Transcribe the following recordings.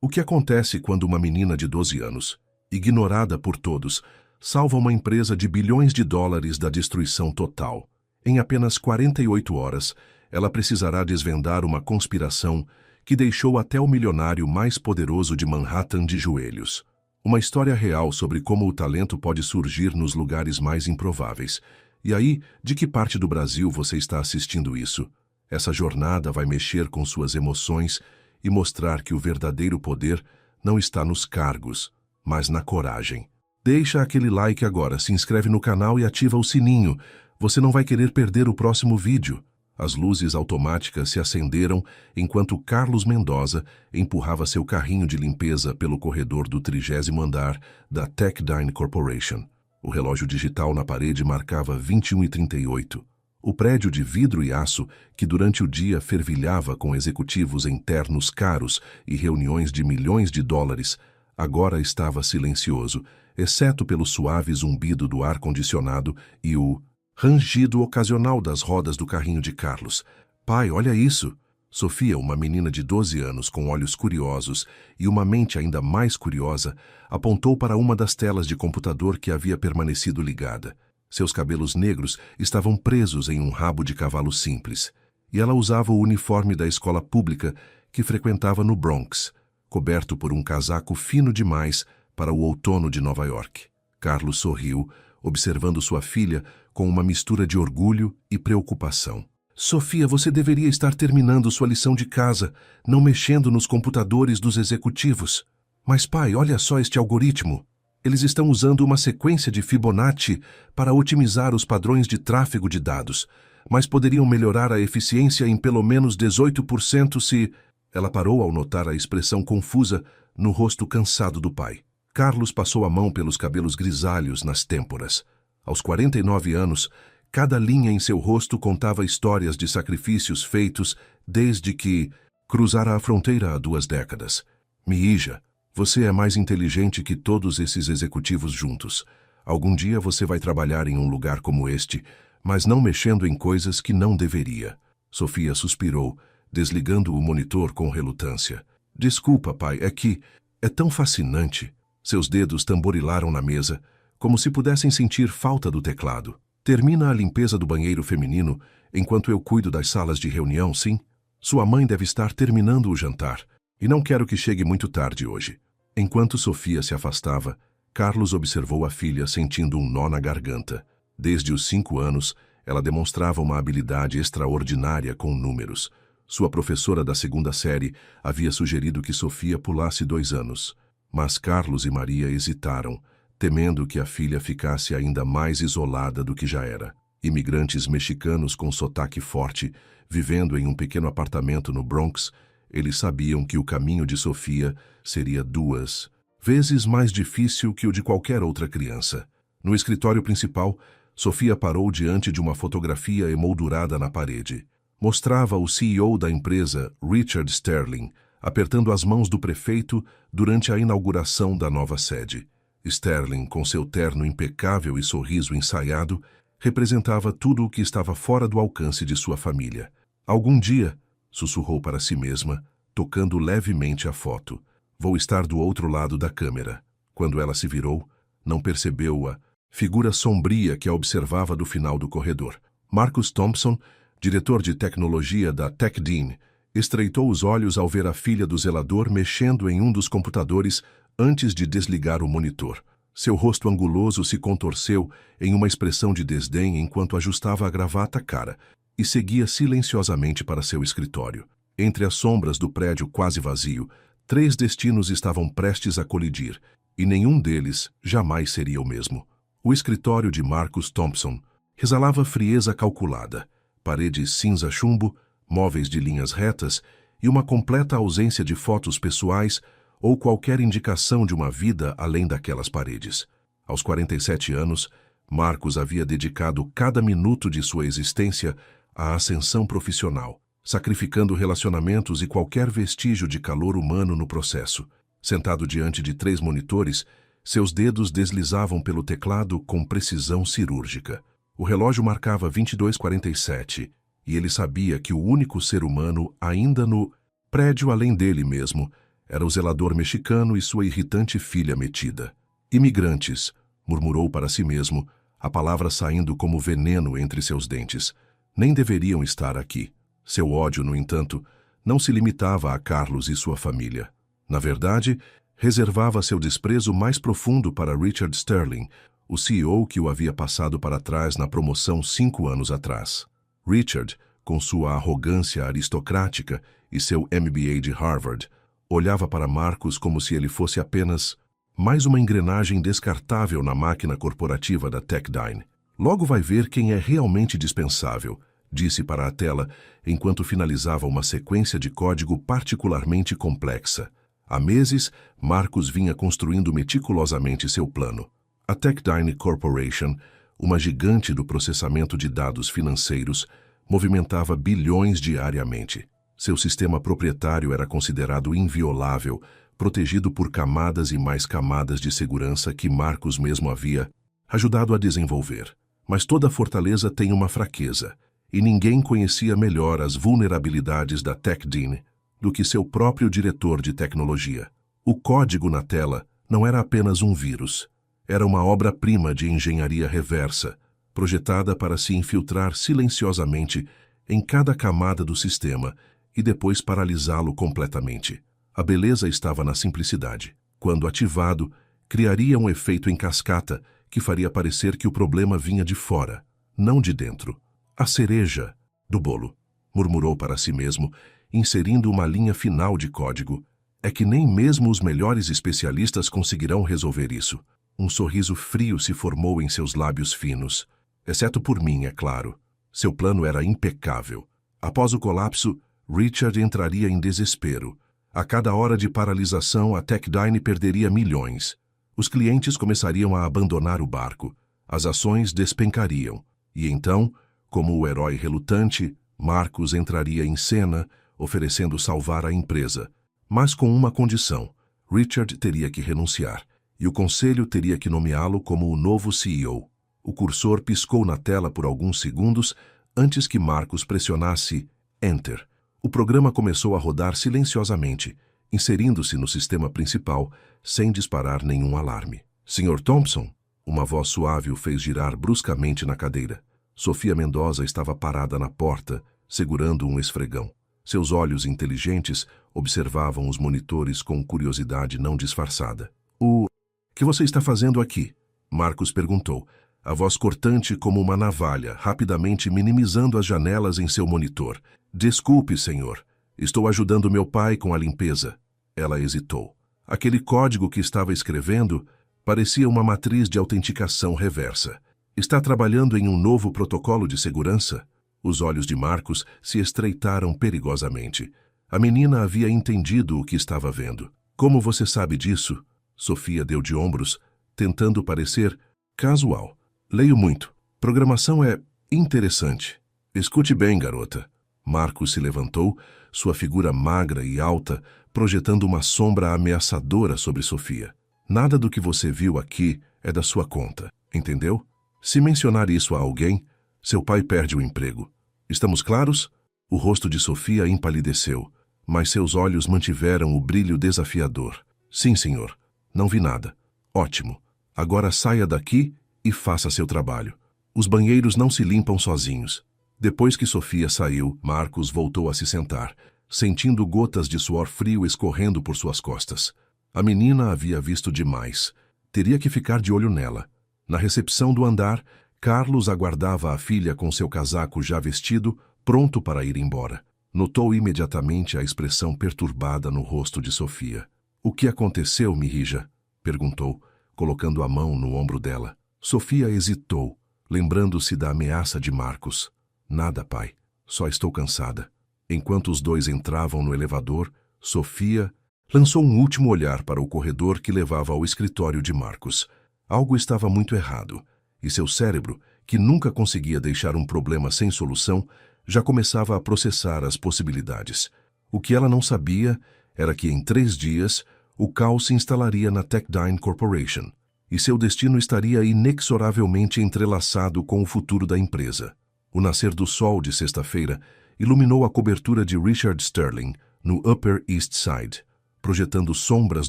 O que acontece quando uma menina de 12 anos, ignorada por todos, salva uma empresa de bilhões de dólares da destruição total? Em apenas 48 horas, ela precisará desvendar uma conspiração que deixou até o milionário mais poderoso de Manhattan de joelhos. Uma história real sobre como o talento pode surgir nos lugares mais improváveis. E aí, de que parte do Brasil você está assistindo isso? Essa jornada vai mexer com suas emoções e mostrar que o verdadeiro poder não está nos cargos, mas na coragem. Deixa aquele like agora, se inscreve no canal e ativa o sininho. Você não vai querer perder o próximo vídeo. As luzes automáticas se acenderam enquanto Carlos Mendoza empurrava seu carrinho de limpeza pelo corredor do 30º andar da Techdine Corporation. O relógio digital na parede marcava 21h38. O prédio de vidro e aço, que durante o dia fervilhava com executivos em ternos caros e reuniões de milhões de dólares, agora estava silencioso, exceto pelo suave zumbido do ar-condicionado e o rangido ocasional das rodas do carrinho de Carlos. Pai, olha isso! Sofia, uma menina de 12 anos com olhos curiosos e uma mente ainda mais curiosa, apontou para uma das telas de computador que havia permanecido ligada. Seus cabelos negros estavam presos em um rabo de cavalo simples, e ela usava o uniforme da escola pública que frequentava no Bronx, coberto por um casaco fino demais para o outono de Nova York. Carlos sorriu, observando sua filha com uma mistura de orgulho e preocupação. Sofia, você deveria estar terminando sua lição de casa, não mexendo nos computadores dos executivos. Mas pai, olha só este algoritmo. Eles estão usando uma sequência de Fibonacci para otimizar os padrões de tráfego de dados, mas poderiam melhorar a eficiência em pelo menos 18% se... Ela parou ao notar a expressão confusa no rosto cansado do pai. Carlos passou a mão pelos cabelos grisalhos nas têmporas. Aos 49 anos, cada linha em seu rosto contava histórias de sacrifícios feitos desde que cruzara a fronteira há 2 décadas. Mihija, você é mais inteligente que todos esses executivos juntos. Algum dia você vai trabalhar em um lugar como este, mas não mexendo em coisas que não deveria. Sofia suspirou, desligando o monitor com relutância. Desculpa, pai, é que é tão fascinante. Seus dedos tamborilaram na mesa, como se pudessem sentir falta do teclado. Termina a limpeza do banheiro feminino enquanto eu cuido das salas de reunião, sim? Sua mãe deve estar terminando o jantar, e não quero que chegue muito tarde hoje. Enquanto Sofia se afastava, Carlos observou a filha sentindo um nó na garganta. Desde os 5 anos, ela demonstrava uma habilidade extraordinária com números. Sua professora da 2ª série havia sugerido que Sofia pulasse 2 anos, mas Carlos e Maria hesitaram, temendo que a filha ficasse ainda mais isolada do que já era. Imigrantes mexicanos com sotaque forte, vivendo em um pequeno apartamento no Bronx, eles sabiam que o caminho de Sofia seria 2 vezes mais difícil que o de qualquer outra criança. No escritório principal, Sofia parou diante de uma fotografia emoldurada na parede. Mostrava o CEO da empresa, Richard Sterling, apertando as mãos do prefeito durante a inauguração da nova sede. Sterling, com seu terno impecável e sorriso ensaiado, representava tudo o que estava fora do alcance de sua família. Algum dia, sussurrou para si mesma, tocando levemente a foto. Vou estar do outro lado da câmera. Quando ela se virou, não percebeu a figura sombria que a observava do final do corredor. Marcus Thompson, diretor de tecnologia da Techdine, estreitou os olhos ao ver a filha do zelador mexendo em um dos computadores antes de desligar o monitor. Seu rosto anguloso se contorceu em uma expressão de desdém enquanto ajustava a gravata à cara e seguia silenciosamente para seu escritório. Entre as sombras do prédio quase vazio, 3 destinos estavam prestes a colidir, e nenhum deles jamais seria o mesmo. O escritório de Marcus Thompson exalava frieza calculada, paredes cinza chumbo, móveis de linhas retas e uma completa ausência de fotos pessoais ou qualquer indicação de uma vida além daquelas paredes. Aos 47 anos, Marcus havia dedicado cada minuto de sua existência à ascensão profissional, sacrificando relacionamentos e qualquer vestígio de calor humano no processo. Sentado diante de 3 monitores, seus dedos deslizavam pelo teclado com precisão cirúrgica. O relógio marcava 22h47, e ele sabia que o único ser humano ainda no prédio além dele mesmo Era o zelador mexicano e sua irritante filha metida. Imigrantes, murmurou para si mesmo, a palavra saindo como veneno entre seus dentes. Nem deveriam estar aqui. Seu ódio, no entanto, não se limitava a Carlos e sua família. Na verdade, reservava seu desprezo mais profundo para Richard Sterling, o CEO que o havia passado para trás na promoção 5 anos atrás. Richard, com sua arrogância aristocrática e seu MBA de Harvard, olhava para Marcus como se ele fosse apenas mais uma engrenagem descartável na máquina corporativa da Techdyne. Logo vai ver quem é realmente dispensável, disse para a tela enquanto finalizava uma sequência de código particularmente complexa. Há meses, Marcus vinha construindo meticulosamente seu plano. A Techdyne Corporation, uma gigante do processamento de dados financeiros, movimentava bilhões diariamente. Seu sistema proprietário era considerado inviolável, protegido por camadas e mais camadas de segurança que Marcus mesmo havia ajudado a desenvolver. Mas toda fortaleza tem uma fraqueza, e ninguém conhecia melhor as vulnerabilidades da Techdyne do que seu próprio diretor de tecnologia. O código na tela não era apenas um vírus. Era uma obra-prima de engenharia reversa, projetada para se infiltrar silenciosamente em cada camada do sistema e depois paralisá-lo completamente. A beleza estava na simplicidade. Quando ativado, criaria um efeito em cascata que faria parecer que o problema vinha de fora, não de dentro. A cereja do bolo, murmurou para si mesmo, inserindo uma linha final de código. É que nem mesmo os melhores especialistas conseguirão resolver isso. Um sorriso frio se formou em seus lábios finos. Exceto por mim, é claro. Seu plano era impecável. Após o colapso, Richard entraria em desespero. A cada hora de paralisação, a Techdyne perderia milhões. Os clientes começariam a abandonar o barco. As ações despencariam. E então, como o herói relutante, Marcus entraria em cena, oferecendo salvar a empresa. Mas com uma condição. Richard teria que renunciar, e o conselho teria que nomeá-lo como o novo CEO. O cursor piscou na tela por alguns segundos antes que Marcus pressionasse Enter. O programa começou a rodar silenciosamente, inserindo-se no sistema principal, sem disparar nenhum alarme. Sr. Thompson? Uma voz suave o fez girar bruscamente na cadeira. Sofia Mendoza estava parada na porta, segurando um esfregão. Seus olhos inteligentes observavam os monitores com curiosidade não disfarçada. O que você está fazendo aqui? Marcus perguntou, a voz cortante como uma navalha, rapidamente minimizando as janelas em seu monitor. Desculpe, senhor. Estou ajudando meu pai com a limpeza. Ela hesitou. Aquele código que estava escrevendo parecia uma matriz de autenticação reversa. Está trabalhando em um novo protocolo de segurança? Os olhos de Marcus se estreitaram perigosamente. A menina havia entendido o que estava vendo. Como você sabe disso? Sofia deu de ombros, tentando parecer casual. Leio muito. Programação é interessante. Escute bem, garota. Marcus se levantou, sua figura magra e alta, projetando uma sombra ameaçadora sobre Sofia. Nada do que você viu aqui é da sua conta, entendeu? Se mencionar isso a alguém, seu pai perde o emprego. Estamos claros? O rosto de Sofia empalideceu, mas seus olhos mantiveram o brilho desafiador. Sim, senhor. Não vi nada. Ótimo. Agora saia daqui e faça seu trabalho. Os banheiros não se limpam sozinhos. Depois que Sofia saiu, Marcus voltou a se sentar, sentindo gotas de suor frio escorrendo por suas costas. A menina havia visto demais. Teria que ficar de olho nela. Na recepção do andar, Carlos aguardava a filha com seu casaco já vestido, pronto para ir embora. Notou imediatamente a expressão perturbada no rosto de Sofia. O que aconteceu, Mirija? Perguntou, colocando a mão no ombro dela. Sofia hesitou, lembrando-se da ameaça de Marcus. Nada, pai. Só estou cansada. Enquanto os dois entravam no elevador, Sofia lançou um último olhar para o corredor que levava ao escritório de Marcus. Algo estava muito errado, e seu cérebro, que nunca conseguia deixar um problema sem solução, já começava a processar as possibilidades. O que ela não sabia era que em 3 dias o caos se instalaria na Techdyne Corporation, e seu destino estaria inexoravelmente entrelaçado com o futuro da empresa. O nascer do sol de sexta-feira iluminou a cobertura de Richard Sterling, no Upper East Side. projetando sombras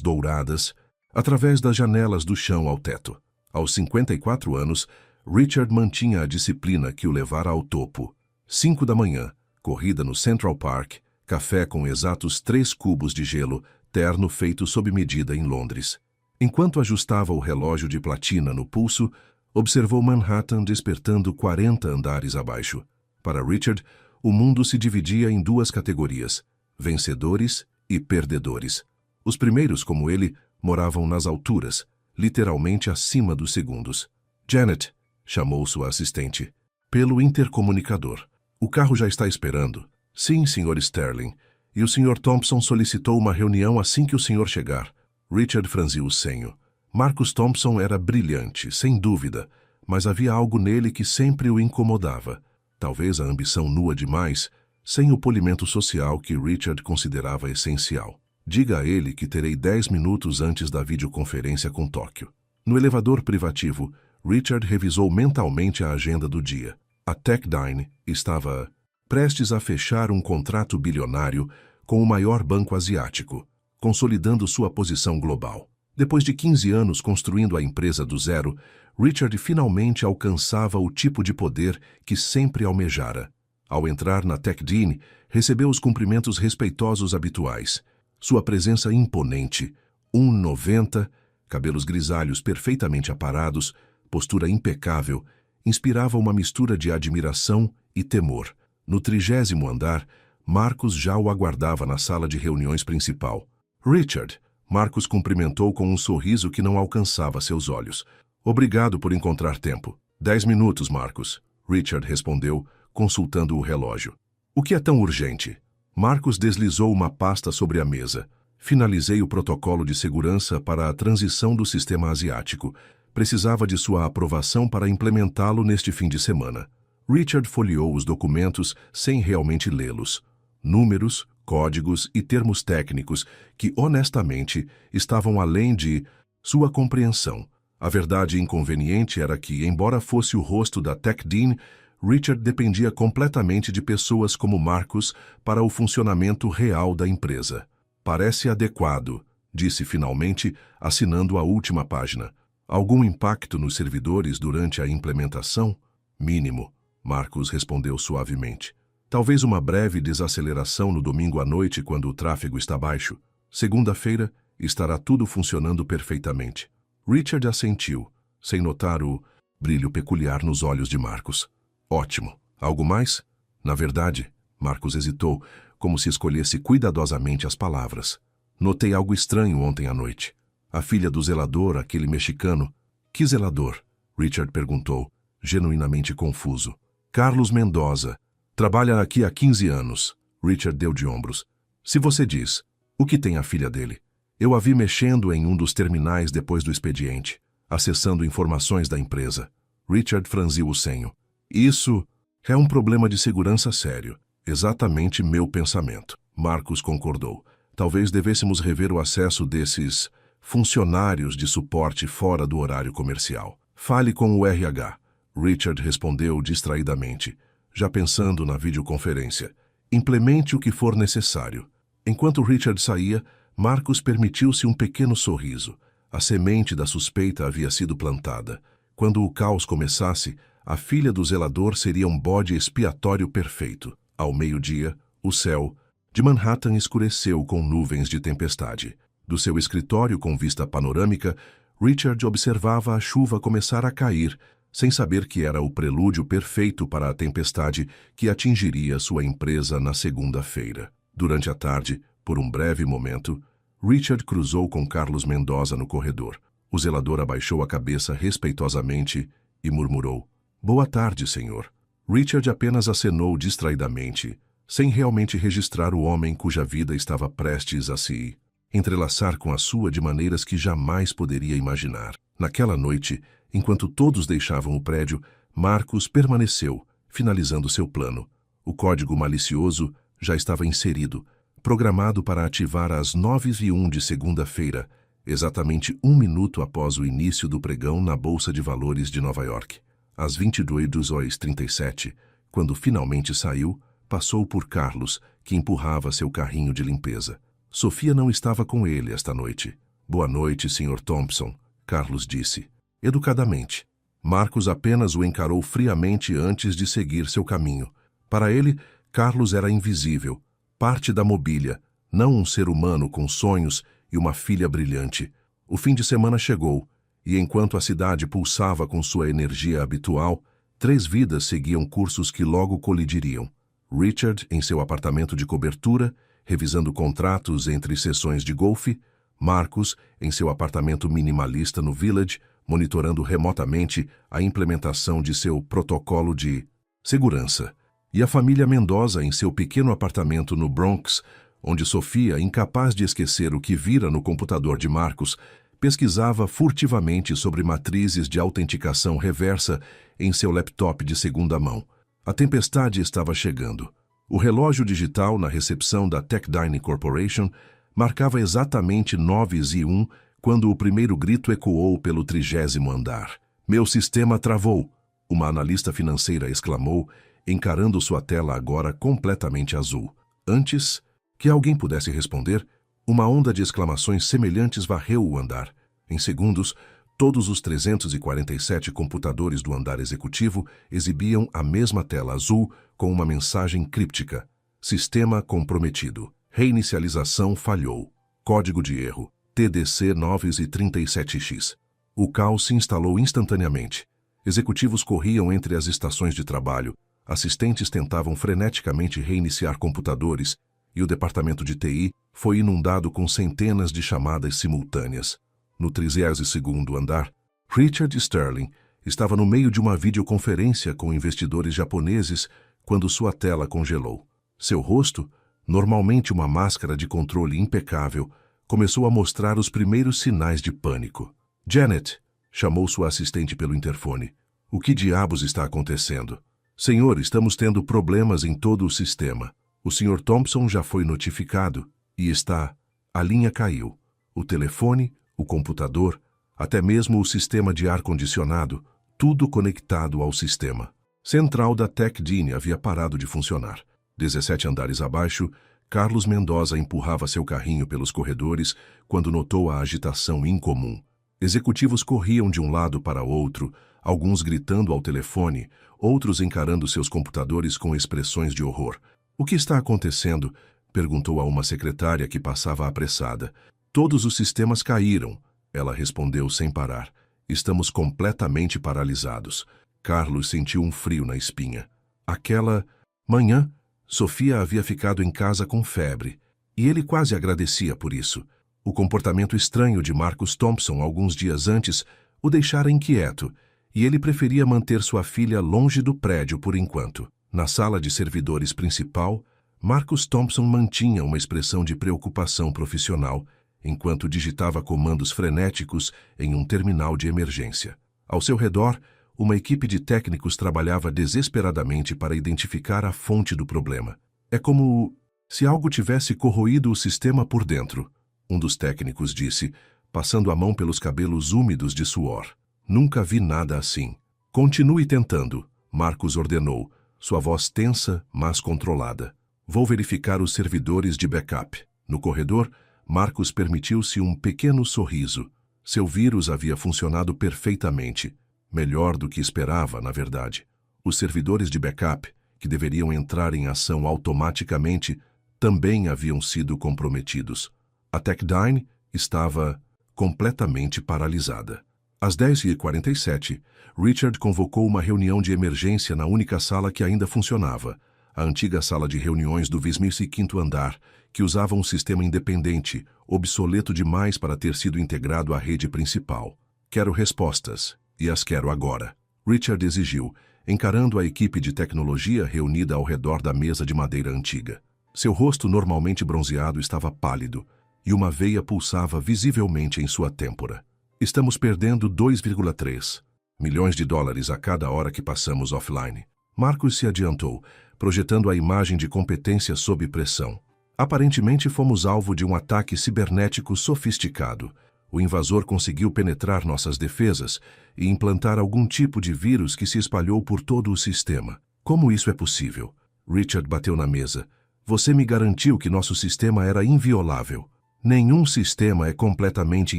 douradas através das janelas do chão ao teto. Aos 54 anos, Richard mantinha a disciplina que o levara ao topo. 5 da manhã, corrida no Central Park, café com exatos 3 cubos de gelo, terno feito sob medida em Londres. Enquanto ajustava o relógio de platina no pulso, observou Manhattan despertando 40 andares abaixo. Para Richard, o mundo se dividia em 2 categorias: vencedores e perdedores. Os primeiros, como ele, moravam nas alturas, literalmente acima dos segundos. Janet, chamou sua assistente, pelo intercomunicador. O carro já está esperando. Sim, Sr. Sterling. E o Sr. Thompson solicitou uma reunião assim que o senhor chegar. Richard franziu o senho. Marcus Thompson era brilhante, sem dúvida, mas havia algo nele que sempre o incomodava. Talvez a ambição nua demais, sem o polimento social que Richard considerava essencial. Diga a ele que terei 10 minutos antes da videoconferência com Tóquio. No elevador privativo, Richard revisou mentalmente a agenda do dia. A Techdine estava prestes a fechar um contrato bilionário com o maior banco asiático, consolidando sua posição global. Depois de 15 anos construindo a empresa do zero, Richard finalmente alcançava o tipo de poder que sempre almejara. Ao entrar na Techdine, recebeu os cumprimentos respeitosos habituais. Sua presença imponente, 1,90, cabelos grisalhos perfeitamente aparados, postura impecável, inspirava uma mistura de admiração e temor. No 30º andar, Marcus já o aguardava na sala de reuniões principal. Richard, Marcus cumprimentou com um sorriso que não alcançava seus olhos. Obrigado por encontrar tempo. 10 minutos, Marcus, Richard respondeu, consultando o relógio. O que é tão urgente? Marcus deslizou uma pasta sobre a mesa. Finalizei o protocolo de segurança para a transição do sistema asiático. Precisava de sua aprovação para implementá-lo neste fim de semana. Richard folheou os documentos sem realmente lê-los. Números, códigos e termos técnicos que, honestamente, estavam além de sua compreensão. A verdade inconveniente era que, embora fosse o rosto da Techdine, Richard dependia completamente de pessoas como Marcus para o funcionamento real da empresa. Parece adequado, disse finalmente, assinando a última página. Algum impacto nos servidores durante a implementação? Mínimo, Marcus respondeu suavemente. Talvez uma breve desaceleração no domingo à noite quando o tráfego está baixo. Segunda-feira, estará tudo funcionando perfeitamente. Richard assentiu, sem notar o brilho peculiar nos olhos de Marcus. Ótimo. Algo mais? Na verdade, Marcus hesitou, como se escolhesse cuidadosamente as palavras. Notei algo estranho ontem à noite. A filha do zelador, aquele mexicano. Que zelador? Richard perguntou, genuinamente confuso. Carlos Mendoza. Trabalha aqui há 15 anos. Richard deu de ombros. Se você diz, o que tem a filha dele? Eu a vi mexendo em um dos terminais depois do expediente, acessando informações da empresa. Richard franziu o senho. Isso é um problema de segurança sério. Exatamente meu pensamento. Marcus concordou. Talvez devêssemos rever o acesso desses funcionários de suporte fora do horário comercial. Fale com o RH. Richard respondeu distraidamente, já pensando na videoconferência. Implemente o que for necessário. Enquanto Richard saía, Marcus permitiu-se um pequeno sorriso. A semente da suspeita havia sido plantada. Quando o caos começasse, a filha do zelador seria um bode expiatório perfeito. Ao meio-dia, o céu de Manhattan escureceu com nuvens de tempestade. Do seu escritório com vista panorâmica, Richard observava a chuva começar a cair, sem saber que era o prelúdio perfeito para a tempestade que atingiria sua empresa na segunda-feira. Durante a tarde, por um breve momento, Richard cruzou com Carlos Mendoza no corredor. O zelador abaixou a cabeça respeitosamente e murmurou, "Boa tarde, senhor." Richard apenas acenou distraidamente, sem realmente registrar o homem cuja vida estava prestes a se entrelaçar com a sua de maneiras que jamais poderia imaginar. Naquela noite, enquanto todos deixavam o prédio, Marcus permaneceu, finalizando seu plano. O código malicioso já estava inserido, programado para ativar às 9h01 de segunda-feira, exatamente 1 minuto após o início do pregão na Bolsa de Valores de Nova York. Às 22h37, quando finalmente saiu, passou por Carlos, que empurrava seu carrinho de limpeza. Sofia não estava com ele esta noite. Boa noite, Sr. Thompson, Carlos disse, educadamente. Marcos apenas o encarou friamente antes de seguir seu caminho. Para ele, Carlos era invisível, parte da mobília, não um ser humano com sonhos e uma filha brilhante. O fim de semana chegou, e enquanto a cidade pulsava com sua energia habitual, 3 vidas seguiam cursos que logo colidiriam. Richard em seu apartamento de cobertura, revisando contratos entre sessões de golfe, Marcos em seu apartamento minimalista no Village, monitorando remotamente a implementação de seu protocolo de segurança, e a família Mendoza em seu pequeno apartamento no Bronx, onde Sofia, incapaz de esquecer o que vira no computador de Marcos, pesquisava furtivamente sobre matrizes de autenticação reversa em seu laptop de segunda mão. A tempestade estava chegando. O relógio digital na recepção da Techdine Corporation marcava exatamente 9h01 quando o primeiro grito ecoou pelo 30º andar. Meu sistema travou, uma analista financeira exclamou, encarando sua tela agora completamente azul. Antes que alguém pudesse responder, uma onda de exclamações semelhantes varreu o andar. Em segundos, todos os 347 computadores do andar executivo exibiam a mesma tela azul com uma mensagem críptica. Sistema comprometido. Reinicialização falhou. Código de erro. TDC 937X. O caos se instalou instantaneamente. Executivos corriam entre as estações de trabalho, assistentes tentavam freneticamente reiniciar computadores e o departamento de TI foi inundado com centenas de chamadas simultâneas. No 32º andar, Richard Sterling estava no meio de uma videoconferência com investidores japoneses quando sua tela congelou. Seu rosto, normalmente uma máscara de controle impecável, começou a mostrar os primeiros sinais de pânico. Janet, chamou sua assistente pelo interfone. O que diabos está acontecendo? Senhor, estamos tendo problemas em todo o sistema. O Sr. Thompson já foi notificado e está... A linha caiu. O telefone, o computador, até mesmo o sistema de ar-condicionado, tudo conectado ao sistema. Central da Techdine havia parado de funcionar. 17 andares abaixo, Carlos Mendoza empurrava seu carrinho pelos corredores quando notou a agitação incomum. Executivos corriam de um lado para outro, alguns gritando ao telefone, outros encarando seus computadores com expressões de horror. O que está acontecendo? Perguntou a uma secretária que passava apressada. Todos os sistemas caíram, ela respondeu sem parar. Estamos completamente paralisados. Carlos sentiu um frio na espinha. Aquela manhã, Sofia havia ficado em casa com febre, e ele quase agradecia por isso. O comportamento estranho de Marcus Thompson alguns dias antes o deixara inquieto, e ele preferia manter sua filha longe do prédio por enquanto. Na sala de servidores principal, Marcus Thompson mantinha uma expressão de preocupação profissional, enquanto digitava comandos frenéticos em um terminal de emergência. Ao seu redor, uma equipe de técnicos trabalhava desesperadamente para identificar a fonte do problema. É como se algo tivesse corroído o sistema por dentro, um dos técnicos disse, passando a mão pelos cabelos úmidos de suor. Nunca vi nada assim. Continue tentando, Marcus ordenou, sua voz tensa, mas controlada. Vou verificar os servidores de backup. No corredor, Marcus permitiu-se um pequeno sorriso. Seu vírus havia funcionado perfeitamente. Melhor do que esperava, na verdade. Os servidores de backup, que deveriam entrar em ação automaticamente, também haviam sido comprometidos. A Techdine estava completamente paralisada. Às 10h47, Richard convocou uma reunião de emergência na única sala que ainda funcionava, a antiga sala de reuniões do 25º andar, que usava um sistema independente, obsoleto demais para ter sido integrado à rede principal. Quero respostas, e as quero agora, Richard exigiu, encarando a equipe de tecnologia reunida ao redor da mesa de madeira antiga. Seu rosto normalmente bronzeado estava pálido, e uma veia pulsava visivelmente em sua têmpora. Estamos perdendo 2,3 milhões de dólares a cada hora que passamos offline. Marcus se adiantou, projetando a imagem de competência sob pressão. Aparentemente fomos alvo de um ataque cibernético sofisticado. O invasor conseguiu penetrar nossas defesas e implantar algum tipo de vírus que se espalhou por todo o sistema. Como isso é possível? Richard bateu na mesa. Você me garantiu que nosso sistema era inviolável. Nenhum sistema é completamente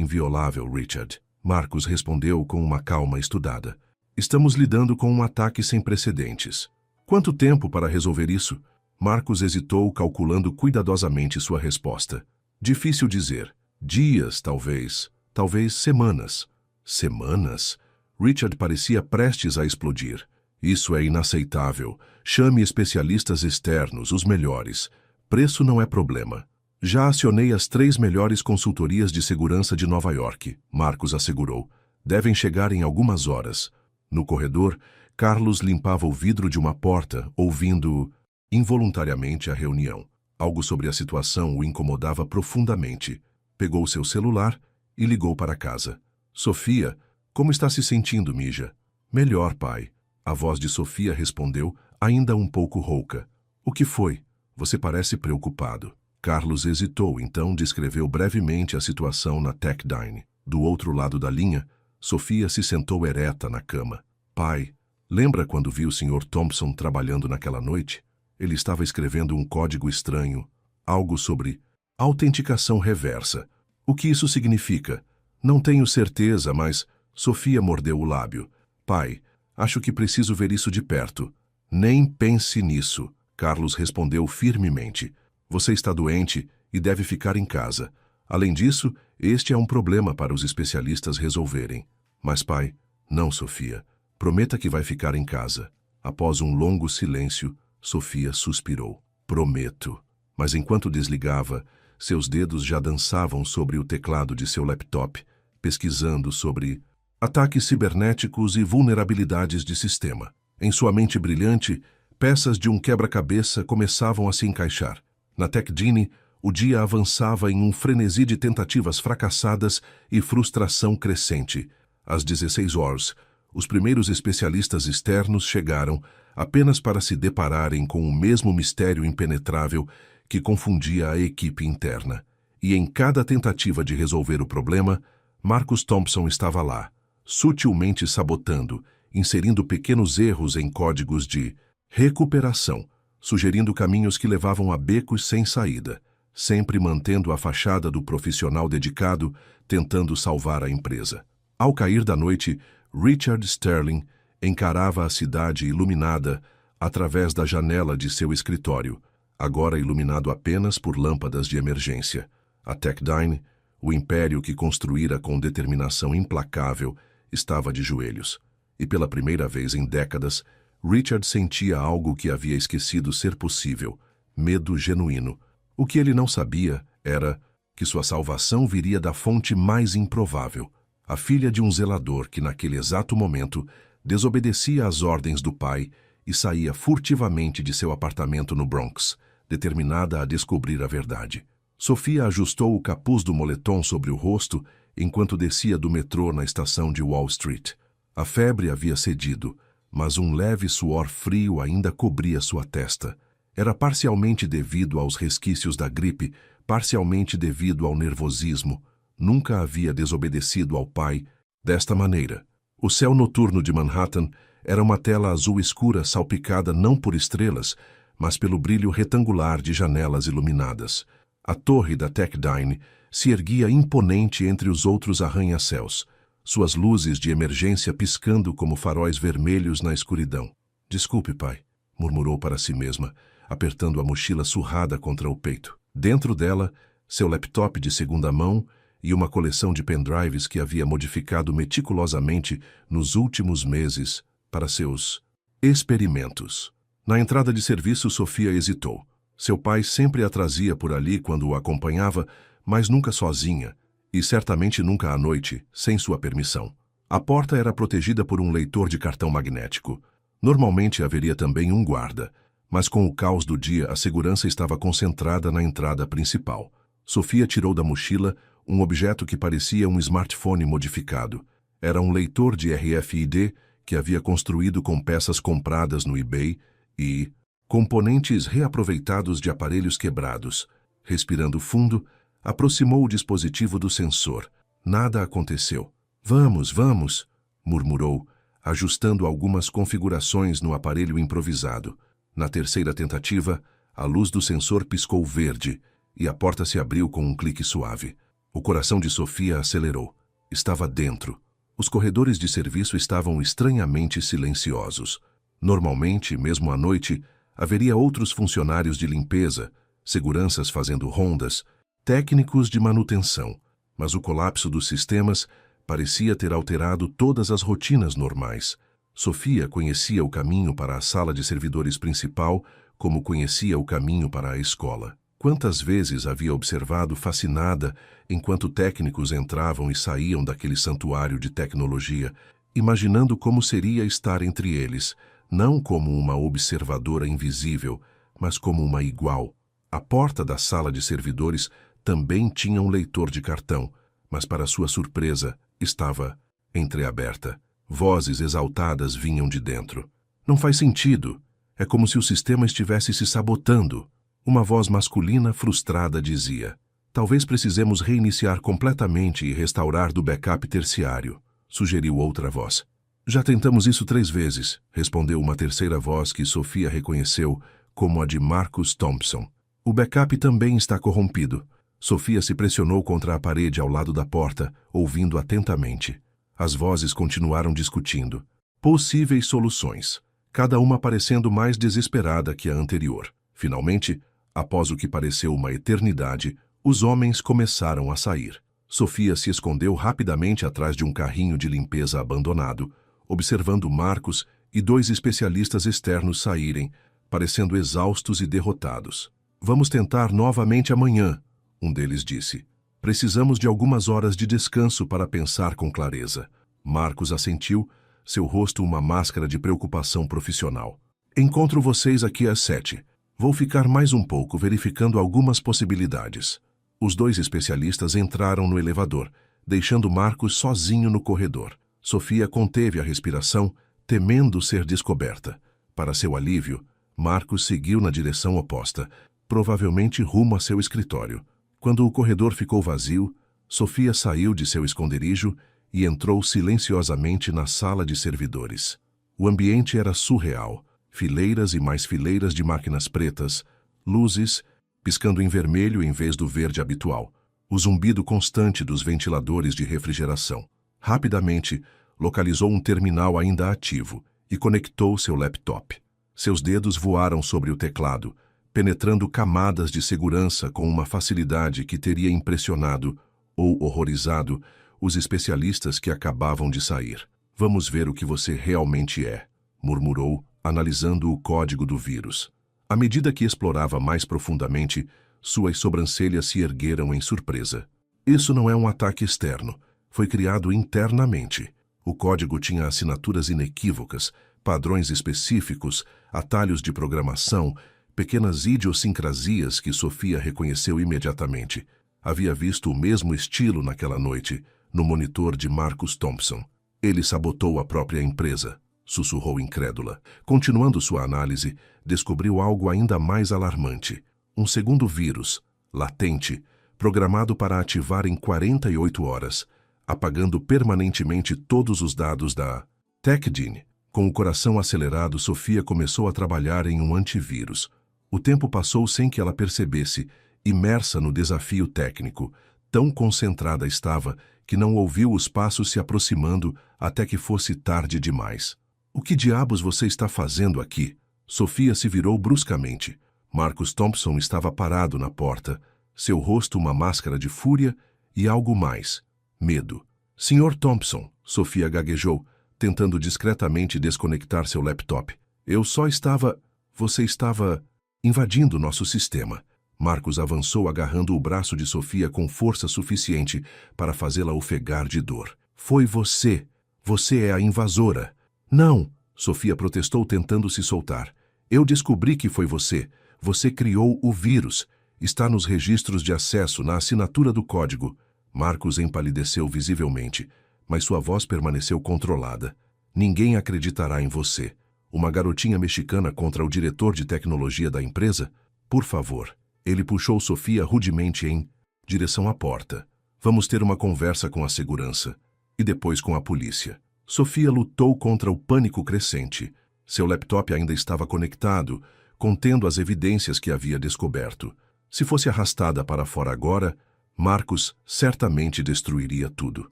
inviolável, Richard. Marcus respondeu com uma calma estudada. Estamos lidando com um ataque sem precedentes. Quanto tempo para resolver isso? Marcus hesitou, calculando cuidadosamente sua resposta. Difícil dizer. Dias, talvez. Talvez semanas. Semanas? Richard parecia prestes a explodir. Isso é inaceitável. Chame especialistas externos, os melhores. Preço não é problema. Já acionei as 3 melhores consultorias de segurança de Nova York, Marcus assegurou. Devem chegar em algumas horas. No corredor, Carlos limpava o vidro de uma porta, ouvindo involuntariamente a reunião. Algo sobre a situação o incomodava profundamente. Pegou seu celular e ligou para casa. Sofia, como está se sentindo, Mija? Melhor, pai. A voz de Sofia respondeu, ainda um pouco rouca. O que foi? Você parece preocupado. Carlos hesitou, então descreveu brevemente a situação na Techdine. Do outro lado da linha, Sofia se sentou ereta na cama. Pai, lembra quando viu o Sr. Thompson trabalhando naquela noite? Ele estava escrevendo um código estranho, algo sobre autenticação reversa. O que isso significa? Não tenho certeza, mas... Sofia mordeu o lábio. Pai, acho que preciso ver isso de perto. Nem pense nisso, Carlos respondeu firmemente. Você está doente e deve ficar em casa. Além disso, este é um problema para os especialistas resolverem. Mas, pai, não, Sofia. Prometa que vai ficar em casa. Após um longo silêncio, Sofia suspirou. Prometo. Mas enquanto desligava, seus dedos já dançavam sobre o teclado de seu laptop, pesquisando sobre ataques cibernéticos e vulnerabilidades de sistema. Em sua mente brilhante, peças de um quebra-cabeça começavam a se encaixar. Na Techdine, o dia avançava em um frenesi de tentativas fracassadas e frustração crescente. Às 16 horas, os primeiros especialistas externos chegaram apenas para se depararem com o mesmo mistério impenetrável que confundia a equipe interna. E em cada tentativa de resolver o problema, Marcus Thompson estava lá, sutilmente sabotando, inserindo pequenos erros em códigos de recuperação, sugerindo caminhos que levavam a becos sem saída, sempre mantendo a fachada do profissional dedicado, tentando salvar a empresa. Ao cair da noite, Richard Sterling encarava a cidade iluminada através da janela de seu escritório, agora iluminado apenas por lâmpadas de emergência. A Techdine, o império que construíra com determinação implacável, estava de joelhos. E pela primeira vez em décadas, Richard sentia algo que havia esquecido ser possível, medo genuíno. O que ele não sabia era que sua salvação viria da fonte mais improvável, a filha de um zelador que naquele exato momento desobedecia às ordens do pai e saía furtivamente de seu apartamento no Bronx, determinada a descobrir a verdade. Sofia ajustou o capuz do moletom sobre o rosto enquanto descia do metrô na estação de Wall Street. A febre havia cedido, mas um leve suor frio ainda cobria sua testa. Era parcialmente devido aos resquícios da gripe, parcialmente devido ao nervosismo. Nunca havia desobedecido ao pai desta maneira. O céu noturno de Manhattan era uma tela azul escura salpicada não por estrelas, mas pelo brilho retangular de janelas iluminadas. A torre da Techdine se erguia imponente entre os outros arranha-céus, suas luzes de emergência piscando como faróis vermelhos na escuridão. Desculpe, pai, murmurou para si mesma, apertando a mochila surrada contra o peito. Dentro dela, seu laptop de segunda mão e uma coleção de pendrives que havia modificado meticulosamente nos últimos meses para seus experimentos. Na entrada de serviço, Sofia hesitou. Seu pai sempre a trazia por ali quando o acompanhava, mas nunca sozinha, e certamente nunca à noite, sem sua permissão. A porta era protegida por um leitor de cartão magnético. Normalmente haveria também um guarda, mas com o caos do dia a segurança estava concentrada na entrada principal. Sofia tirou da mochila um objeto que parecia um smartphone modificado. Era um leitor de RFID que havia construído com peças compradas no eBay e componentes reaproveitados de aparelhos quebrados. Respirando fundo, aproximou o dispositivo do sensor. Nada aconteceu. Vamos, murmurou, ajustando algumas configurações no aparelho improvisado. Na terceira tentativa, A luz do sensor piscou verde e a porta se abriu com um clique suave. O coração de Sofia acelerou. Estava dentro. Os corredores de serviço estavam estranhamente silenciosos. Normalmente, mesmo à noite, haveria outros funcionários de limpeza, seguranças fazendo rondas, técnicos de manutenção. Mas o colapso dos sistemas parecia ter alterado todas as rotinas normais. Sofia conhecia o caminho para a sala de servidores principal como conhecia o caminho para a escola. Quantas vezes havia observado fascinada enquanto técnicos entravam e saíam daquele santuário de tecnologia, imaginando como seria estar entre eles, não como uma observadora invisível, mas como uma igual. A porta da sala de servidores também tinha um leitor de cartão, mas para sua surpresa, estava entreaberta. Vozes exaltadas vinham de dentro. Não faz sentido. É como se o sistema estivesse se sabotando. Uma voz masculina frustrada dizia: talvez precisemos reiniciar completamente e restaurar do backup terciário, sugeriu outra voz. Já tentamos isso 3 vezes, respondeu uma terceira voz que Sofia reconheceu como a de Marcus Thompson. O backup também está corrompido. Sofia se pressionou contra a parede ao lado da porta, ouvindo atentamente. As vozes continuaram discutindo. Possíveis soluções, cada uma parecendo mais desesperada que a anterior. Finalmente, após o que pareceu uma eternidade, os homens começaram a sair. Sofia se escondeu rapidamente atrás de um carrinho de limpeza abandonado, observando Marcos e 2 especialistas externos saírem, parecendo exaustos e derrotados. Vamos tentar novamente amanhã, um deles disse. Precisamos de algumas horas de descanso para pensar com clareza. Marcos assentiu, seu rosto uma máscara de preocupação profissional. Encontro vocês aqui às 7. Vou ficar mais um pouco verificando algumas possibilidades. Os 2 especialistas entraram no elevador, deixando Marcos sozinho no corredor. Sofia conteve a respiração, temendo ser descoberta. Para seu alívio, Marcos seguiu na direção oposta, provavelmente rumo a seu escritório. Quando o corredor ficou vazio, Sofia saiu de seu esconderijo e entrou silenciosamente na sala de servidores. O ambiente era surreal. Fileiras e mais fileiras de máquinas pretas, luzes, piscando em vermelho em vez do verde habitual, o zumbido constante dos ventiladores de refrigeração. Rapidamente, localizou um terminal ainda ativo e conectou seu laptop. Seus dedos voaram sobre o teclado, penetrando camadas de segurança com uma facilidade que teria impressionado ou horrorizado os especialistas que acabavam de sair. Vamos ver o que você realmente é, murmurou, analisando o código do vírus. À medida que explorava mais profundamente, suas sobrancelhas se ergueram em surpresa. Isso não é um ataque externo. Foi criado internamente. O código tinha assinaturas inequívocas, padrões específicos, atalhos de programação, pequenas idiosincrasias que Sofia reconheceu imediatamente. Havia visto o mesmo estilo naquela noite, no monitor de Marcus Thompson. Ele sabotou a própria empresa, sussurrou incrédula. Continuando sua análise, descobriu algo ainda mais alarmante. Um segundo vírus, latente, programado para ativar em 48 horas, apagando permanentemente todos os dados da TechDyn. Com o coração acelerado, Sofia começou a trabalhar em um antivírus. O tempo passou sem que ela percebesse, imersa no desafio técnico. Tão concentrada estava que não ouviu os passos se aproximando até que fosse tarde demais. O que diabos você está fazendo aqui? Sofia se virou bruscamente. Marcus Thompson estava parado na porta, seu rosto uma máscara de fúria e algo mais, medo. Sr. Thompson, Sofia gaguejou, tentando discretamente desconectar seu laptop. Eu só estava... Você estava invadindo nosso sistema. Marcus avançou agarrando o braço de Sofia com força suficiente para fazê-la ofegar de dor. Foi você. Você é a invasora. Não, Sofia protestou tentando se soltar. Eu descobri que foi você. Você criou o vírus. Está nos registros de acesso, na assinatura do código. Marcus empalideceu visivelmente, mas sua voz permaneceu controlada. Ninguém acreditará em você. Uma garotinha mexicana contra o diretor de tecnologia da empresa? Por favor. Ele puxou Sofia rudemente em direção à porta. Vamos ter uma conversa com a segurança. E depois com a polícia. Sofia lutou contra o pânico crescente. Seu laptop ainda estava conectado, contendo as evidências que havia descoberto. Se fosse arrastada para fora agora, Marcus certamente destruiria tudo.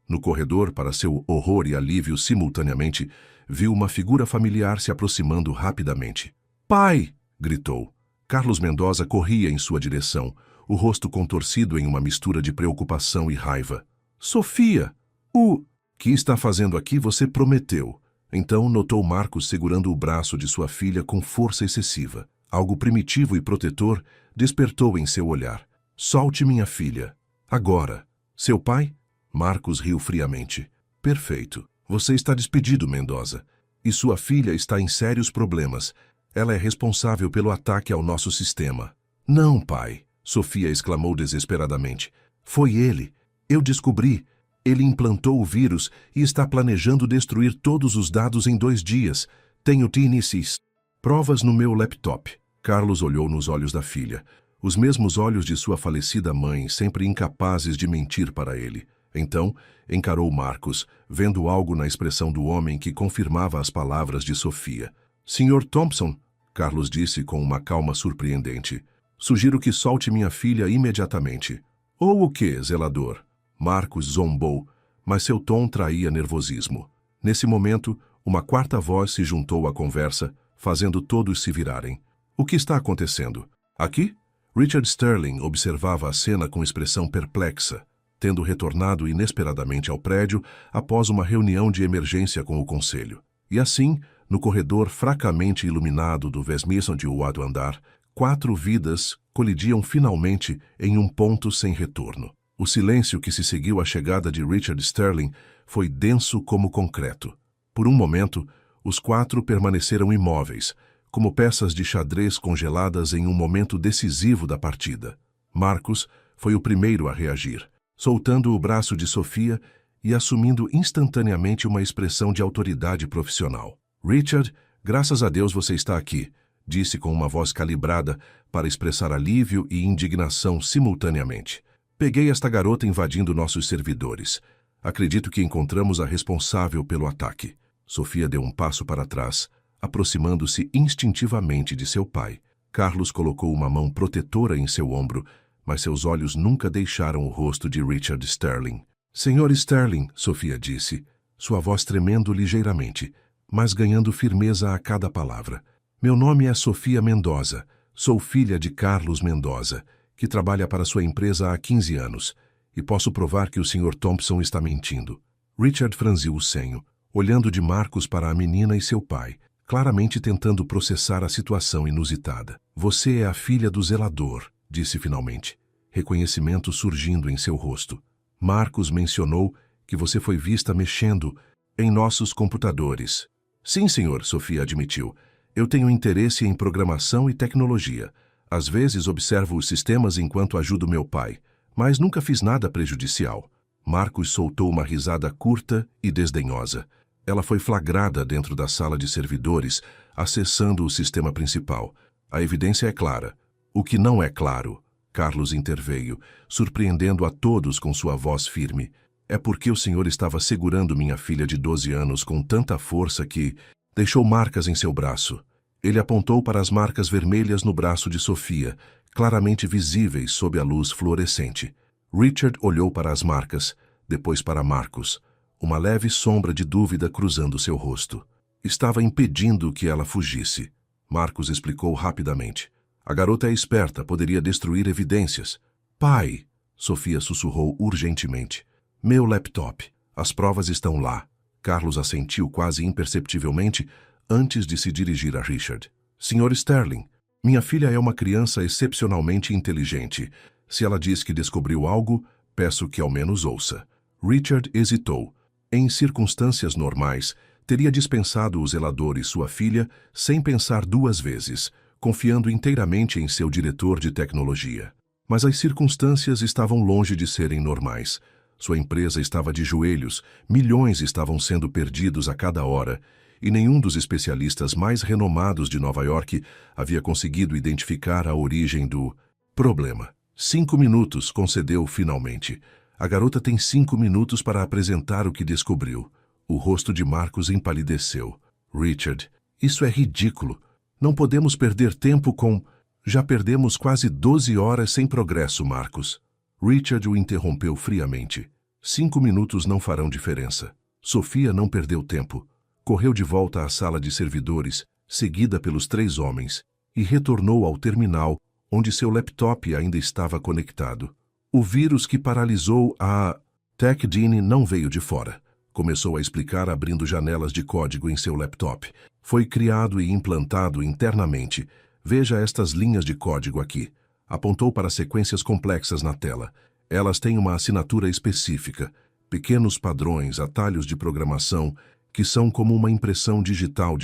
No corredor, para seu horror e alívio simultaneamente, viu uma figura familiar se aproximando rapidamente. "Pai!" gritou. Carlos Mendoza corria em sua direção, o rosto contorcido em uma mistura de preocupação e raiva. "Sofia! O que está fazendo aqui você prometeu." Então notou Marcos segurando o braço de sua filha com força excessiva. Algo primitivo e protetor despertou em seu olhar. "Solte minha filha. Agora." "Seu pai?" Marcos riu friamente. "Perfeito. Você está despedido, Mendoza. E sua filha está em sérios problemas. Ela é responsável pelo ataque ao nosso sistema." "Não, pai," Sofia exclamou desesperadamente. "Foi ele. Eu descobri. Ele implantou o vírus e está planejando destruir todos os dados em 2 dias. Tenho TNCs. Provas no meu laptop." Carlos olhou nos olhos da filha. Os mesmos olhos de sua falecida mãe, sempre incapazes de mentir para ele. Então, encarou Marcos, vendo algo na expressão do homem que confirmava as palavras de Sofia. "Sr. Thompson," Carlos disse com uma calma surpreendente, "sugiro que solte minha filha imediatamente." "Ou o quê, zelador?" Marcos zombou, mas seu tom traía nervosismo. Nesse momento, uma quarta voz se juntou à conversa, fazendo todos se virarem. "O que está acontecendo? Aqui?" Richard Sterling observava a cena com expressão perplexa, tendo retornado inesperadamente ao prédio após uma reunião de emergência com o conselho. E assim, no corredor fracamente iluminado do 28º andar, 4 vidas colidiam finalmente em um ponto sem retorno. O silêncio que se seguiu à chegada de Richard Sterling foi denso como concreto. Por um momento, os 4 permaneceram imóveis, como peças de xadrez congeladas em um momento decisivo da partida. Marcos foi o primeiro a reagir, soltando o braço de Sofia e assumindo instantaneamente uma expressão de autoridade profissional. "Richard, graças a Deus você está aqui", disse com uma voz calibrada para expressar alívio e indignação simultaneamente. "Peguei esta garota invadindo nossos servidores. Acredito que encontramos a responsável pelo ataque." Sofia deu um passo para trás, aproximando-se instintivamente de seu pai. Carlos colocou uma mão protetora em seu ombro, mas seus olhos nunca deixaram o rosto de Richard Sterling. "Senhor Sterling", Sofia disse, sua voz tremendo ligeiramente, mas ganhando firmeza a cada palavra. "Meu nome é Sofia Mendoza. Sou filha de Carlos Mendoza, que trabalha para sua empresa há 15 anos, e posso provar que o Sr. Thompson está mentindo." Richard franziu o senho, olhando de Marcos para a menina e seu pai, claramente tentando processar a situação inusitada. "Você é a filha do zelador", disse finalmente, reconhecimento surgindo em seu rosto. "Marcos mencionou que você foi vista mexendo em nossos computadores." "Sim, senhor", Sofia admitiu. "Eu tenho interesse em programação e tecnologia. Às vezes observo os sistemas enquanto ajudo meu pai, mas nunca fiz nada prejudicial." Marcos soltou uma risada curta e desdenhosa. Ela foi flagrada dentro da sala de servidores, acessando o sistema principal. "A evidência é clara. O que não é claro", Carlos interveio, surpreendendo a todos com sua voz firme, "é porque o senhor estava segurando minha filha de 12 anos com tanta força que deixou marcas em seu braço." Ele apontou para as marcas vermelhas no braço de Sofia, claramente visíveis sob a luz fluorescente. Richard olhou para as marcas, depois para Marcos, uma leve sombra de dúvida cruzando seu rosto. "Estava impedindo que ela fugisse", Marcos explicou rapidamente. "A garota é esperta, poderia destruir evidências." "Pai", Sofia sussurrou urgentemente. "Meu laptop. As provas estão lá." Carlos assentiu quase imperceptivelmente antes de se dirigir a Richard. "Sr. Sterling, minha filha é uma criança excepcionalmente inteligente. Se ela diz que descobriu algo, peço que ao menos ouça." Richard hesitou. Em circunstâncias normais, teria dispensado o zelador e sua filha sem pensar 2 vezes, confiando inteiramente em seu diretor de tecnologia. Mas as circunstâncias estavam longe de serem normais. Sua empresa estava de joelhos, milhões estavam sendo perdidos a cada hora, e nenhum dos especialistas mais renomados de Nova York havia conseguido identificar a origem do problema. 5 minutos, concedeu finalmente. "A garota tem 5 minutos para apresentar o que descobriu." O rosto de Marcos empalideceu. "Richard, isso é ridículo. Não podemos perder tempo com... Já perdemos quase 12 horas sem progresso, Marcus. Richard o interrompeu friamente. 5 minutos não farão diferença. Sofia não perdeu tempo. Correu de volta à sala de servidores, seguida pelos 3 homens, e retornou ao terminal, onde seu laptop ainda estava conectado. O vírus que paralisou a TechDine não veio de fora. Começou a explicar abrindo janelas de código em seu laptop. Foi criado e implantado internamente. Veja estas linhas de código aqui. Apontou para sequências complexas na tela. Elas têm uma assinatura específica. Pequenos padrões, atalhos de programação, que são como uma impressão digital.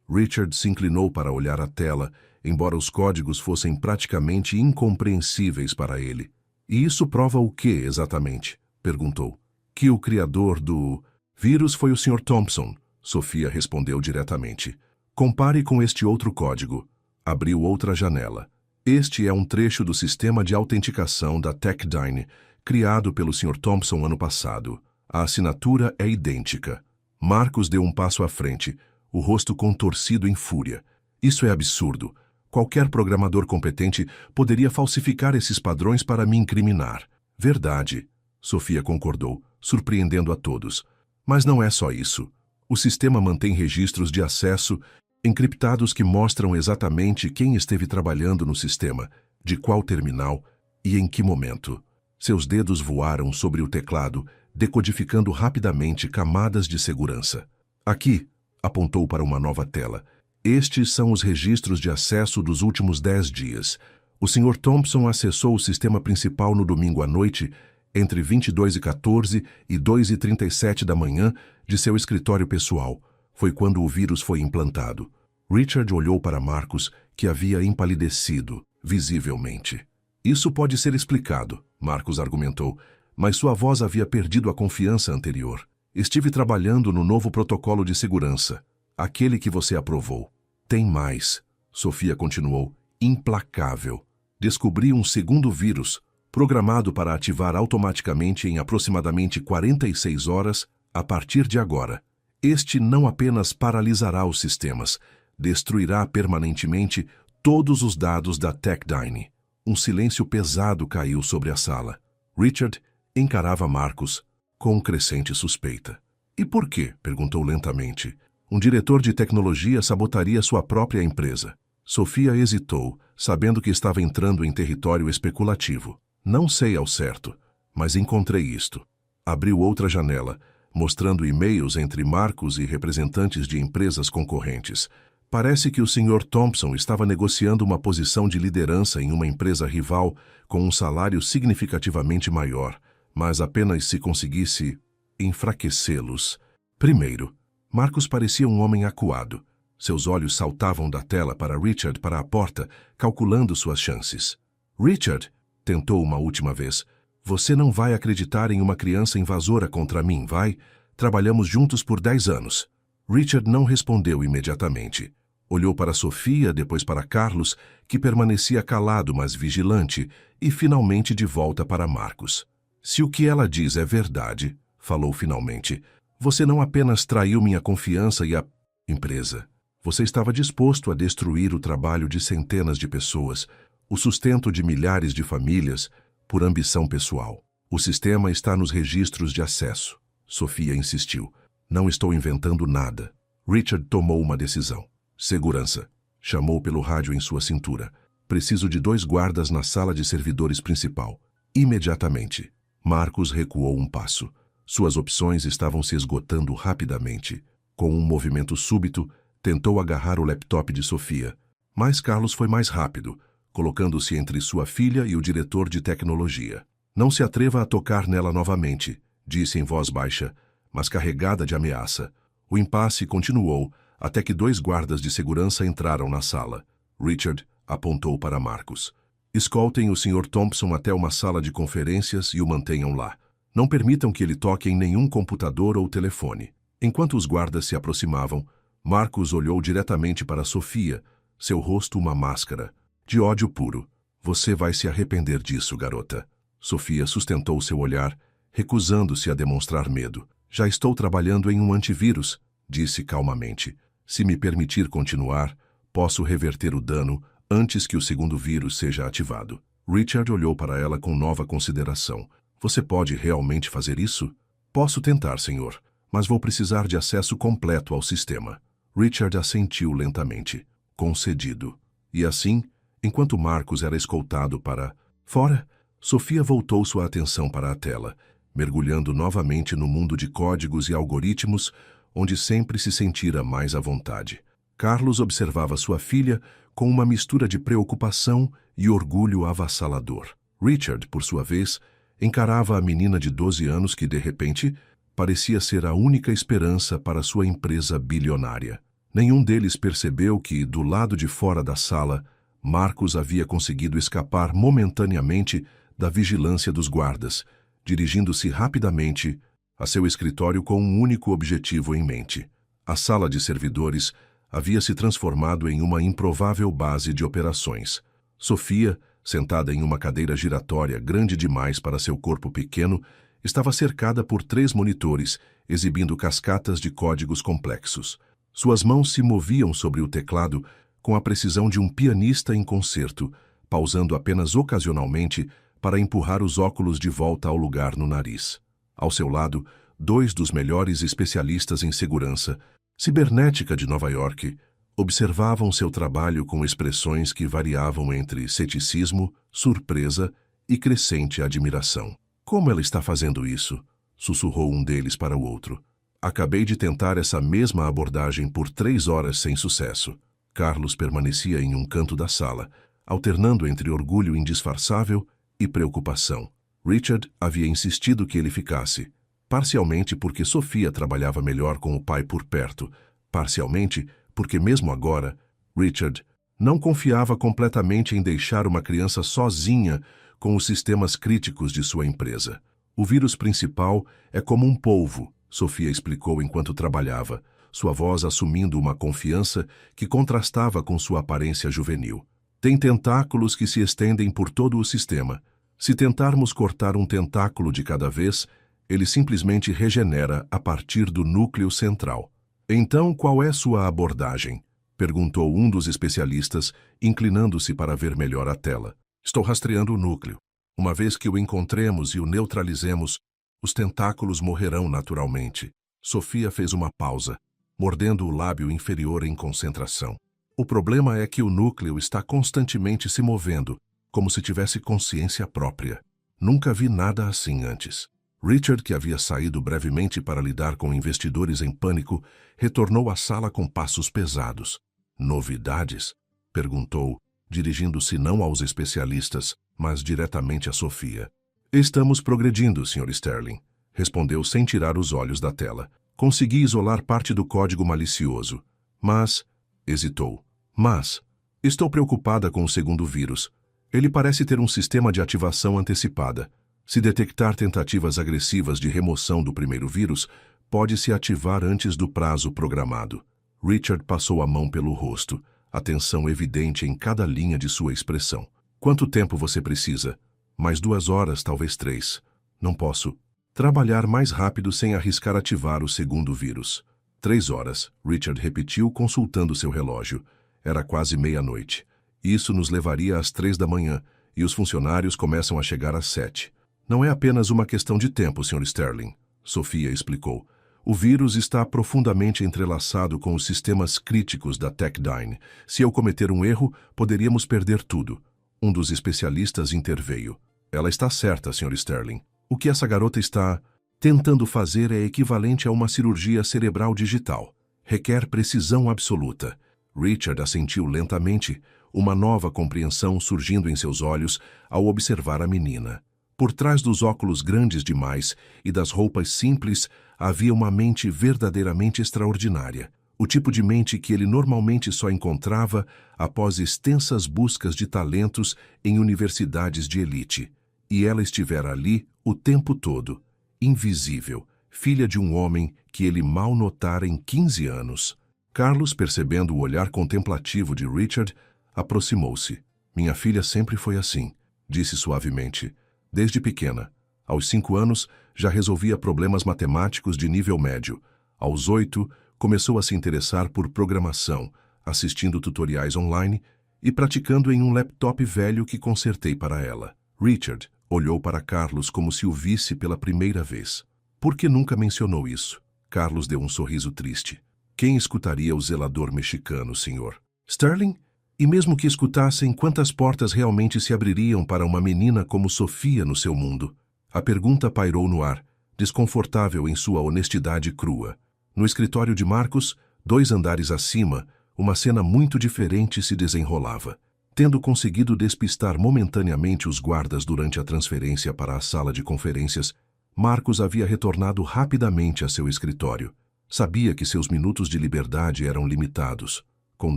Richard se inclinou para olhar a tela, embora os códigos fossem praticamente incompreensíveis para ele. E isso prova o que, exatamente? Perguntou. Que o criador do vírus foi o Sr. Thompson, Sofia respondeu diretamente. Compare com este outro código. Abriu outra janela. Este é um trecho do sistema de autenticação da TechDine, criado pelo Sr. Thompson ano passado. A assinatura é idêntica. Marcus deu um passo à frente, o rosto contorcido em fúria. Isso é absurdo. Qualquer programador competente poderia falsificar esses padrões para me incriminar. Verdade, Sofia concordou, surpreendendo a todos. Mas não é só isso. O sistema mantém registros de acesso encriptados que mostram exatamente quem esteve trabalhando no sistema, de qual terminal e em que momento. Seus dedos voaram sobre o teclado, decodificando rapidamente camadas de segurança. Aqui, apontou para uma nova tela. Estes são os registros de acesso dos últimos 10 dias. O Sr. Thompson acessou o sistema principal no domingo à noite, entre 22h14 e 2h37 da manhã, de seu escritório pessoal. Foi quando o vírus foi implantado. Richard olhou para Marcus, que havia empalidecido, visivelmente. Isso pode ser explicado, Marcus argumentou, mas sua voz havia perdido a confiança anterior. Estive trabalhando no novo protocolo de segurança, aquele que você aprovou. Tem mais, Sofia continuou, implacável. Descobri um segundo vírus, programado para ativar automaticamente em aproximadamente 46 horas a partir de agora. Este não apenas paralisará os sistemas, destruirá permanentemente todos os dados da TechDine. Um silêncio pesado caiu sobre a sala. Richard encarava Marcus com crescente suspeita. E por quê? Perguntou lentamente. Um diretor de tecnologia sabotaria sua própria empresa. Sofia hesitou, sabendo que estava entrando em território especulativo. Não sei ao certo, mas encontrei isto. Abriu outra janela, mostrando e-mails entre Marcus e representantes de empresas concorrentes. Parece que o Sr. Thompson estava negociando uma posição de liderança em uma empresa rival com um salário significativamente maior, mas apenas se conseguisse enfraquecê-los. Primeiro, Marcus parecia um homem acuado. Seus olhos saltavam da tela para Richard para a porta, calculando suas chances. Richard, tentou uma última vez, você não vai acreditar em uma criança invasora contra mim, vai? Trabalhamos juntos por 10 anos. Richard não respondeu imediatamente. Olhou para Sofia, depois para Carlos, que permanecia calado, mas vigilante, e finalmente de volta para Marcus. Se o que ela diz é verdade, falou finalmente, você não apenas traiu minha confiança e a empresa. Você estava disposto a destruir o trabalho de centenas de pessoas, o sustento de milhares de famílias, por ambição pessoal. O sistema está nos registros de acesso. Sofia insistiu. Não estou inventando nada. Richard tomou uma decisão. Segurança. Chamou pelo rádio em sua cintura. Preciso de 2 guardas na sala de servidores principal. Imediatamente. Marcus recuou um passo. Suas opções estavam se esgotando rapidamente. Com um movimento súbito, tentou agarrar o laptop de Sofia. Mas Carlos foi mais rápido, colocando-se entre sua filha e o diretor de tecnologia. Não se atreva a tocar nela novamente, disse em voz baixa, mas carregada de ameaça. O impasse continuou, até que 2 guardas de segurança entraram na sala. Richard apontou para Marcus. Escoltem o Sr. Thompson até uma sala de conferências e o mantenham lá. Não permitam que ele toque em nenhum computador ou telefone. Enquanto os guardas se aproximavam, Marcus olhou diretamente para Sofia, seu rosto uma máscara. De ódio puro. Você vai se arrepender disso, garota. Sofia sustentou seu olhar, recusando-se a demonstrar medo. Já estou trabalhando em um antivírus, disse calmamente. Se me permitir continuar, Posso reverter o dano antes que o segundo vírus seja ativado. Richard olhou para ela com nova consideração. Você pode realmente fazer isso? Posso tentar, senhor, mas vou precisar de acesso completo ao sistema. Richard assentiu lentamente. Concedido. E assim, enquanto Marcus era escoltado para fora, Sofia voltou sua atenção para a tela, mergulhando novamente no mundo de códigos e algoritmos, onde sempre se sentira mais à vontade. Carlos observava sua filha com uma mistura de preocupação e orgulho avassalador. Richard, por sua vez, encarava a menina de 12 anos que, de repente, parecia ser a única esperança para sua empresa bilionária. Nenhum deles percebeu que, do lado de fora da sala, Marcus havia conseguido escapar momentaneamente da vigilância dos guardas, dirigindo-se rapidamente a seu escritório com um único objetivo em mente. A sala de servidores havia se transformado em uma improvável base de operações. Sofia, sentada em uma cadeira giratória grande demais para seu corpo pequeno, estava cercada por 3 monitores, exibindo cascatas de códigos complexos. Suas mãos se moviam sobre o teclado com a precisão de um pianista em concerto, pausando apenas ocasionalmente para empurrar os óculos de volta ao lugar no nariz. Ao seu lado, 2 dos melhores especialistas em segurança cibernética de Nova York observavam seu trabalho com expressões que variavam entre ceticismo, surpresa e crescente admiração. Como ela está fazendo isso? Sussurrou um deles para o outro. Acabei de tentar essa mesma abordagem por 3 horas sem sucesso. Carlos permanecia em um canto da sala, alternando entre orgulho indisfarçável e preocupação. Richard havia insistido que ele ficasse, parcialmente porque Sofia trabalhava melhor com o pai por perto, parcialmente porque mesmo agora, Richard não confiava completamente em deixar uma criança sozinha com os sistemas críticos de sua empresa. O vírus principal é como um polvo, Sofia explicou enquanto trabalhava, sua voz assumindo uma confiança que contrastava com sua aparência juvenil. Tem tentáculos que se estendem por todo o sistema. Se tentarmos cortar um tentáculo de cada vez, ele simplesmente regenera a partir do núcleo central. Então, qual é sua abordagem? Perguntou um dos especialistas, inclinando-se para ver melhor a tela. Estou rastreando o núcleo. Uma vez que o encontremos e o neutralizemos, os tentáculos morrerão naturalmente. Sofia fez uma pausa, mordendo o lábio inferior em concentração. O problema é que o núcleo está constantemente se movendo, como se tivesse consciência própria. Nunca vi nada assim antes. Richard, que havia saído brevemente para lidar com investidores em pânico, retornou à sala com passos pesados. Novidades? Perguntou, dirigindo-se não aos especialistas, mas diretamente a Sofia. Estamos progredindo, Sr. Sterling, respondeu sem tirar os olhos da tela. Consegui isolar parte do código malicioso, mas... hesitou. Mas... estou preocupada com o segundo vírus. Ele parece ter um sistema de ativação antecipada. Se detectar tentativas agressivas de remoção do primeiro vírus, pode-se ativar antes do prazo programado. Richard passou a mão pelo rosto, a tensão evidente em cada linha de sua expressão. Quanto tempo você precisa? Mais 2 horas, talvez 3. Não posso trabalhar mais rápido sem arriscar ativar o segundo vírus. 3 horas, Richard repetiu, consultando seu relógio. Era quase meia-noite. Isso nos levaria às 3 da manhã, e os funcionários começam a chegar às 7. Não é apenas uma questão de tempo, Sr. Sterling, Sofia explicou. O vírus está profundamente entrelaçado com os sistemas críticos da Techdyne. Se eu cometer um erro, poderíamos perder tudo. Um dos especialistas interveio. Ela está certa, Sr. Sterling. O que essa garota está tentando fazer é equivalente a uma cirurgia cerebral digital. Requer precisão absoluta. Richard assentiu lentamente, uma nova compreensão surgindo em seus olhos ao observar a menina. Por trás dos óculos grandes demais e das roupas simples, havia uma mente verdadeiramente extraordinária. O tipo de mente que ele normalmente só encontrava após extensas buscas de talentos em universidades de elite. E ela estivera ali o tempo todo, invisível, filha de um homem que ele mal notara em 15 anos. Carlos, percebendo o olhar contemplativo de Richard, aproximou-se. Minha filha sempre foi assim, disse suavemente. Desde pequena. Aos 5 anos, já resolvia problemas matemáticos de nível médio. Aos 8, começou a se interessar por programação, assistindo tutoriais online e praticando em um laptop velho que consertei para ela. Richard olhou para Carlos como se o visse pela primeira vez. Por que nunca mencionou isso? Carlos deu um sorriso triste. Quem escutaria o zelador mexicano, senhor? Sterling? E mesmo que escutassem, quantas portas realmente se abririam para uma menina como Sofia no seu mundo? A pergunta pairou no ar, desconfortável em sua honestidade crua. No escritório de Marcos, 2 andares acima, uma cena muito diferente se desenrolava. Tendo conseguido despistar momentaneamente os guardas durante a transferência para a sala de conferências, Marcos havia retornado rapidamente a seu escritório. Sabia que seus minutos de liberdade eram limitados. Com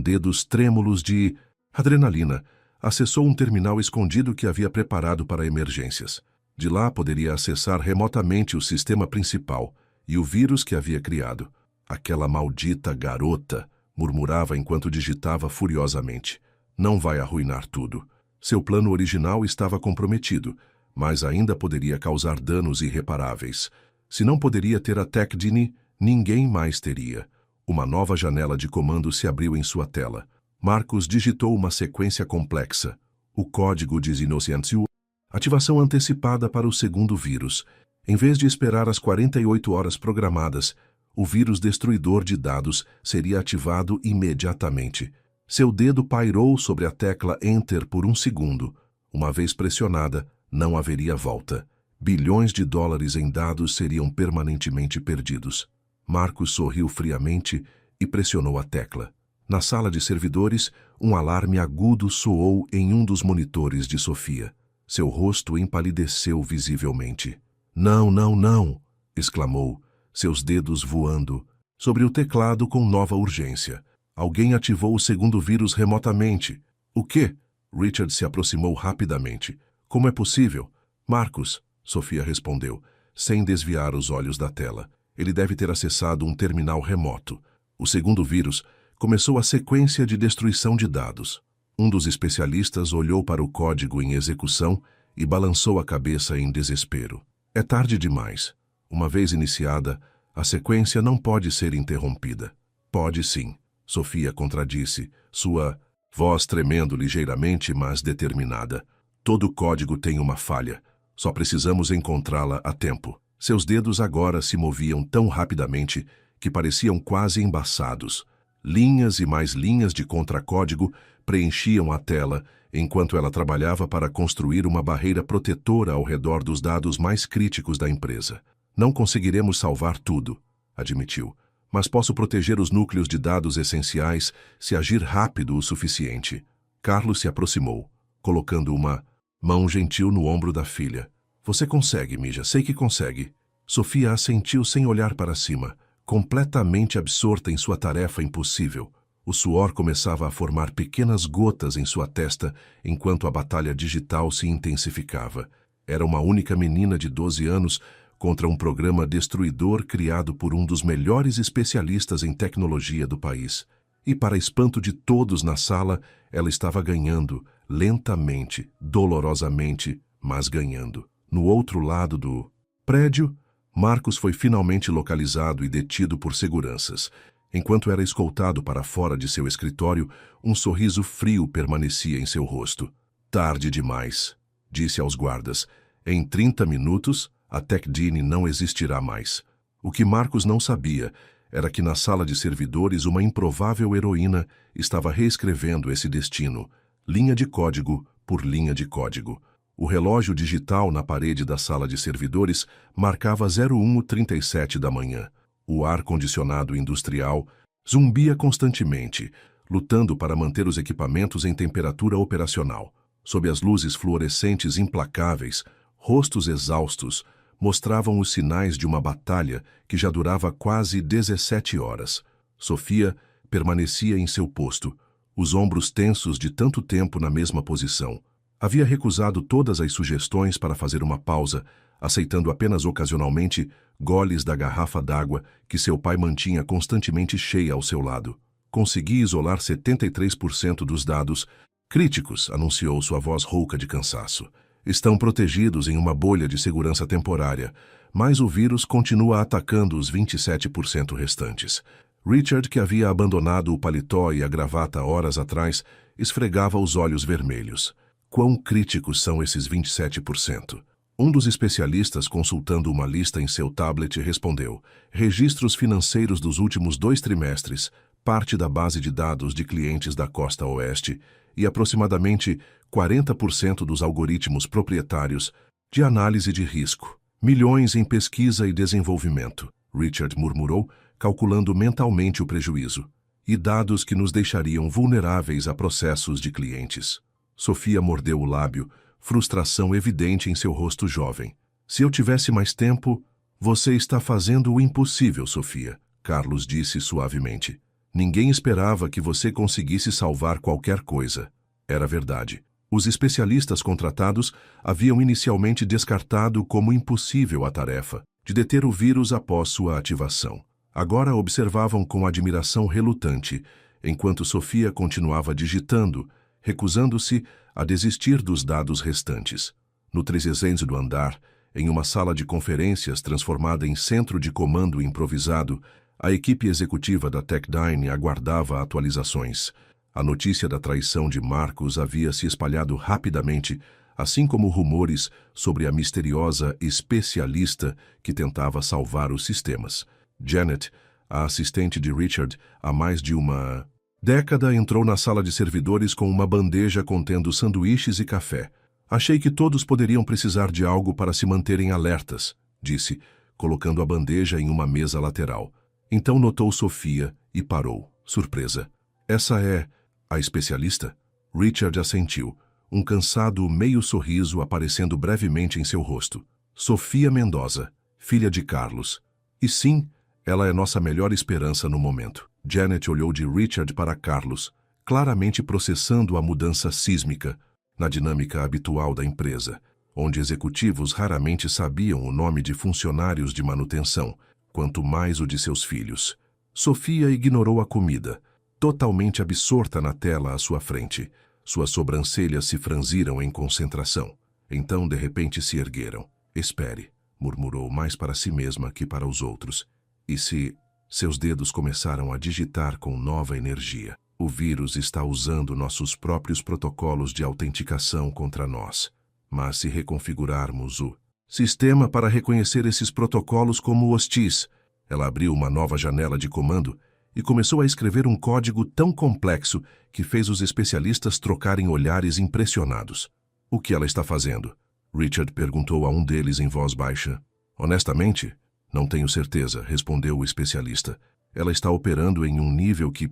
dedos trêmulos de adrenalina, acessou um terminal escondido que havia preparado para emergências. De lá poderia acessar remotamente o sistema principal e o vírus que havia criado. Aquela maldita garota, murmurava enquanto digitava furiosamente. Não vai arruinar tudo. Seu plano original estava comprometido, mas ainda poderia causar danos irreparáveis. Se não poderia ter a TechDini, ninguém mais teria. Uma nova janela de comando se abriu em sua tela. Marcos digitou uma sequência complexa. O código de Inocêncio. Ativação antecipada para o segundo vírus. Em vez de esperar as 48 horas programadas, o vírus destruidor de dados seria ativado imediatamente. Seu dedo pairou sobre a tecla Enter por um segundo. Uma vez pressionada, não haveria volta. Bilhões de dólares em dados seriam permanentemente perdidos. Marcos sorriu friamente e pressionou a tecla. Na sala de servidores, um alarme agudo soou em um dos monitores de Sofia. Seu rosto empalideceu visivelmente. Não, não, não! Exclamou, seus dedos voando sobre o teclado com nova urgência. Alguém ativou o segundo vírus remotamente. O quê? Richard se aproximou rapidamente. Como é possível? Marcos, Sofia respondeu, sem desviar os olhos da tela. Ele deve ter acessado um terminal remoto. O segundo vírus começou a sequência de destruição de dados. Um dos especialistas olhou para o código em execução e balançou a cabeça em desespero. É tarde demais. Uma vez iniciada, a sequência não pode ser interrompida. Pode sim, Sofia contradisse, sua voz tremendo ligeiramente, mas determinada. Todo código tem uma falha. Só precisamos encontrá-la a tempo. Seus dedos agora se moviam tão rapidamente que pareciam quase embaçados. Linhas e mais linhas de contracódigo preenchiam a tela enquanto ela trabalhava para construir uma barreira protetora ao redor dos dados mais críticos da empresa. Não conseguiremos salvar tudo, admitiu, mas posso proteger os núcleos de dados essenciais se agir rápido o suficiente. Carlos se aproximou, colocando uma mão gentil no ombro da filha. Você consegue, Mija, sei que consegue. Sofia assentiu sem olhar para cima, completamente absorta em sua tarefa impossível. O suor começava a formar pequenas gotas em sua testa enquanto a batalha digital se intensificava. Era uma única menina de 12 anos contra um programa destruidor criado por um dos melhores especialistas em tecnologia do país. E, para espanto de todos na sala, ela estava ganhando, lentamente, dolorosamente, mas ganhando. No outro lado do prédio, Marcos foi finalmente localizado e detido por seguranças. Enquanto era escoltado para fora de seu escritório, um sorriso frio permanecia em seu rosto. Tarde demais, disse aos guardas. Em 30 minutos, a TechDini não existirá mais. O que Marcos não sabia era que na sala de servidores uma improvável heroína estava reescrevendo esse destino, linha de código por linha de código. O relógio digital na parede da sala de servidores marcava 01:37 da manhã. O ar-condicionado industrial zumbia constantemente, lutando para manter os equipamentos em temperatura operacional. Sob as luzes fluorescentes implacáveis, rostos exaustos mostravam os sinais de uma batalha que já durava quase 17 horas. Sofia permanecia em seu posto, os ombros tensos de tanto tempo na mesma posição. Havia recusado todas as sugestões para fazer uma pausa, aceitando apenas ocasionalmente goles da garrafa d'água que seu pai mantinha constantemente cheia ao seu lado. Consegui isolar 73% dos dados críticos, anunciou sua voz rouca de cansaço. Estão protegidos em uma bolha de segurança temporária, mas o vírus continua atacando os 27% restantes. Richard, que havia abandonado o paletó e a gravata horas atrás, esfregava os olhos vermelhos. Quão críticos são esses 27%? Um dos especialistas, consultando uma lista em seu tablet, respondeu: registros financeiros dos últimos 2 trimestres, parte da base de dados de clientes da costa oeste e aproximadamente 40% dos algoritmos proprietários de análise de risco. Milhões em pesquisa e desenvolvimento, Richard murmurou, calculando mentalmente o prejuízo. E dados que nos deixariam vulneráveis a processos de clientes. Sofia mordeu o lábio, frustração evidente em seu rosto jovem. Se eu tivesse mais tempo... Você está fazendo o impossível, Sofia, Carlos disse suavemente. Ninguém esperava que você conseguisse salvar qualquer coisa. Era verdade. Os especialistas contratados haviam inicialmente descartado como impossível a tarefa de deter o vírus após sua ativação. Agora observavam com admiração relutante, enquanto Sofia continuava digitando, recusando-se a desistir dos dados restantes. No 300º andar, em uma sala de conferências transformada em centro de comando improvisado, a equipe executiva da Techdyne aguardava atualizações. A notícia da traição de Marcos havia se espalhado rapidamente, assim como rumores sobre a misteriosa especialista que tentava salvar os sistemas. Janet, a assistente de Richard há mais de uma década, entrou na sala de servidores com uma bandeja contendo sanduíches e café. Achei que todos poderiam precisar de algo para se manterem alertas, disse, colocando a bandeja em uma mesa lateral. Então notou Sofia e parou, surpresa. Essa é a especialista? Richard assentiu, um cansado meio sorriso aparecendo brevemente em seu rosto. Sofia Mendoza, filha de Carlos. E sim, ela é nossa melhor esperança no momento. Janet olhou de Richard para Carlos, claramente processando a mudança sísmica na dinâmica habitual da empresa, onde executivos raramente sabiam o nome de funcionários de manutenção, quanto mais o de seus filhos. Sofia ignorou a comida, totalmente absorta na tela à sua frente. Suas sobrancelhas se franziram em concentração. Então, de repente, se ergueram. Espere, murmurou mais para si mesma que para os outros. E se... Seus dedos começaram a digitar com nova energia. O vírus está usando nossos próprios protocolos de autenticação contra nós. Mas se reconfigurarmos o sistema para reconhecer esses protocolos como hostis, ela abriu uma nova janela de comando e começou a escrever um código tão complexo que fez os especialistas trocarem olhares impressionados. O que ela está fazendo? Richard perguntou a um deles em voz baixa. Honestamente, não tenho certeza, respondeu o especialista. Ela está operando em um nível que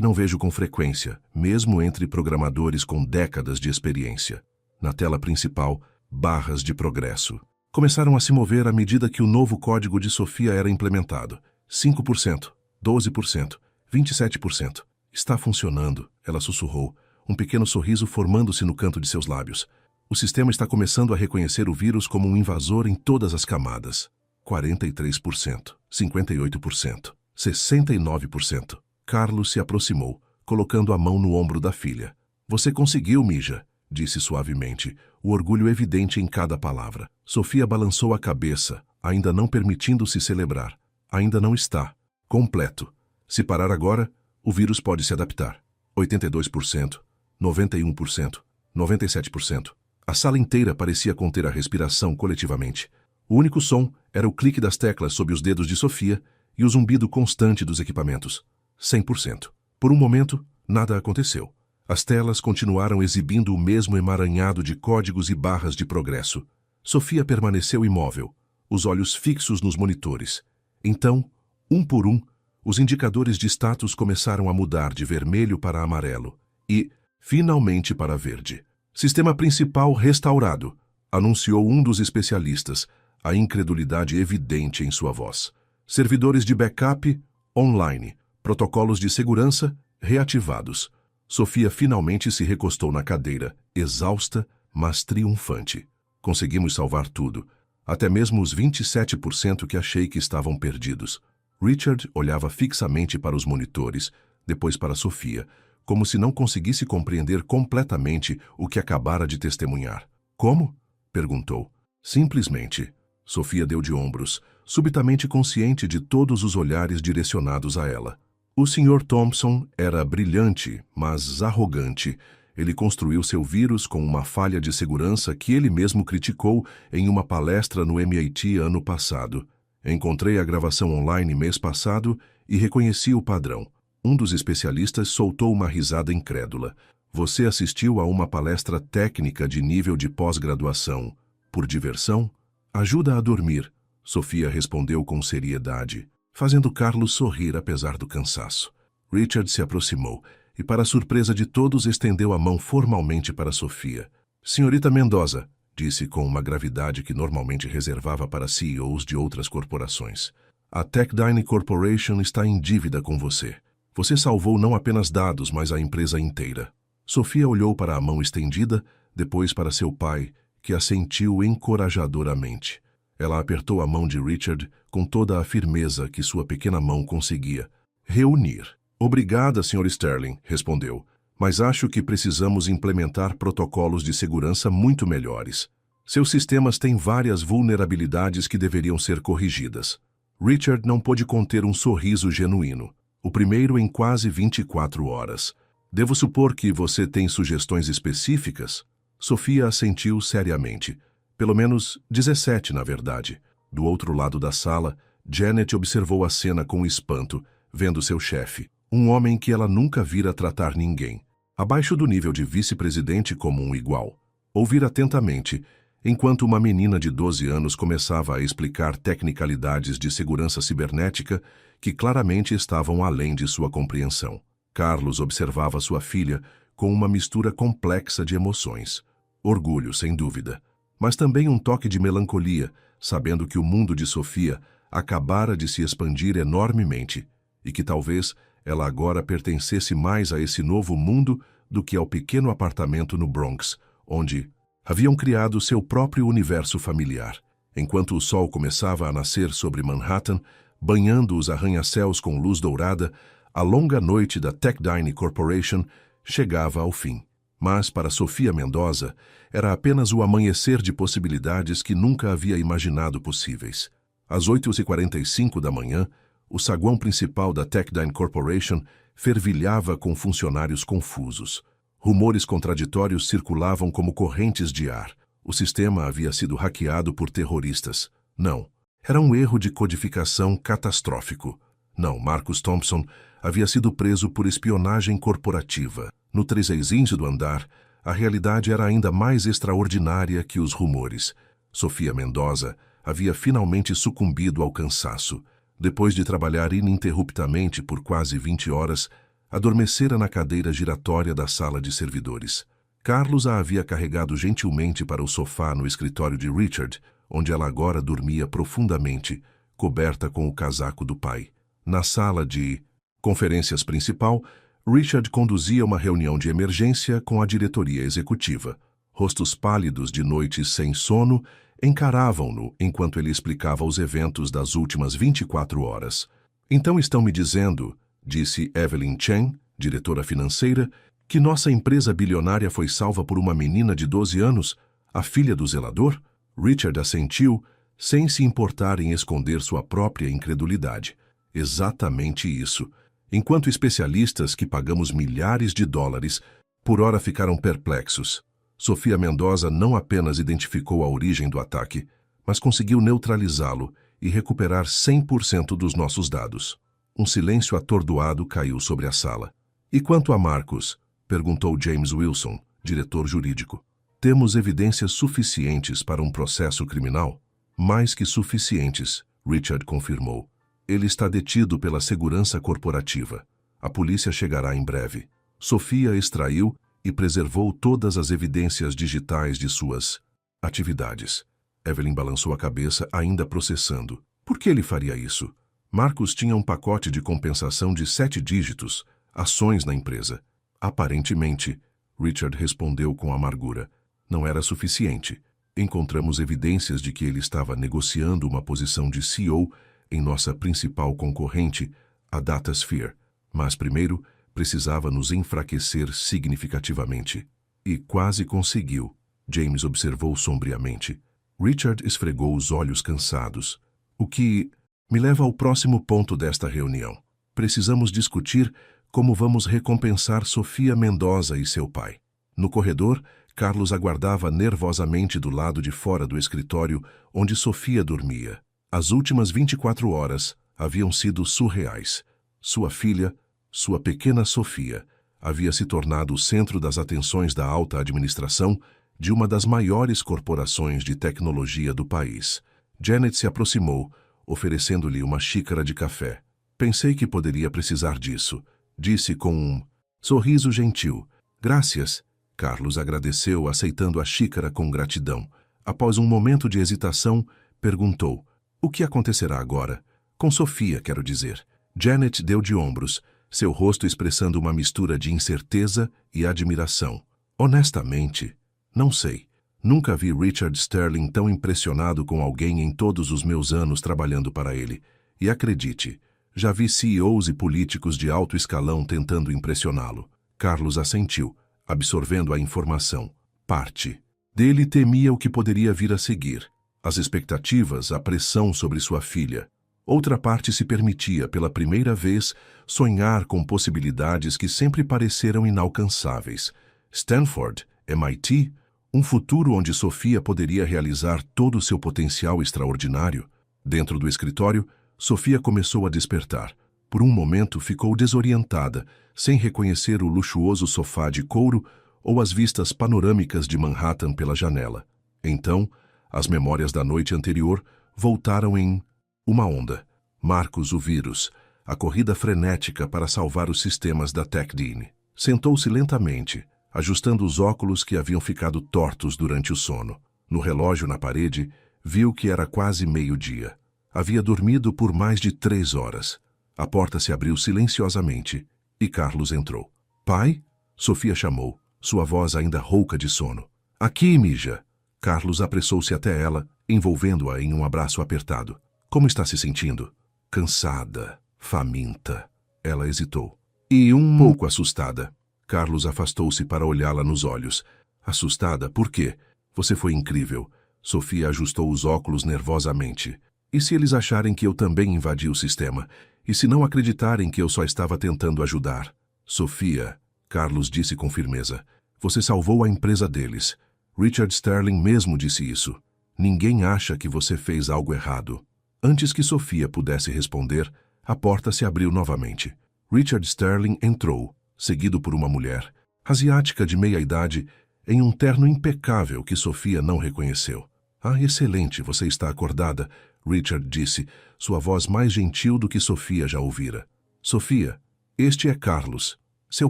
não vejo com frequência, mesmo entre programadores com décadas de experiência. Na tela principal, barras de progresso começaram a se mover à medida que o novo código de Sofia era implementado. 5%, 12%, 27%. Está funcionando, ela sussurrou, um pequeno sorriso formando-se no canto de seus lábios. O sistema está começando a reconhecer o vírus como um invasor em todas as camadas. 43%, 58%, 69%. Carlos se aproximou, colocando a mão no ombro da filha. Você conseguiu, Mija, disse suavemente, o orgulho evidente em cada palavra. Sofia balançou a cabeça, ainda não permitindo-se celebrar. Ainda não está. Completo. Se parar agora, o vírus pode se adaptar. 82%, 91%, 97%. A sala inteira parecia conter a respiração coletivamente. O único som era o clique das teclas sob os dedos de Sofia e o zumbido constante dos equipamentos. 100%. Por um momento, nada aconteceu. As telas continuaram exibindo o mesmo emaranhado de códigos e barras de progresso. Sofia permaneceu imóvel, os olhos fixos nos monitores. Então, um por um, os indicadores de status começaram a mudar de vermelho para amarelo e, finalmente, para verde. Sistema principal restaurado, anunciou um dos especialistas, a incredulidade evidente em sua voz. Servidores de backup online, protocolos de segurança reativados. Sofia finalmente se recostou na cadeira, exausta, mas triunfante. Conseguimos salvar tudo, até mesmo os 27% que achei que estavam perdidos. Richard olhava fixamente para os monitores, depois para Sofia, como se não conseguisse compreender completamente o que acabara de testemunhar. Como? Perguntou. Simplesmente. Sofia deu de ombros, subitamente consciente de todos os olhares direcionados a ela. O Sr. Thompson era brilhante, mas arrogante. Ele construiu seu vírus com uma falha de segurança que ele mesmo criticou em uma palestra no MIT ano passado. Encontrei a gravação online mês passado e reconheci o padrão. Um dos especialistas soltou uma risada incrédula. Você assistiu a uma palestra técnica de nível de pós-graduação. Por diversão? Ajuda a dormir, Sofia respondeu com seriedade, fazendo Carlos sorrir apesar do cansaço. Richard se aproximou e, para surpresa de todos, estendeu a mão formalmente para Sofia. Senhorita Mendoza, disse com uma gravidade que normalmente reservava para CEOs de outras corporações. A Techdyne Corporation está em dívida com você. Você salvou não apenas dados, mas a empresa inteira. Sofia olhou para a mão estendida, depois para seu pai, que assentiu encorajadoramente. Ela apertou a mão de Richard com toda a firmeza que sua pequena mão conseguia. Reunir. Obrigada, Sr. Sterling, respondeu, mas acho que precisamos implementar protocolos de segurança muito melhores. Seus sistemas têm várias vulnerabilidades que deveriam ser corrigidas. Richard não pôde conter um sorriso genuíno, o primeiro em quase 24 horas. Devo supor que você tem sugestões específicas? Sofia assentiu seriamente. Pelo menos 17, na verdade. Do outro lado da sala, Janet observou a cena com espanto, vendo seu chefe, um homem que ela nunca vira tratar ninguém, abaixo do nível de vice-presidente como um igual. Ouvir atentamente, enquanto uma menina de 12 anos começava a explicar tecnicalidades de segurança cibernética que claramente estavam além de sua compreensão. Carlos observava sua filha com uma mistura complexa de emoções. Orgulho, sem dúvida, mas também um toque de melancolia, sabendo que o mundo de Sofia acabara de se expandir enormemente e que talvez ela agora pertencesse mais a esse novo mundo do que ao pequeno apartamento no Bronx, onde haviam criado seu próprio universo familiar. Enquanto o sol começava a nascer sobre Manhattan, banhando os arranha-céus com luz dourada, a longa noite da Techdyne Corporation chegava ao fim. Mas, para Sofia Mendoza, era apenas o amanhecer de possibilidades que nunca havia imaginado possíveis. Às 8h45 da manhã, o saguão principal da Techdyne Corporation fervilhava com funcionários confusos. Rumores contraditórios circulavam como correntes de ar. O sistema havia sido hackeado por terroristas. Não, era um erro de codificação catastrófico. Não, Marcus Thompson havia sido preso por espionagem corporativa. No 315 do andar, a realidade era ainda mais extraordinária que os rumores. Sofia Mendoza havia finalmente sucumbido ao cansaço. Depois de trabalhar ininterruptamente por quase 20 horas, adormecera na cadeira giratória da sala de servidores. Carlos a havia carregado gentilmente para o sofá no escritório de Richard, onde ela agora dormia profundamente, coberta com o casaco do pai. Na sala de conferências principal, Richard conduzia uma reunião de emergência com a diretoria executiva. Rostos pálidos de noites sem sono encaravam-no enquanto ele explicava os eventos das últimas 24 horas. Então estão me dizendo, disse Evelyn Chen, diretora financeira, que nossa empresa bilionária foi salva por uma menina de 12 anos, a filha do zelador? Richard assentiu, sem se importar em esconder sua própria incredulidade. Exatamente isso. Enquanto especialistas que pagamos milhares de dólares, por hora ficaram perplexos. Sofia Mendoza não apenas identificou a origem do ataque, mas conseguiu neutralizá-lo e recuperar 100% dos nossos dados. Um silêncio atordoado caiu sobre a sala. E quanto a Marcus? Perguntou James Wilson, diretor jurídico. Temos evidências suficientes para um processo criminal? Mais que suficientes, Richard confirmou. Ele está detido pela segurança corporativa. A polícia chegará em breve. Sofia extraiu e preservou todas as evidências digitais de suas atividades. Evelyn balançou a cabeça, ainda processando. Por que ele faria isso? Marcus tinha um pacote de compensação de 7 dígitos, ações na empresa. Aparentemente, Richard respondeu com amargura. Não era suficiente. Encontramos evidências de que ele estava negociando uma posição de CEO em nossa principal concorrente, a DataSphere. Mas primeiro, precisava nos enfraquecer significativamente. E quase conseguiu, James observou sombriamente. Richard esfregou os olhos cansados. O que me leva ao próximo ponto desta reunião. Precisamos discutir como vamos recompensar Sofia Mendoza e seu pai. No corredor, Carlos aguardava nervosamente do lado de fora do escritório onde Sofia dormia. As últimas 24 horas haviam sido surreais. Sua filha, sua pequena Sofia, havia se tornado o centro das atenções da alta administração de uma das maiores corporações de tecnologia do país. Janet se aproximou, oferecendo-lhe uma xícara de café. Pensei que poderia precisar disso, disse com um sorriso gentil. Graças. Carlos agradeceu, aceitando a xícara com gratidão. Após um momento de hesitação, perguntou: o que acontecerá agora? Com Sofia, quero dizer. Janet deu de ombros, seu rosto expressando uma mistura de incerteza e admiração. Honestamente, não sei. Nunca vi Richard Sterling tão impressionado com alguém em todos os meus anos trabalhando para ele. E acredite, já vi CEOs e políticos de alto escalão tentando impressioná-lo. Carlos assentiu, absorvendo a informação. Parte dele temia o que poderia vir a seguir. As expectativas, a pressão sobre sua filha. Outra parte se permitia, pela primeira vez, sonhar com possibilidades que sempre pareceram inalcançáveis. Stanford, MIT, um futuro onde Sofia poderia realizar todo o seu potencial extraordinário. Dentro do escritório, Sofia começou a despertar. Por um momento ficou desorientada, sem reconhecer o luxuoso sofá de couro ou as vistas panorâmicas de Manhattan pela janela. Então, as memórias da noite anterior voltaram em uma onda. Marcos, o vírus, a corrida frenética para salvar os sistemas da TechDean. Sentou-se lentamente, ajustando os óculos que haviam ficado tortos durante o sono. No relógio na parede, viu que era quase meio-dia. Havia dormido por mais de 3 horas. A porta se abriu silenciosamente e Carlos entrou. Pai? Sofia chamou, sua voz ainda rouca de sono. Aqui, mija. Carlos apressou-se até ela, envolvendo-a em um abraço apertado. Como está se sentindo? Cansada, faminta. Ela hesitou. E um pouco assustada. Carlos afastou-se para olhá-la nos olhos. Assustada, por quê? Você foi incrível. Sofia ajustou os óculos nervosamente. E se eles acharem que eu também invadi o sistema? E se não acreditarem que eu só estava tentando ajudar? Sofia, Carlos disse com firmeza, você salvou a empresa deles. Richard Sterling mesmo disse isso. Ninguém acha que você fez algo errado. Antes que Sofia pudesse responder, a porta se abriu novamente. Richard Sterling entrou, seguido por uma mulher, asiática de meia-idade, em um terno impecável que Sofia não reconheceu. Ah, excelente, você está acordada, Richard disse, sua voz mais gentil do que Sofia já ouvira. Sofia, este é Carlos, seu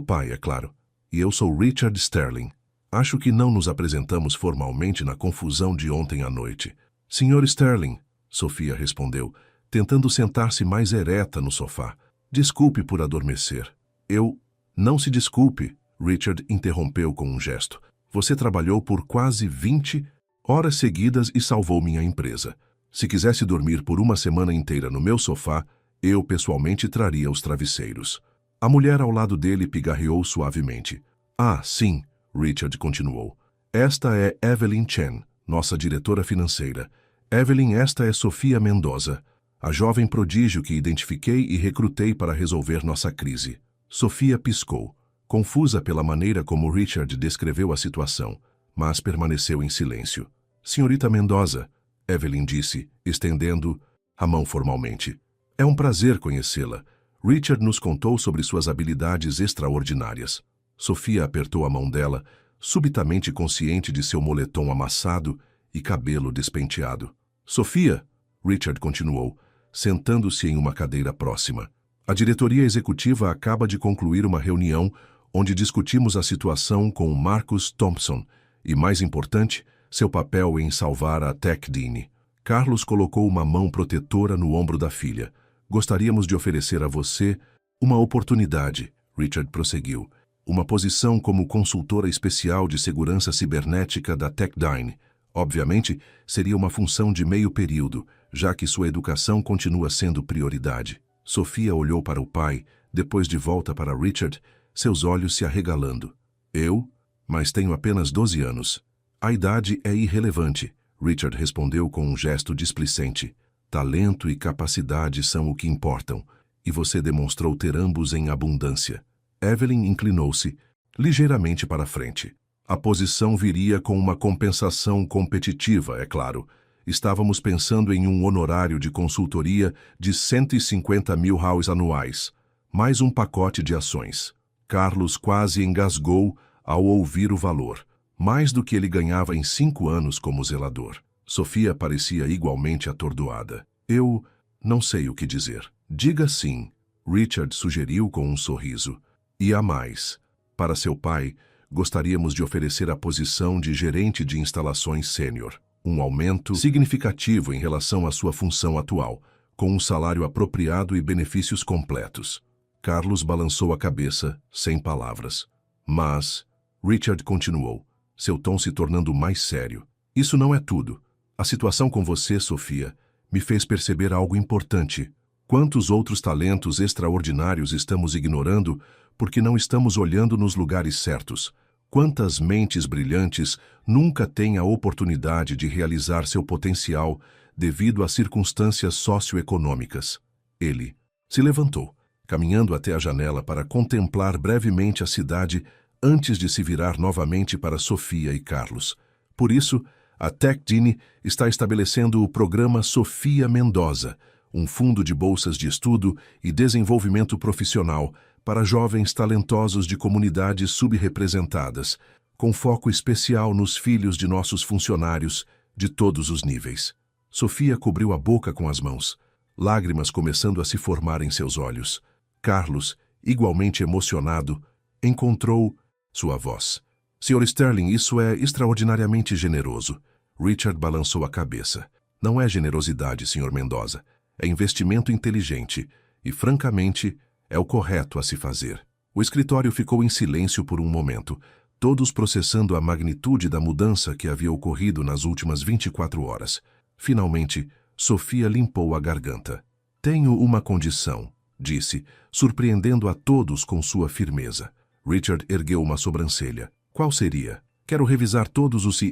pai, é claro, e eu sou Richard Sterling. Acho que não nos apresentamos formalmente na confusão de ontem à noite. Senhor Sterling, Sofia respondeu, tentando sentar-se mais ereta no sofá. Desculpe por adormecer. Eu... Não se desculpe, Richard interrompeu com um gesto. Você trabalhou por quase 20 horas seguidas e salvou minha empresa. Se quisesse dormir por uma semana inteira no meu sofá, eu pessoalmente traria os travesseiros. A mulher ao lado dele pigarreou suavemente. Ah, sim, Richard continuou. Esta é Evelyn Chen, nossa diretora financeira. Evelyn, esta é Sofia Mendoza, a jovem prodígio que identifiquei e recrutei para resolver nossa crise. Sofia piscou, confusa pela maneira como Richard descreveu a situação, mas permaneceu em silêncio. Senhorita Mendoza, Evelyn disse, estendendo a mão formalmente. É um prazer conhecê-la. Richard nos contou sobre suas habilidades extraordinárias. Sofia apertou a mão dela, subitamente consciente de seu moletom amassado e cabelo despenteado. Sofia, Richard continuou, sentando-se em uma cadeira próxima. A diretoria executiva acaba de concluir uma reunião onde discutimos a situação com Marcus Thompson e, mais importante, seu papel em salvar a TechDean. Carlos colocou uma mão protetora no ombro da filha. Gostaríamos de oferecer a você uma oportunidade, Richard prosseguiu. Uma posição como consultora especial de segurança cibernética da TechDean. Obviamente, seria uma função de meio período, já que sua educação continua sendo prioridade. Sofia olhou para o pai, depois de volta para Richard, seus olhos se arregalando. Eu? Mas tenho apenas 12 anos. A idade é irrelevante, Richard respondeu com um gesto displicente. Talento e capacidade são o que importam, e você demonstrou ter ambos em abundância. Evelyn inclinou-se ligeiramente para frente. A posição viria com uma compensação competitiva, é claro. Estávamos pensando em um honorário de consultoria de 150 mil reais anuais, mais um pacote de ações. Carlos quase engasgou ao ouvir o valor, mais do que ele ganhava em 5 anos como zelador. Sofia parecia igualmente atordoada. Eu não sei o que dizer. Diga sim, Richard sugeriu com um sorriso. E há mais. Para seu pai, gostaríamos de oferecer a posição de gerente de instalações sênior. Um aumento significativo em relação à sua função atual, com um salário apropriado e benefícios completos. Carlos balançou a cabeça, sem palavras. Mas, Richard continuou, seu tom se tornando mais sério. Isso não é tudo. A situação com você, Sofia, me fez perceber algo importante. Quantos outros talentos extraordinários estamos ignorando porque não estamos olhando nos lugares certos? Quantas mentes brilhantes nunca têm a oportunidade de realizar seu potencial devido a circunstâncias socioeconômicas? Ele se levantou, caminhando até a janela para contemplar brevemente a cidade antes de se virar novamente para Sofia e Carlos. Por isso, a TechDine está estabelecendo o programa Sofia Mendoza, um fundo de bolsas de estudo e desenvolvimento profissional para jovens talentosos de comunidades subrepresentadas, com foco especial nos filhos de nossos funcionários de todos os níveis. Sofia cobriu a boca com as mãos, lágrimas começando a se formar em seus olhos. Carlos, igualmente emocionado, encontrou sua voz. Sr. Sterling, isso é extraordinariamente generoso. Richard balançou a cabeça. Não é generosidade, Sr. Mendoza. É investimento inteligente e, francamente, é o correto a se fazer. O escritório ficou em silêncio por um momento, todos processando a magnitude da mudança que havia ocorrido nas últimas 24 horas. Finalmente, Sofia limpou a garganta. Tenho uma condição, disse, surpreendendo a todos com sua firmeza. Richard ergueu uma sobrancelha. Qual seria? Quero revisar todos os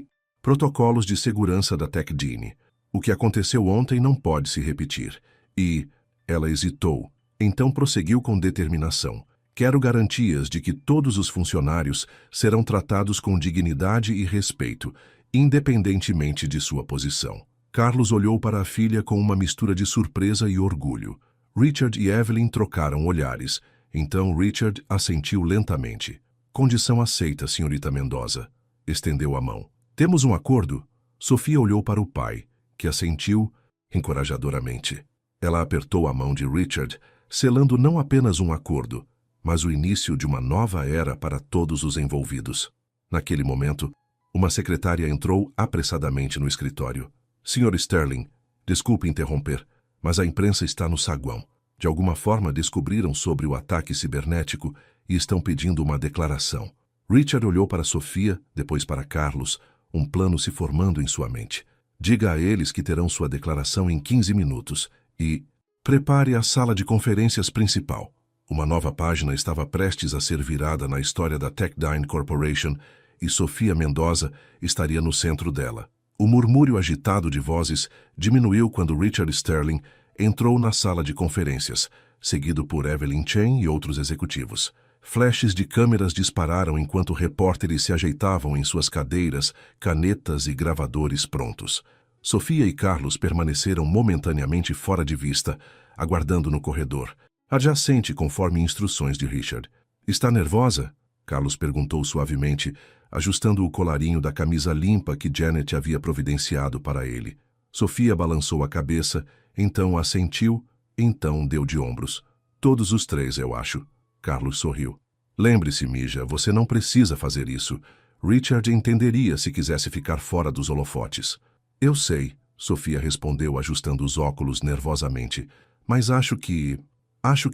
protocolos de segurança da TechDine. O que aconteceu ontem não pode se repetir. E ela hesitou. Então prosseguiu com determinação. Quero garantias de que todos os funcionários serão tratados com dignidade e respeito, independentemente de sua posição. Carlos olhou para a filha com uma mistura de surpresa e orgulho. Richard e Evelyn trocaram olhares. Então Richard assentiu lentamente. Condição aceita, senhorita Mendoza. Estendeu a mão. Temos um acordo? Sofia olhou para o pai, que assentiu encorajadoramente. Ela apertou a mão de Richard, selando não apenas um acordo, mas o início de uma nova era para todos os envolvidos. Naquele momento, uma secretária entrou apressadamente no escritório. Sr. Sterling, desculpe interromper, mas a imprensa está no saguão. De alguma forma descobriram sobre o ataque cibernético e estão pedindo uma declaração. Richard olhou para Sofia, depois para Carlos, um plano se formando em sua mente. Diga a eles que terão sua declaração em 15 minutos e prepare a sala de conferências principal. Uma nova página estava prestes a ser virada na história da TechDine Corporation e Sofia Mendoza estaria no centro dela. O murmúrio agitado de vozes diminuiu quando Richard Sterling entrou na sala de conferências, seguido por Evelyn Chen e outros executivos. Flashes de câmeras dispararam enquanto repórteres se ajeitavam em suas cadeiras, canetas e gravadores prontos. Sofia e Carlos permaneceram momentaneamente fora de vista, aguardando no corredor, adjacente conforme instruções de Richard. Está nervosa? Carlos perguntou suavemente, ajustando o colarinho da camisa limpa que Janet havia providenciado para ele. Sofia balançou a cabeça, então assentiu, então deu de ombros. Todos os três, eu acho. Carlos sorriu. Lembre-se, Mija, você não precisa fazer isso. Richard entenderia se quisesse ficar fora dos holofotes. Eu sei, Sofia respondeu ajustando os óculos nervosamente, mas acho que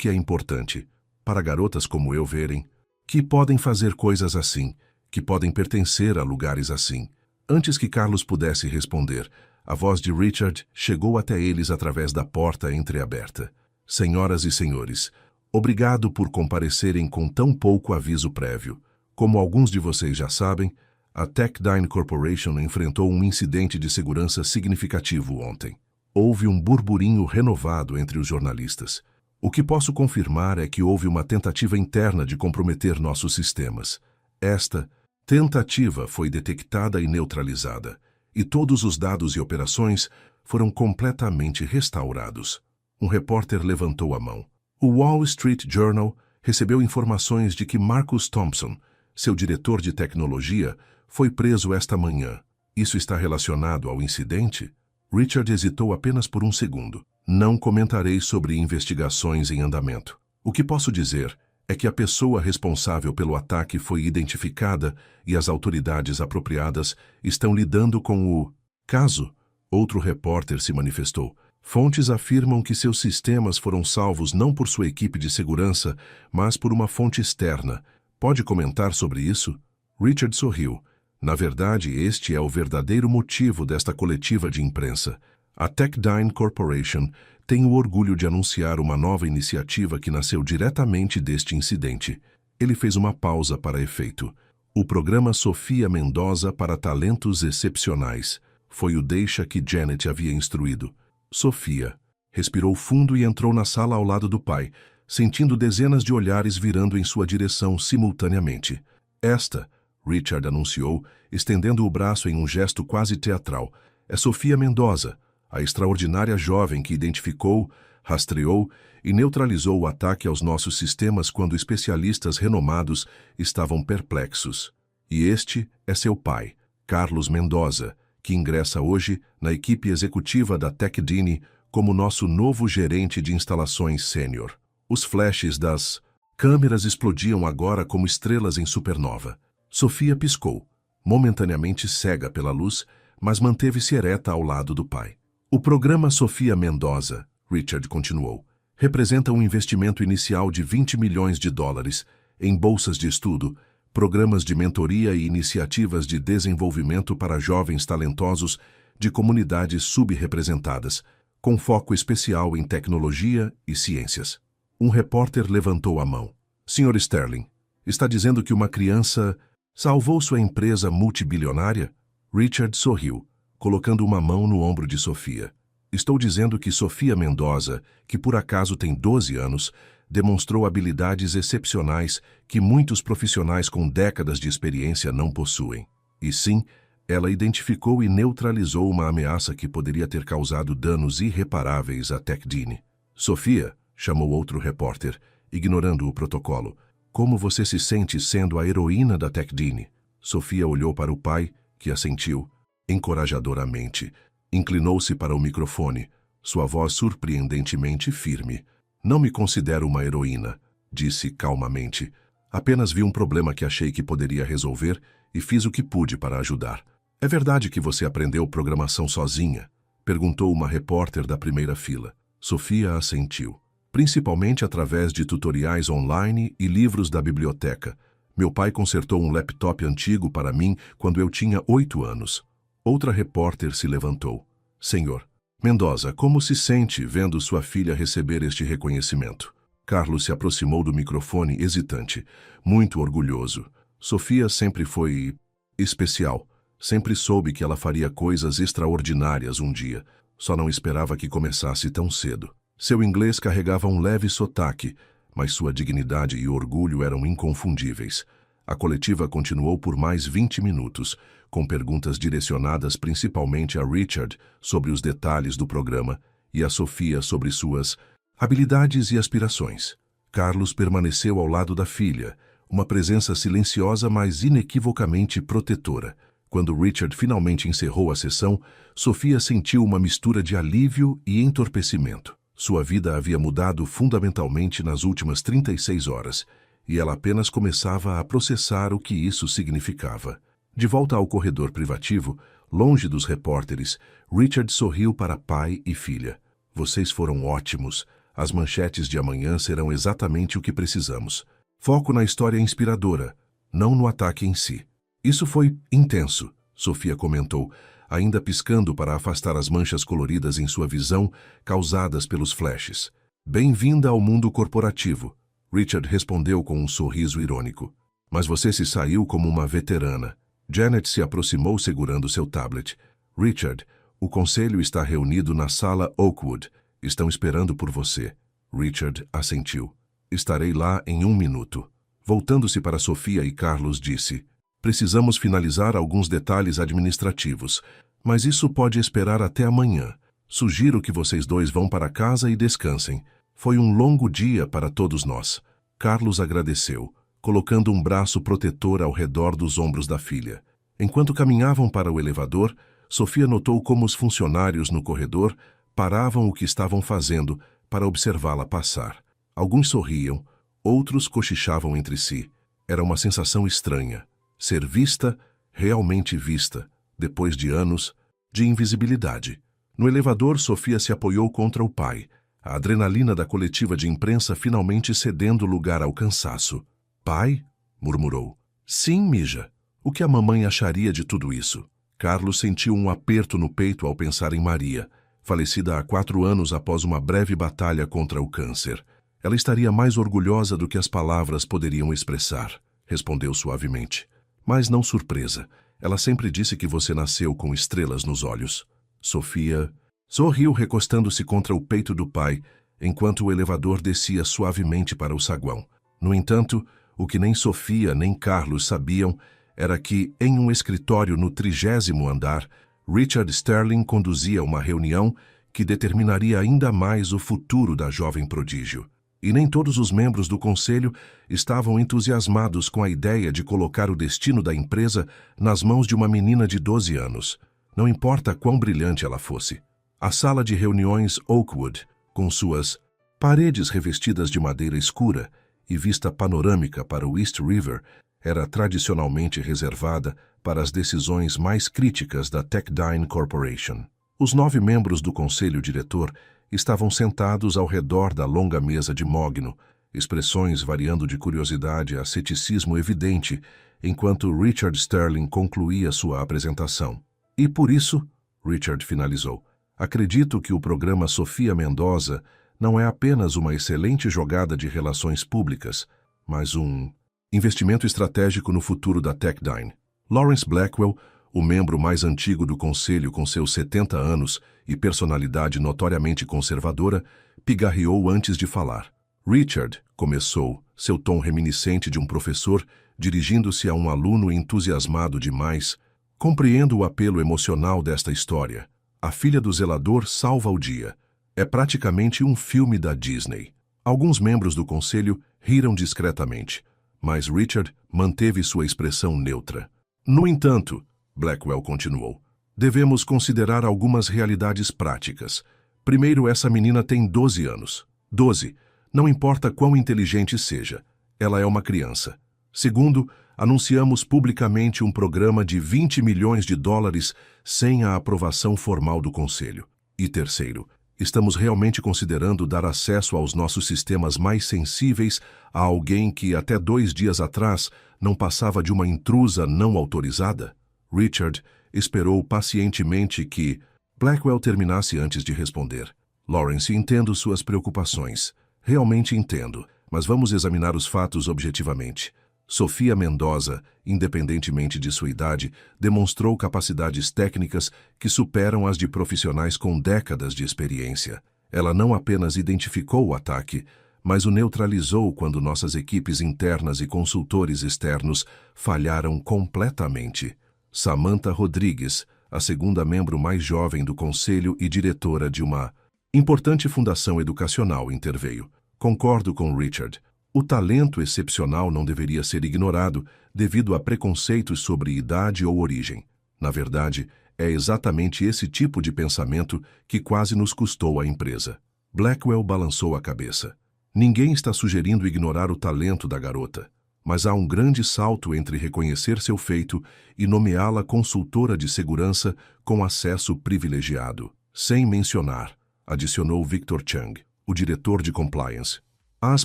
é importante, para garotas como eu verem, que podem fazer coisas assim, que podem pertencer a lugares assim. Antes que Carlos pudesse responder, a voz de Richard chegou até eles através da porta entreaberta. Senhoras e senhores, obrigado por comparecerem com tão pouco aviso prévio. Como alguns de vocês já sabem, a TechDine Corporation enfrentou um incidente de segurança significativo ontem. Houve um burburinho renovado entre os jornalistas. O que posso confirmar é que houve uma tentativa interna de comprometer nossos sistemas. Esta tentativa foi detectada e neutralizada, e todos os dados e operações foram completamente restaurados. Um repórter levantou a mão. O Wall Street Journal recebeu informações de que Marcus Thompson, seu diretor de tecnologia, foi preso esta manhã. Isso está relacionado ao incidente? Richard hesitou apenas por um segundo. Não comentarei sobre investigações em andamento. O que posso dizer é que a pessoa responsável pelo ataque foi identificada e as autoridades apropriadas estão lidando com o caso. Outro repórter se manifestou. Fontes afirmam que seus sistemas foram salvos não por sua equipe de segurança, mas por uma fonte externa. Pode comentar sobre isso? Richard sorriu. Na verdade, este é o verdadeiro motivo desta coletiva de imprensa. A Techdine Corporation tem o orgulho de anunciar uma nova iniciativa que nasceu diretamente deste incidente. Ele fez uma pausa para efeito. O programa Sofia Mendoza para Talentos Excepcionais. Foi o deixa que Janet havia instruído. Sofia respirou fundo e entrou na sala ao lado do pai, sentindo dezenas de olhares virando em sua direção simultaneamente. Esta, Richard anunciou, estendendo o braço em um gesto quase teatral, é Sofia Mendoza, a extraordinária jovem que identificou, rastreou e neutralizou o ataque aos nossos sistemas quando especialistas renomados estavam perplexos. E este é seu pai, Carlos Mendoza, que ingressa hoje na equipe executiva da Techdine como nosso novo gerente de instalações sênior. Os flashes das câmeras explodiam agora como estrelas em supernova. Sofia piscou, momentaneamente cega pela luz, mas manteve-se ereta ao lado do pai. O programa Sofia Mendoza, Richard continuou, representa um investimento inicial de 20 milhões de dólares em bolsas de estudo, programas de mentoria e iniciativas de desenvolvimento para jovens talentosos de comunidades subrepresentadas, com foco especial em tecnologia e ciências. Um repórter levantou a mão. Sr. Sterling, está dizendo que uma criança salvou sua empresa multibilionária? Richard sorriu, colocando uma mão no ombro de Sofia. Estou dizendo que Sofia Mendoza, que por acaso tem 12 anos, demonstrou habilidades excepcionais que muitos profissionais com décadas de experiência não possuem. E sim, ela identificou e neutralizou uma ameaça que poderia ter causado danos irreparáveis à Techdine. Sofia, chamou outro repórter, ignorando o protocolo. Como você se sente sendo a heroína da Techdine? Sofia olhou para o pai, que assentiu, encorajadoramente. Inclinou-se para o microfone, sua voz surpreendentemente firme. Não me considero uma heroína, disse calmamente. Apenas vi um problema que achei que poderia resolver e fiz o que pude para ajudar. É verdade que você aprendeu programação sozinha? Perguntou uma repórter da primeira fila. Sofia assentiu. Principalmente através de tutoriais online e livros da biblioteca. Meu pai consertou um laptop antigo para mim quando eu tinha 8 anos. Outra repórter se levantou. Senhor Mendoza, como se sente vendo sua filha receber este reconhecimento? Carlos se aproximou do microfone hesitante, muito orgulhoso. Sofia sempre foi especial. Sempre soube que ela faria coisas extraordinárias um dia. Só não esperava que começasse tão cedo. Seu inglês carregava um leve sotaque, mas sua dignidade e orgulho eram inconfundíveis. A coletiva continuou por mais 20 minutos, com perguntas direcionadas principalmente a Richard sobre os detalhes do programa e a Sofia sobre suas habilidades e aspirações. Carlos permaneceu ao lado da filha, uma presença silenciosa mas inequivocamente protetora. Quando Richard finalmente encerrou a sessão, Sofia sentiu uma mistura de alívio e entorpecimento. Sua vida havia mudado fundamentalmente nas últimas 36 horas, e ela apenas começava a processar o que isso significava. De volta ao corredor privativo, longe dos repórteres, Richard sorriu para pai e filha. Vocês foram ótimos. As manchetes de amanhã serão exatamente o que precisamos. Foco na história inspiradora, não no ataque em si. Isso foi intenso, Sofia comentou, ainda piscando para afastar as manchas coloridas em sua visão causadas pelos flashes. Bem-vinda ao mundo corporativo, Richard respondeu com um sorriso irônico. Mas você se saiu como uma veterana. Janet se aproximou segurando seu tablet. Richard, O conselho está reunido na sala Oakwood. Estão esperando por você. Richard assentiu. Estarei lá em 1 minuto. Voltando-se para Sofia e Carlos, disse: precisamos finalizar alguns detalhes administrativos, mas isso pode esperar até amanhã. Sugiro que vocês dois vão para casa e descansem. Foi um longo dia para todos nós. Carlos agradeceu, colocando um braço protetor ao redor dos ombros da filha. Enquanto caminhavam para o elevador, Sofia notou como os funcionários no corredor paravam o que estavam fazendo para observá-la passar. Alguns sorriam, outros cochichavam entre si. Era uma sensação estranha. Ser vista, realmente vista, depois de anos de invisibilidade. No elevador, Sofia se apoiou contra o pai, a adrenalina da coletiva de imprensa finalmente cedendo lugar ao cansaço. Pai? Murmurou. Sim, Mija. O que a mamãe acharia de tudo isso? Carlos sentiu um aperto no peito ao pensar em Maria, falecida há 4 anos após uma breve batalha contra o câncer. Ela estaria mais orgulhosa do que as palavras poderiam expressar, respondeu suavemente. Mas não surpresa. Ela sempre disse que você nasceu com estrelas nos olhos. Sofia sorriu recostando-se contra o peito do pai, enquanto o elevador descia suavemente para o saguão. No entanto, o que nem Sofia nem Carlos sabiam era que, em um escritório no 30º andar, Richard Sterling conduzia uma reunião que determinaria ainda mais o futuro da jovem prodígio. E nem todos os membros do conselho estavam entusiasmados com a ideia de colocar o destino da empresa nas mãos de uma menina de 12 anos. Não importa quão brilhante ela fosse. A sala de reuniões Oakwood, com suas paredes revestidas de madeira escura e vista panorâmica para o East River, era tradicionalmente reservada para as decisões mais críticas da Techdyne Corporation. Os 9 membros do conselho diretor estavam sentados ao redor da longa mesa de mogno, expressões variando de curiosidade a ceticismo evidente, enquanto Richard Sterling concluía sua apresentação. E por isso, Richard finalizou, acredito que o programa Sofia Mendoza não é apenas uma excelente jogada de relações públicas, mas um investimento estratégico no futuro da Techdyne. Lawrence Blackwell, o membro mais antigo do conselho com seus 70 anos e personalidade notoriamente conservadora, pigarreou antes de falar. Richard, começou, seu tom reminiscente de um professor, dirigindo-se a um aluno entusiasmado demais. Compreendo o apelo emocional desta história. A filha do zelador salva o dia. É praticamente um filme da Disney. Alguns membros do conselho riram discretamente, mas Richard manteve sua expressão neutra. No entanto, Blackwell continuou, devemos considerar algumas realidades práticas. Primeiro, essa menina tem 12 anos. 12. Não importa quão inteligente seja, ela é uma criança. Segundo, anunciamos publicamente um programa de 20 milhões de dólares sem a aprovação formal do Conselho. E terceiro, estamos realmente considerando dar acesso aos nossos sistemas mais sensíveis a alguém que até 2 dias atrás não passava de uma intrusa não autorizada? Richard esperou pacientemente que Blackwell terminasse antes de responder. Lawrence, entendo suas preocupações. Realmente entendo, mas vamos examinar os fatos objetivamente. Sofia Mendoza, independentemente de sua idade, demonstrou capacidades técnicas que superam as de profissionais com décadas de experiência. Ela não apenas identificou o ataque, mas o neutralizou quando nossas equipes internas e consultores externos falharam completamente. Samantha Rodrigues, a segunda membro mais jovem do conselho e diretora de uma importante fundação educacional, interveio. Concordo com Richard. O talento excepcional não deveria ser ignorado devido a preconceitos sobre idade ou origem. Na verdade, é exatamente esse tipo de pensamento que quase nos custou a empresa. Blackwell balançou a cabeça. Ninguém está sugerindo ignorar o talento da garota, mas há um grande salto entre reconhecer seu feito e nomeá-la consultora de segurança com acesso privilegiado. Sem mencionar, adicionou Victor Chang, o diretor de compliance, as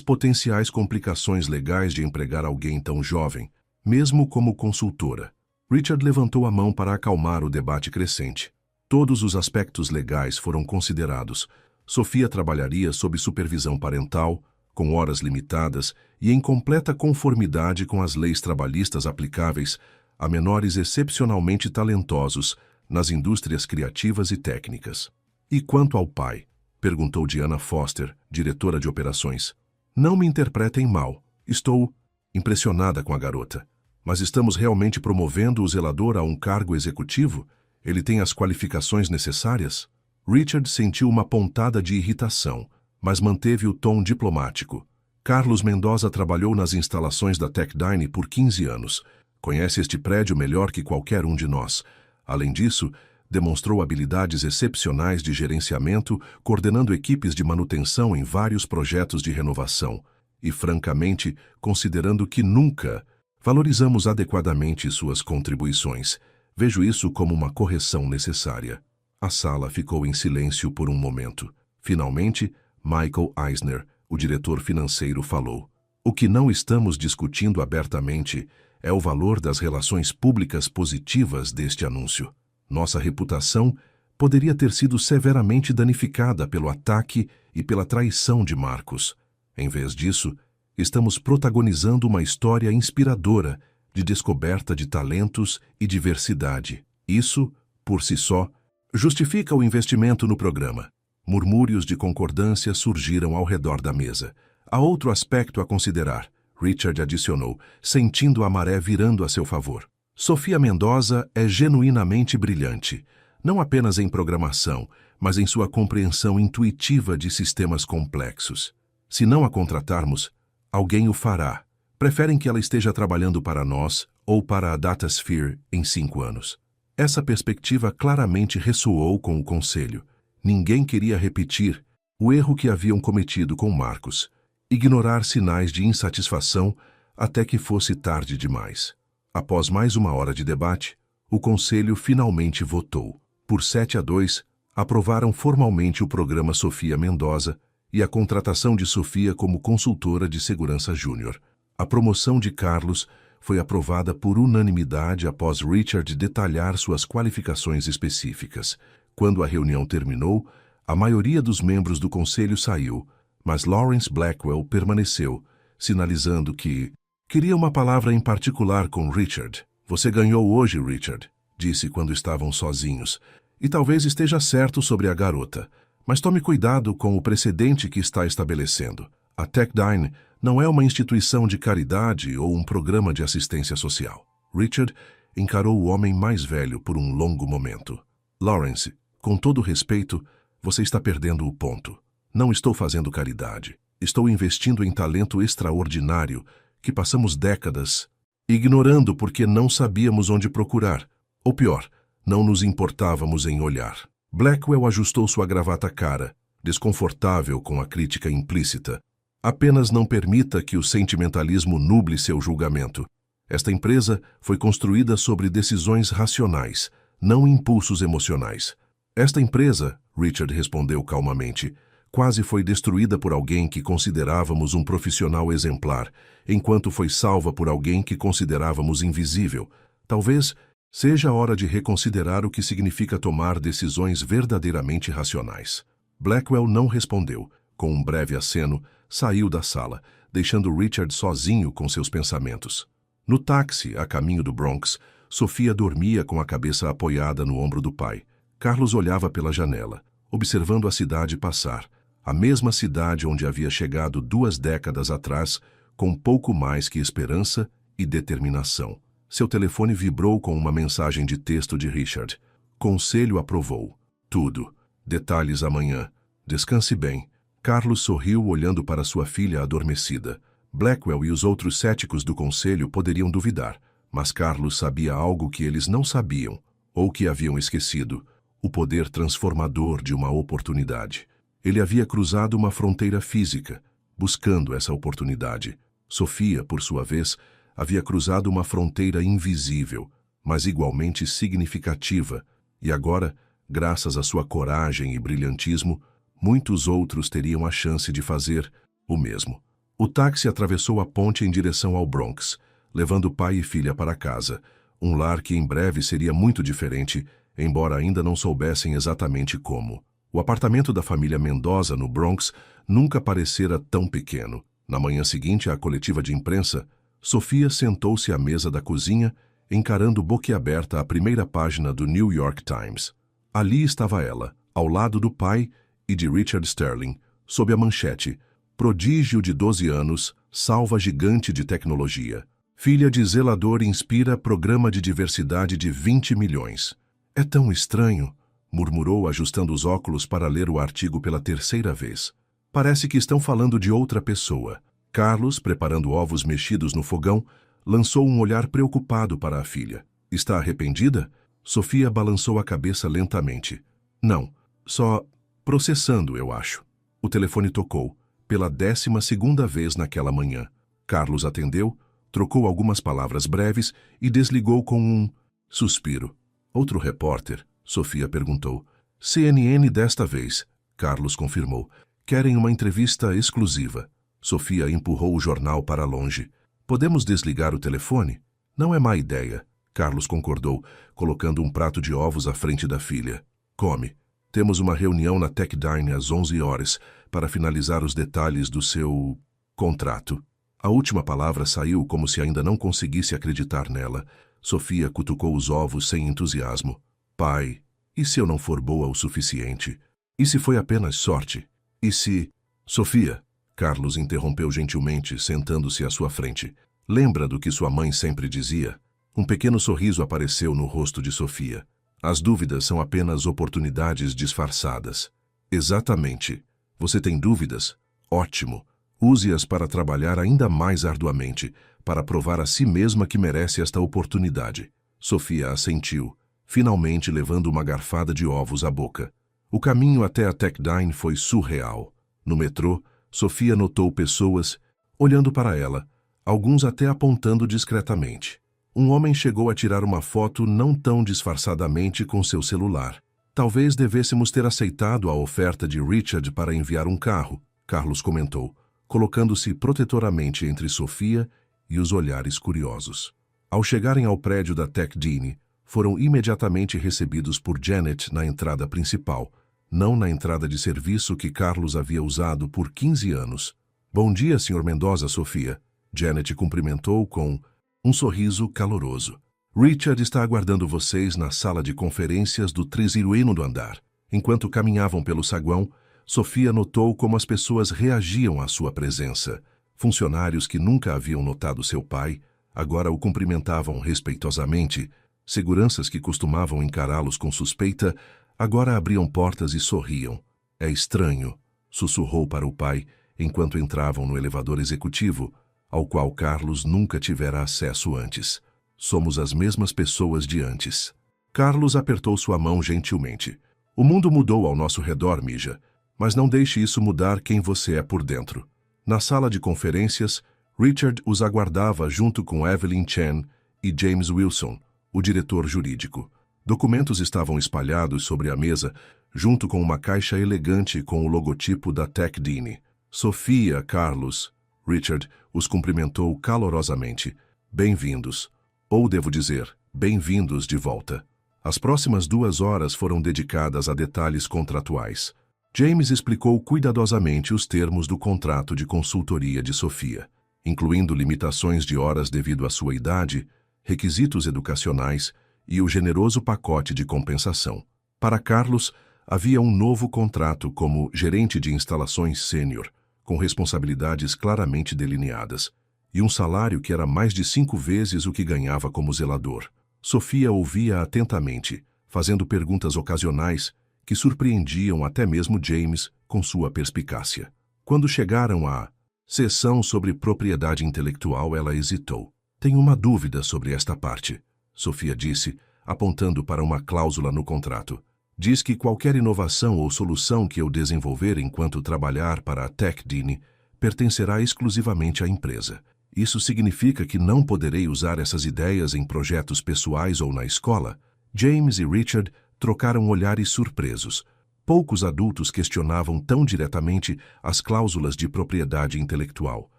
potenciais complicações legais de empregar alguém tão jovem, mesmo como consultora. Richard levantou a mão para acalmar o debate crescente. Todos os aspectos legais foram considerados. Sofia trabalharia sob supervisão parental, com horas limitadas e em completa conformidade com as leis trabalhistas aplicáveis a menores excepcionalmente talentosos, nas indústrias criativas e técnicas. E quanto ao pai? Perguntou Diana Foster, diretora de operações. Não me interpretem mal. Estou impressionada com a garota. Mas estamos realmente promovendo o zelador a um cargo executivo? Ele tem as qualificações necessárias? Richard sentiu uma pontada de irritação, mas manteve o tom diplomático. Carlos Mendoza trabalhou nas instalações da Techdyne por 15 anos. Conhece este prédio melhor que qualquer um de nós. Além disso, demonstrou habilidades excepcionais de gerenciamento, coordenando equipes de manutenção em vários projetos de renovação. E, francamente, considerando que nunca valorizamos adequadamente suas contribuições, vejo isso como uma correção necessária. A sala ficou em silêncio por um momento. Finalmente, Michael Eisner, o diretor financeiro, falou. O que não estamos discutindo abertamente é o valor das relações públicas positivas deste anúncio. Nossa reputação poderia ter sido severamente danificada pelo ataque e pela traição de Marcos. Em vez disso, estamos protagonizando uma história inspiradora de descoberta de talentos e diversidade. Isso, por si só, justifica o investimento no programa. Murmúrios de concordância surgiram ao redor da mesa. Há outro aspecto a considerar, Richard adicionou, sentindo a maré virando a seu favor. Sofia Mendoza é genuinamente brilhante, não apenas em programação, mas em sua compreensão intuitiva de sistemas complexos. Se não a contratarmos, alguém o fará. Preferem que ela esteja trabalhando para nós ou para a DataSphere em 5 anos. Essa perspectiva claramente ressoou com o conselho. Ninguém queria repetir o erro que haviam cometido com Marcos, ignorar sinais de insatisfação até que fosse tarde demais. Após mais uma hora de debate, o conselho finalmente votou. Por 7-2, aprovaram formalmente o programa Sofia Mendoza e a contratação de Sofia como consultora de segurança júnior. A promoção de Carlos foi aprovada por unanimidade após Richard detalhar suas qualificações específicas. Quando a reunião terminou, a maioria dos membros do conselho saiu, mas Lawrence Blackwell permaneceu, sinalizando que queria uma palavra em particular com Richard. Você ganhou hoje, Richard, disse quando estavam sozinhos, e talvez esteja certo sobre a garota, mas tome cuidado com o precedente que está estabelecendo. A Techdyne não é uma instituição de caridade ou um programa de assistência social. Richard encarou o homem mais velho por um longo momento. Lawrence, com todo respeito, você está perdendo o ponto. Não estou fazendo caridade. Estou investindo em talento extraordinário que passamos décadas ignorando porque não sabíamos onde procurar. Ou pior, não nos importávamos em olhar. Blackwell ajustou sua gravata cara, desconfortável com a crítica implícita. Apenas não permita que o sentimentalismo nuble seu julgamento. Esta empresa foi construída sobre decisões racionais, não impulsos emocionais. Esta empresa, Richard respondeu calmamente, quase foi destruída por alguém que considerávamos um profissional exemplar, enquanto foi salva por alguém que considerávamos invisível. Talvez seja a hora de reconsiderar o que significa tomar decisões verdadeiramente racionais. Blackwell não respondeu. Com um breve aceno, saiu da sala, deixando Richard sozinho com seus pensamentos. No táxi, a caminho do Bronx, Sofia dormia com a cabeça apoiada no ombro do pai. Carlos olhava pela janela, observando a cidade passar, a mesma cidade onde havia chegado 2 décadas atrás, com pouco mais que esperança e determinação. Seu telefone vibrou com uma mensagem de texto de Richard. Conselho aprovou. Tudo. Detalhes amanhã. Descanse bem. Carlos sorriu olhando para sua filha adormecida. Blackwell e os outros céticos do conselho poderiam duvidar, mas Carlos sabia algo que eles não sabiam, ou que haviam esquecido: o poder transformador de uma oportunidade. Ele havia cruzado uma fronteira física, buscando essa oportunidade. Sofia, por sua vez, havia cruzado uma fronteira invisível, mas igualmente significativa, e agora, graças à sua coragem e brilhantismo, muitos outros teriam a chance de fazer o mesmo. O táxi atravessou a ponte em direção ao Bronx, levando pai e filha para casa, um lar que em breve seria muito diferente, embora ainda não soubessem exatamente como. O apartamento da família Mendoza no Bronx nunca parecera tão pequeno. Na manhã seguinte à coletiva de imprensa, Sofia sentou-se à mesa da cozinha encarando boquiaberta a primeira página do New York Times. Ali estava ela, ao lado do pai e de Richard Sterling, sob a manchete: Prodígio de 12 anos, salva gigante de tecnologia. Filha de zelador inspira programa de diversidade de 20 milhões. É tão estranho, murmurou ajustando os óculos para ler o artigo pela terceira vez. Parece que estão falando de outra pessoa. Carlos, preparando ovos mexidos no fogão, lançou um olhar preocupado para a filha. Está arrependida? Sofia balançou a cabeça lentamente. Não, só processando, eu acho. O telefone tocou, pela 12ª vez naquela manhã. Carlos atendeu, trocou algumas palavras breves e desligou com um suspiro. Outro repórter? Sofia perguntou. CNN desta vez, Carlos confirmou. Querem uma entrevista exclusiva. Sofia empurrou o jornal para longe. Podemos desligar o telefone? Não é má ideia, Carlos concordou, colocando um prato de ovos à frente da filha. Come. Temos uma reunião na TechDine às 11 horas para finalizar os detalhes do seu contrato. A última palavra saiu como se ainda não conseguisse acreditar nela. Sofia cutucou os ovos sem entusiasmo. Pai, e se eu não for boa o suficiente? E se foi apenas sorte? E se... Sofia, Carlos interrompeu gentilmente, sentando-se à sua frente. Lembra do que sua mãe sempre dizia? Um pequeno sorriso apareceu no rosto de Sofia. As dúvidas são apenas oportunidades disfarçadas. Exatamente. Você tem dúvidas? Ótimo. Use-as para trabalhar ainda mais arduamente, para provar a si mesma que merece esta oportunidade. Sofia assentiu, finalmente levando uma garfada de ovos à boca. O caminho até a TechDine foi surreal. No metrô, Sofia notou pessoas olhando para ela, alguns até apontando discretamente. Um homem chegou a tirar uma foto não tão disfarçadamente com seu celular. Talvez devêssemos ter aceitado a oferta de Richard para enviar um carro, Carlos comentou, colocando-se protetoramente entre Sofia e os olhares curiosos. Ao chegarem ao prédio da TechDine, foram imediatamente recebidos por Janet na entrada principal, não na entrada de serviço que Carlos havia usado por 15 anos. Bom dia, Sr. Mendoza, Sofia. Janet cumprimentou com um sorriso caloroso. Richard está aguardando vocês na sala de conferências do 13º andar. Enquanto caminhavam pelo saguão, Sofia notou como as pessoas reagiam à sua presença. Funcionários que nunca haviam notado seu pai, agora o cumprimentavam respeitosamente. Seguranças que costumavam encará-los com suspeita, agora abriam portas e sorriam. É estranho, sussurrou para o pai, enquanto entravam no elevador executivo, ao qual Carlos nunca tivera acesso antes. Somos as mesmas pessoas de antes. Carlos apertou sua mão gentilmente. O mundo mudou ao nosso redor, Mija, mas não deixe isso mudar quem você é por dentro. Na sala de conferências, Richard os aguardava junto com Evelyn Chen e James Wilson, o diretor jurídico. Documentos estavam espalhados sobre a mesa, junto com uma caixa elegante com o logotipo da TechDine. Sofia, Carlos. Richard os cumprimentou calorosamente. Bem-vindos. Ou devo dizer, bem-vindos de volta. As próximas 2 horas foram dedicadas a detalhes contratuais. James explicou cuidadosamente os termos do contrato de consultoria de Sofia, incluindo limitações de horas devido à sua idade, requisitos educacionais e o generoso pacote de compensação. Para Carlos, havia um novo contrato como gerente de instalações sênior, com responsabilidades claramente delineadas, e um salário que era mais de 5 vezes o que ganhava como zelador. Sofia ouvia atentamente, fazendo perguntas ocasionais que surpreendiam até mesmo James com sua perspicácia. Quando chegaram à sessão sobre propriedade intelectual, ela hesitou. Tenho uma dúvida sobre esta parte, Sofia disse, apontando para uma cláusula no contrato. Diz que qualquer inovação ou solução que eu desenvolver enquanto trabalhar para a TechDine pertencerá exclusivamente à empresa. Isso significa que não poderei usar essas ideias em projetos pessoais ou na escola? James e Richard trocaram olhares surpresos. Poucos adultos questionavam tão diretamente as cláusulas de propriedade intelectual.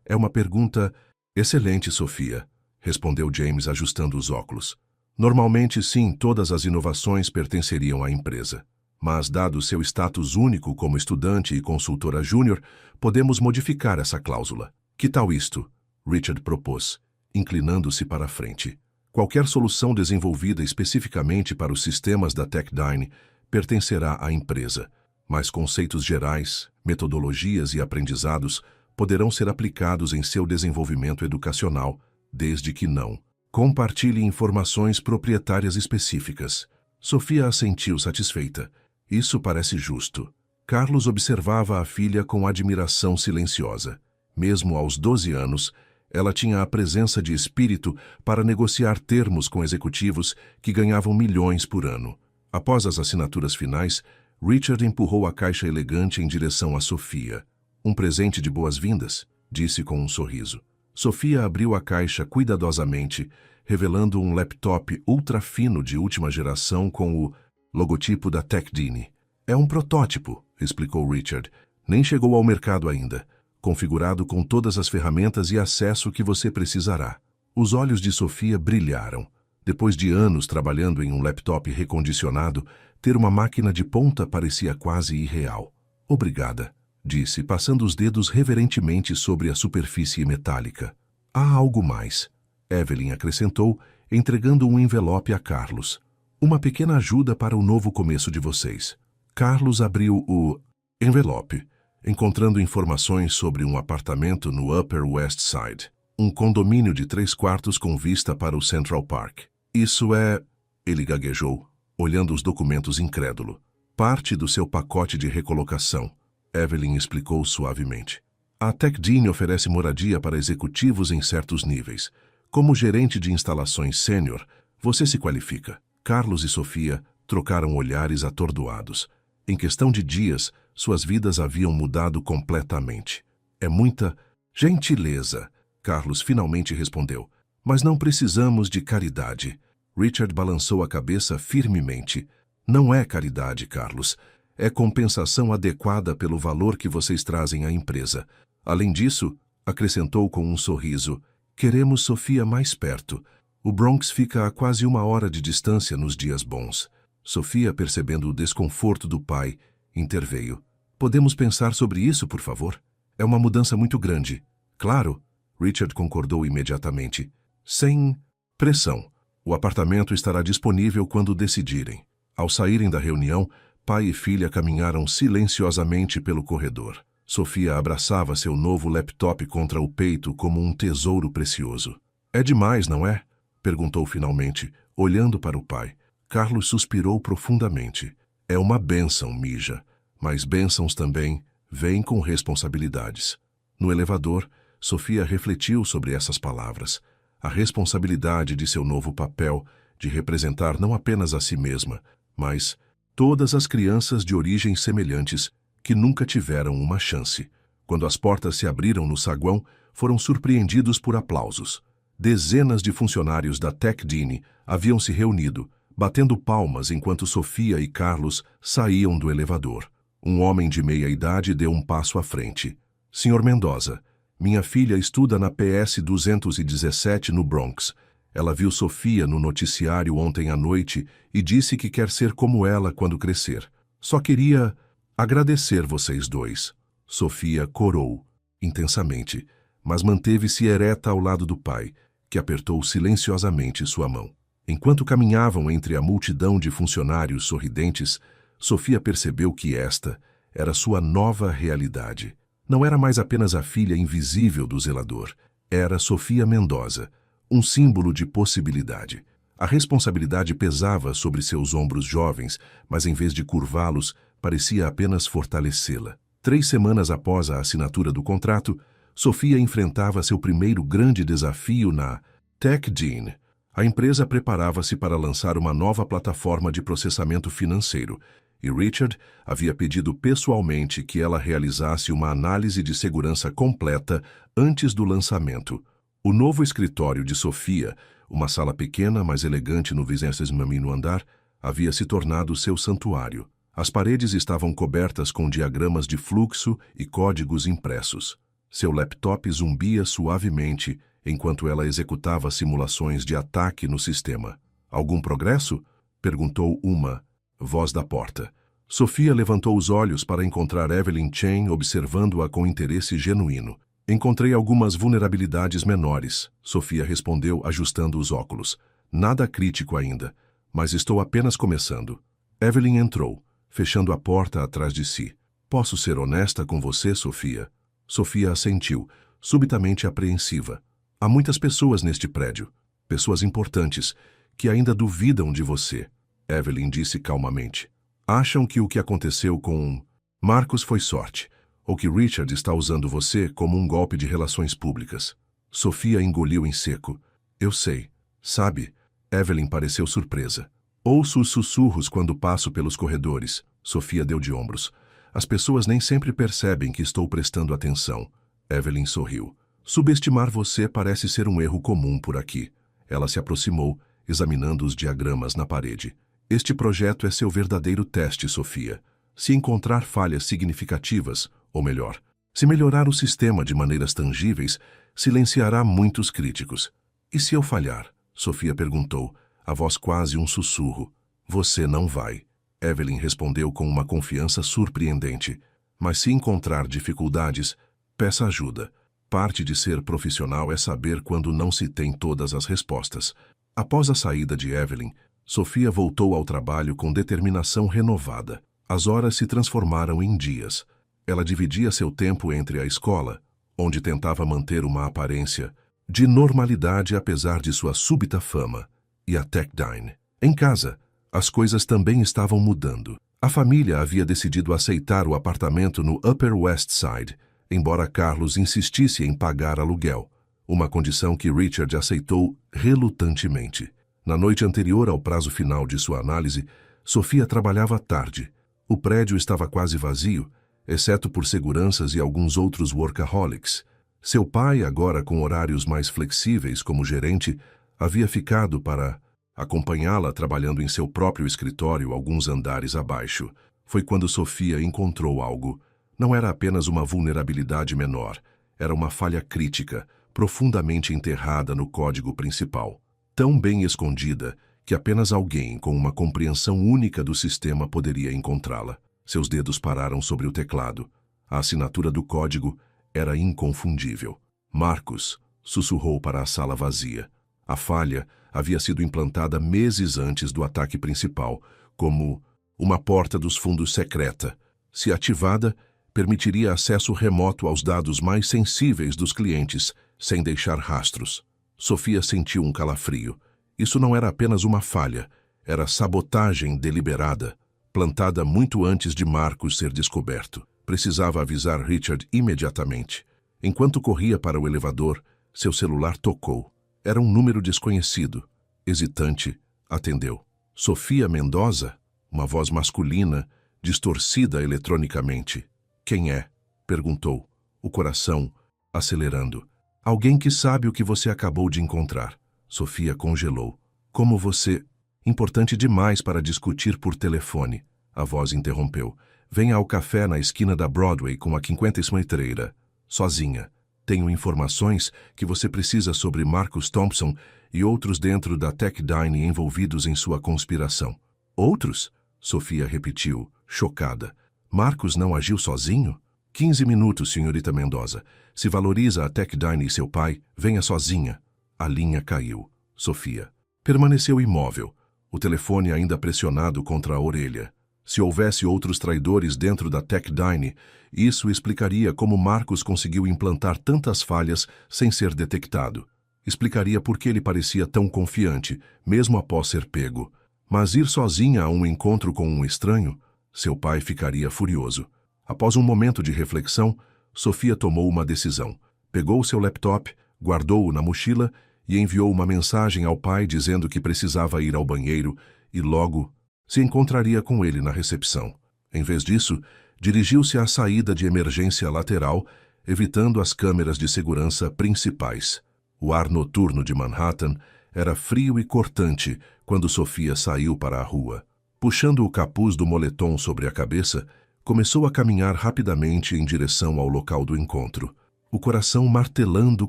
É uma pergunta... Excelente, Sofia, respondeu James ajustando os óculos. Normalmente, sim, todas as inovações pertenceriam à empresa. Mas, dado seu status único como estudante e consultora júnior, podemos modificar essa cláusula. Que tal isto? Richard propôs, inclinando-se para a frente. Qualquer solução desenvolvida especificamente para os sistemas da Techdyne pertencerá à empresa, mas conceitos gerais, metodologias e aprendizados poderão ser aplicados em seu desenvolvimento educacional, desde que não compartilhe informações proprietárias específicas. Sofia assentiu satisfeita. Isso parece justo. Carlos observava a filha com admiração silenciosa. Mesmo aos 12 anos, ela tinha a presença de espírito para negociar termos com executivos que ganhavam milhões por ano. Após as assinaturas finais, Richard empurrou a caixa elegante em direção a Sofia. Um presente de boas-vindas, disse com um sorriso. Sofia abriu a caixa cuidadosamente, revelando um laptop ultra fino de última geração com o logotipo da Techdyne. É um protótipo, explicou Richard. Nem chegou ao mercado ainda, configurado com todas as ferramentas e acesso que você precisará. Os olhos de Sofia brilharam. Depois de anos trabalhando em um laptop recondicionado, ter uma máquina de ponta parecia quase irreal. Obrigada, disse, passando os dedos reverentemente sobre a superfície metálica. Há algo mais, Evelyn acrescentou, entregando um envelope a Carlos. Uma pequena ajuda para o novo começo de vocês. Carlos abriu o envelope, encontrando informações sobre um apartamento no Upper West Side, um condomínio de 3 quartos com vista para o Central Park. Isso é... Ele gaguejou, olhando os documentos incrédulo. Parte do seu pacote de recolocação, Evelyn explicou suavemente. A Techdyne oferece moradia para executivos em certos níveis. Como gerente de instalações sênior, você se qualifica. Carlos e Sofia trocaram olhares atordoados. Em questão de dias, suas vidas haviam mudado completamente. É muita gentileza, Carlos finalmente respondeu. Mas não precisamos de caridade. Richard balançou a cabeça firmemente. Não é caridade, Carlos. É compensação adequada pelo valor que vocês trazem à empresa. Além disso, acrescentou com um sorriso, queremos Sofia mais perto. O Bronx fica a quase 1 hora de distância nos dias bons. Sofia, percebendo o desconforto do pai, interveio. Podemos pensar sobre isso, por favor? É uma mudança muito grande. Claro, Richard concordou imediatamente. Sem pressão. O apartamento estará disponível quando decidirem. Ao saírem da reunião, pai e filha caminharam silenciosamente pelo corredor. Sofia abraçava seu novo laptop contra o peito como um tesouro precioso. É demais, não é? Perguntou finalmente, olhando para o pai. Carlos suspirou profundamente. É uma bênção, mija. Mas bênçãos também vêm com responsabilidades. No elevador, Sofia refletiu sobre essas palavras. A responsabilidade de seu novo papel, de representar não apenas a si mesma, mas todas as crianças de origens semelhantes que nunca tiveram uma chance. Quando as portas se abriram no saguão, foram surpreendidos por aplausos. Dezenas de funcionários da Techdyne haviam se reunido, batendo palmas enquanto Sofia e Carlos saíam do elevador. Um homem de meia-idade deu um passo à frente. Senhor Mendoza, minha filha estuda na PS 217 no Bronx. Ela viu Sofia no noticiário ontem à noite e disse que quer ser como ela quando crescer. Só queria agradecer vocês dois. Sofia corou intensamente, mas manteve-se ereta ao lado do pai, que apertou silenciosamente sua mão. Enquanto caminhavam entre a multidão de funcionários sorridentes, Sofia percebeu que esta era sua nova realidade. Não era mais apenas a filha invisível do zelador. Era Sofia Mendoza, um símbolo de possibilidade. A responsabilidade pesava sobre seus ombros jovens, mas em vez de curvá-los, parecia apenas fortalecê-la. 3 semanas após a assinatura do contrato, Sofia enfrentava seu primeiro grande desafio na Techdyne. A empresa preparava-se para lançar uma nova plataforma de processamento financeiro, e Richard havia pedido pessoalmente que ela realizasse uma análise de segurança completa antes do lançamento. O novo escritório de Sofia, uma sala pequena, mas elegante no 20º andar, havia se tornado seu santuário. As paredes estavam cobertas com diagramas de fluxo e códigos impressos. Seu laptop zumbia suavemente enquanto ela executava simulações de ataque no sistema. Algum progresso? Perguntou uma voz da porta. Sofia levantou os olhos para encontrar Evelyn Chen observando-a com interesse genuíno. Encontrei algumas vulnerabilidades menores, Sofia respondeu ajustando os óculos. Nada crítico ainda, mas estou apenas começando. Evelyn entrou, fechando a porta atrás de si. Posso ser honesta com você, Sofia? Sofia assentiu, subitamente apreensiva. Há muitas pessoas neste prédio, pessoas importantes, que ainda duvidam de você. Evelyn disse calmamente. Acham que o que aconteceu com Marcos foi sorte, ou que Richard está usando você como um golpe de relações públicas. Sofia engoliu em seco. Eu sei. Sabe? Evelyn pareceu surpresa. Ouço os sussurros quando passo pelos corredores. Sofia deu de ombros. As pessoas nem sempre percebem que estou prestando atenção. Evelyn sorriu. Subestimar você parece ser um erro comum por aqui. Ela se aproximou, examinando os diagramas na parede. Este projeto é seu verdadeiro teste, Sofia. Se encontrar falhas significativas, ou melhor, se melhorar o sistema de maneiras tangíveis, silenciará muitos críticos. E se eu falhar? Sofia perguntou, a voz quase um sussurro. Você não vai. Evelyn respondeu com uma confiança surpreendente. Mas se encontrar dificuldades, peça ajuda. Parte de ser profissional é saber quando não se tem todas as respostas. Após a saída de Evelyn, Sofia voltou ao trabalho com determinação renovada. As horas se transformaram em dias. Ela dividia seu tempo entre a escola, onde tentava manter uma aparência de normalidade apesar de sua súbita fama, e a Techdine. Em casa, as coisas também estavam mudando. A família havia decidido aceitar o apartamento no Upper West Side, embora Carlos insistisse em pagar aluguel, uma condição que Richard aceitou relutantemente. Na noite anterior ao prazo final de sua análise, Sofia trabalhava tarde. O prédio estava quase vazio, exceto por seguranças e alguns outros workaholics. Seu pai, agora com horários mais flexíveis como gerente, havia ficado para acompanhá-la trabalhando em seu próprio escritório alguns andares abaixo. Foi quando Sofia encontrou algo. Não era apenas uma vulnerabilidade menor, era uma falha crítica, profundamente enterrada no código principal. Tão bem escondida que apenas alguém com uma compreensão única do sistema poderia encontrá-la. Seus dedos pararam sobre o teclado. A assinatura do código era inconfundível. Marcos sussurrou para a sala vazia. A falha havia sido implantada meses antes do ataque principal, como uma porta dos fundos secreta. Se ativada, permitiria acesso remoto aos dados mais sensíveis dos clientes, sem deixar rastros. Sofia sentiu um calafrio. Isso não era apenas uma falha, era sabotagem deliberada, plantada muito antes de Marcos ser descoberto. Precisava avisar Richard imediatamente. Enquanto corria para o elevador, seu celular tocou. Era um número desconhecido. Hesitante, atendeu. Sofia Mendoza? Uma voz masculina, distorcida eletronicamente. Quem é? Perguntou, o coração acelerando. Alguém que sabe o que você acabou de encontrar. Sofia congelou. Como você... Importante demais para discutir por telefone. A voz interrompeu. Venha ao café na esquina da Broadway com a 50 Esmeiteira. Sozinha. Tenho informações que você precisa sobre Marcus Thompson e outros dentro da Techdine envolvidos em sua conspiração. Outros? Sofia repetiu, chocada. Marcos não agiu sozinho? 15 minutos, senhorita Mendoza. Se valoriza a Techdine e seu pai, venha sozinha. A linha caiu. Sofia permaneceu imóvel, o telefone ainda pressionado contra a orelha. Se houvesse outros traidores dentro da Techdine, isso explicaria como Marcos conseguiu implantar tantas falhas sem ser detectado. Explicaria por que ele parecia tão confiante, mesmo após ser pego. Mas ir sozinha a um encontro com um estranho? Seu pai ficaria furioso. Após um momento de reflexão, Sofia tomou uma decisão. Pegou seu laptop, guardou-o na mochila e enviou uma mensagem ao pai dizendo que precisava ir ao banheiro e logo se encontraria com ele na recepção. Em vez disso, dirigiu-se à saída de emergência lateral, evitando as câmeras de segurança principais. O ar noturno de Manhattan era frio e cortante quando Sofia saiu para a rua. Puxando o capuz do moletom sobre a cabeça, começou a caminhar rapidamente em direção ao local do encontro, o coração martelando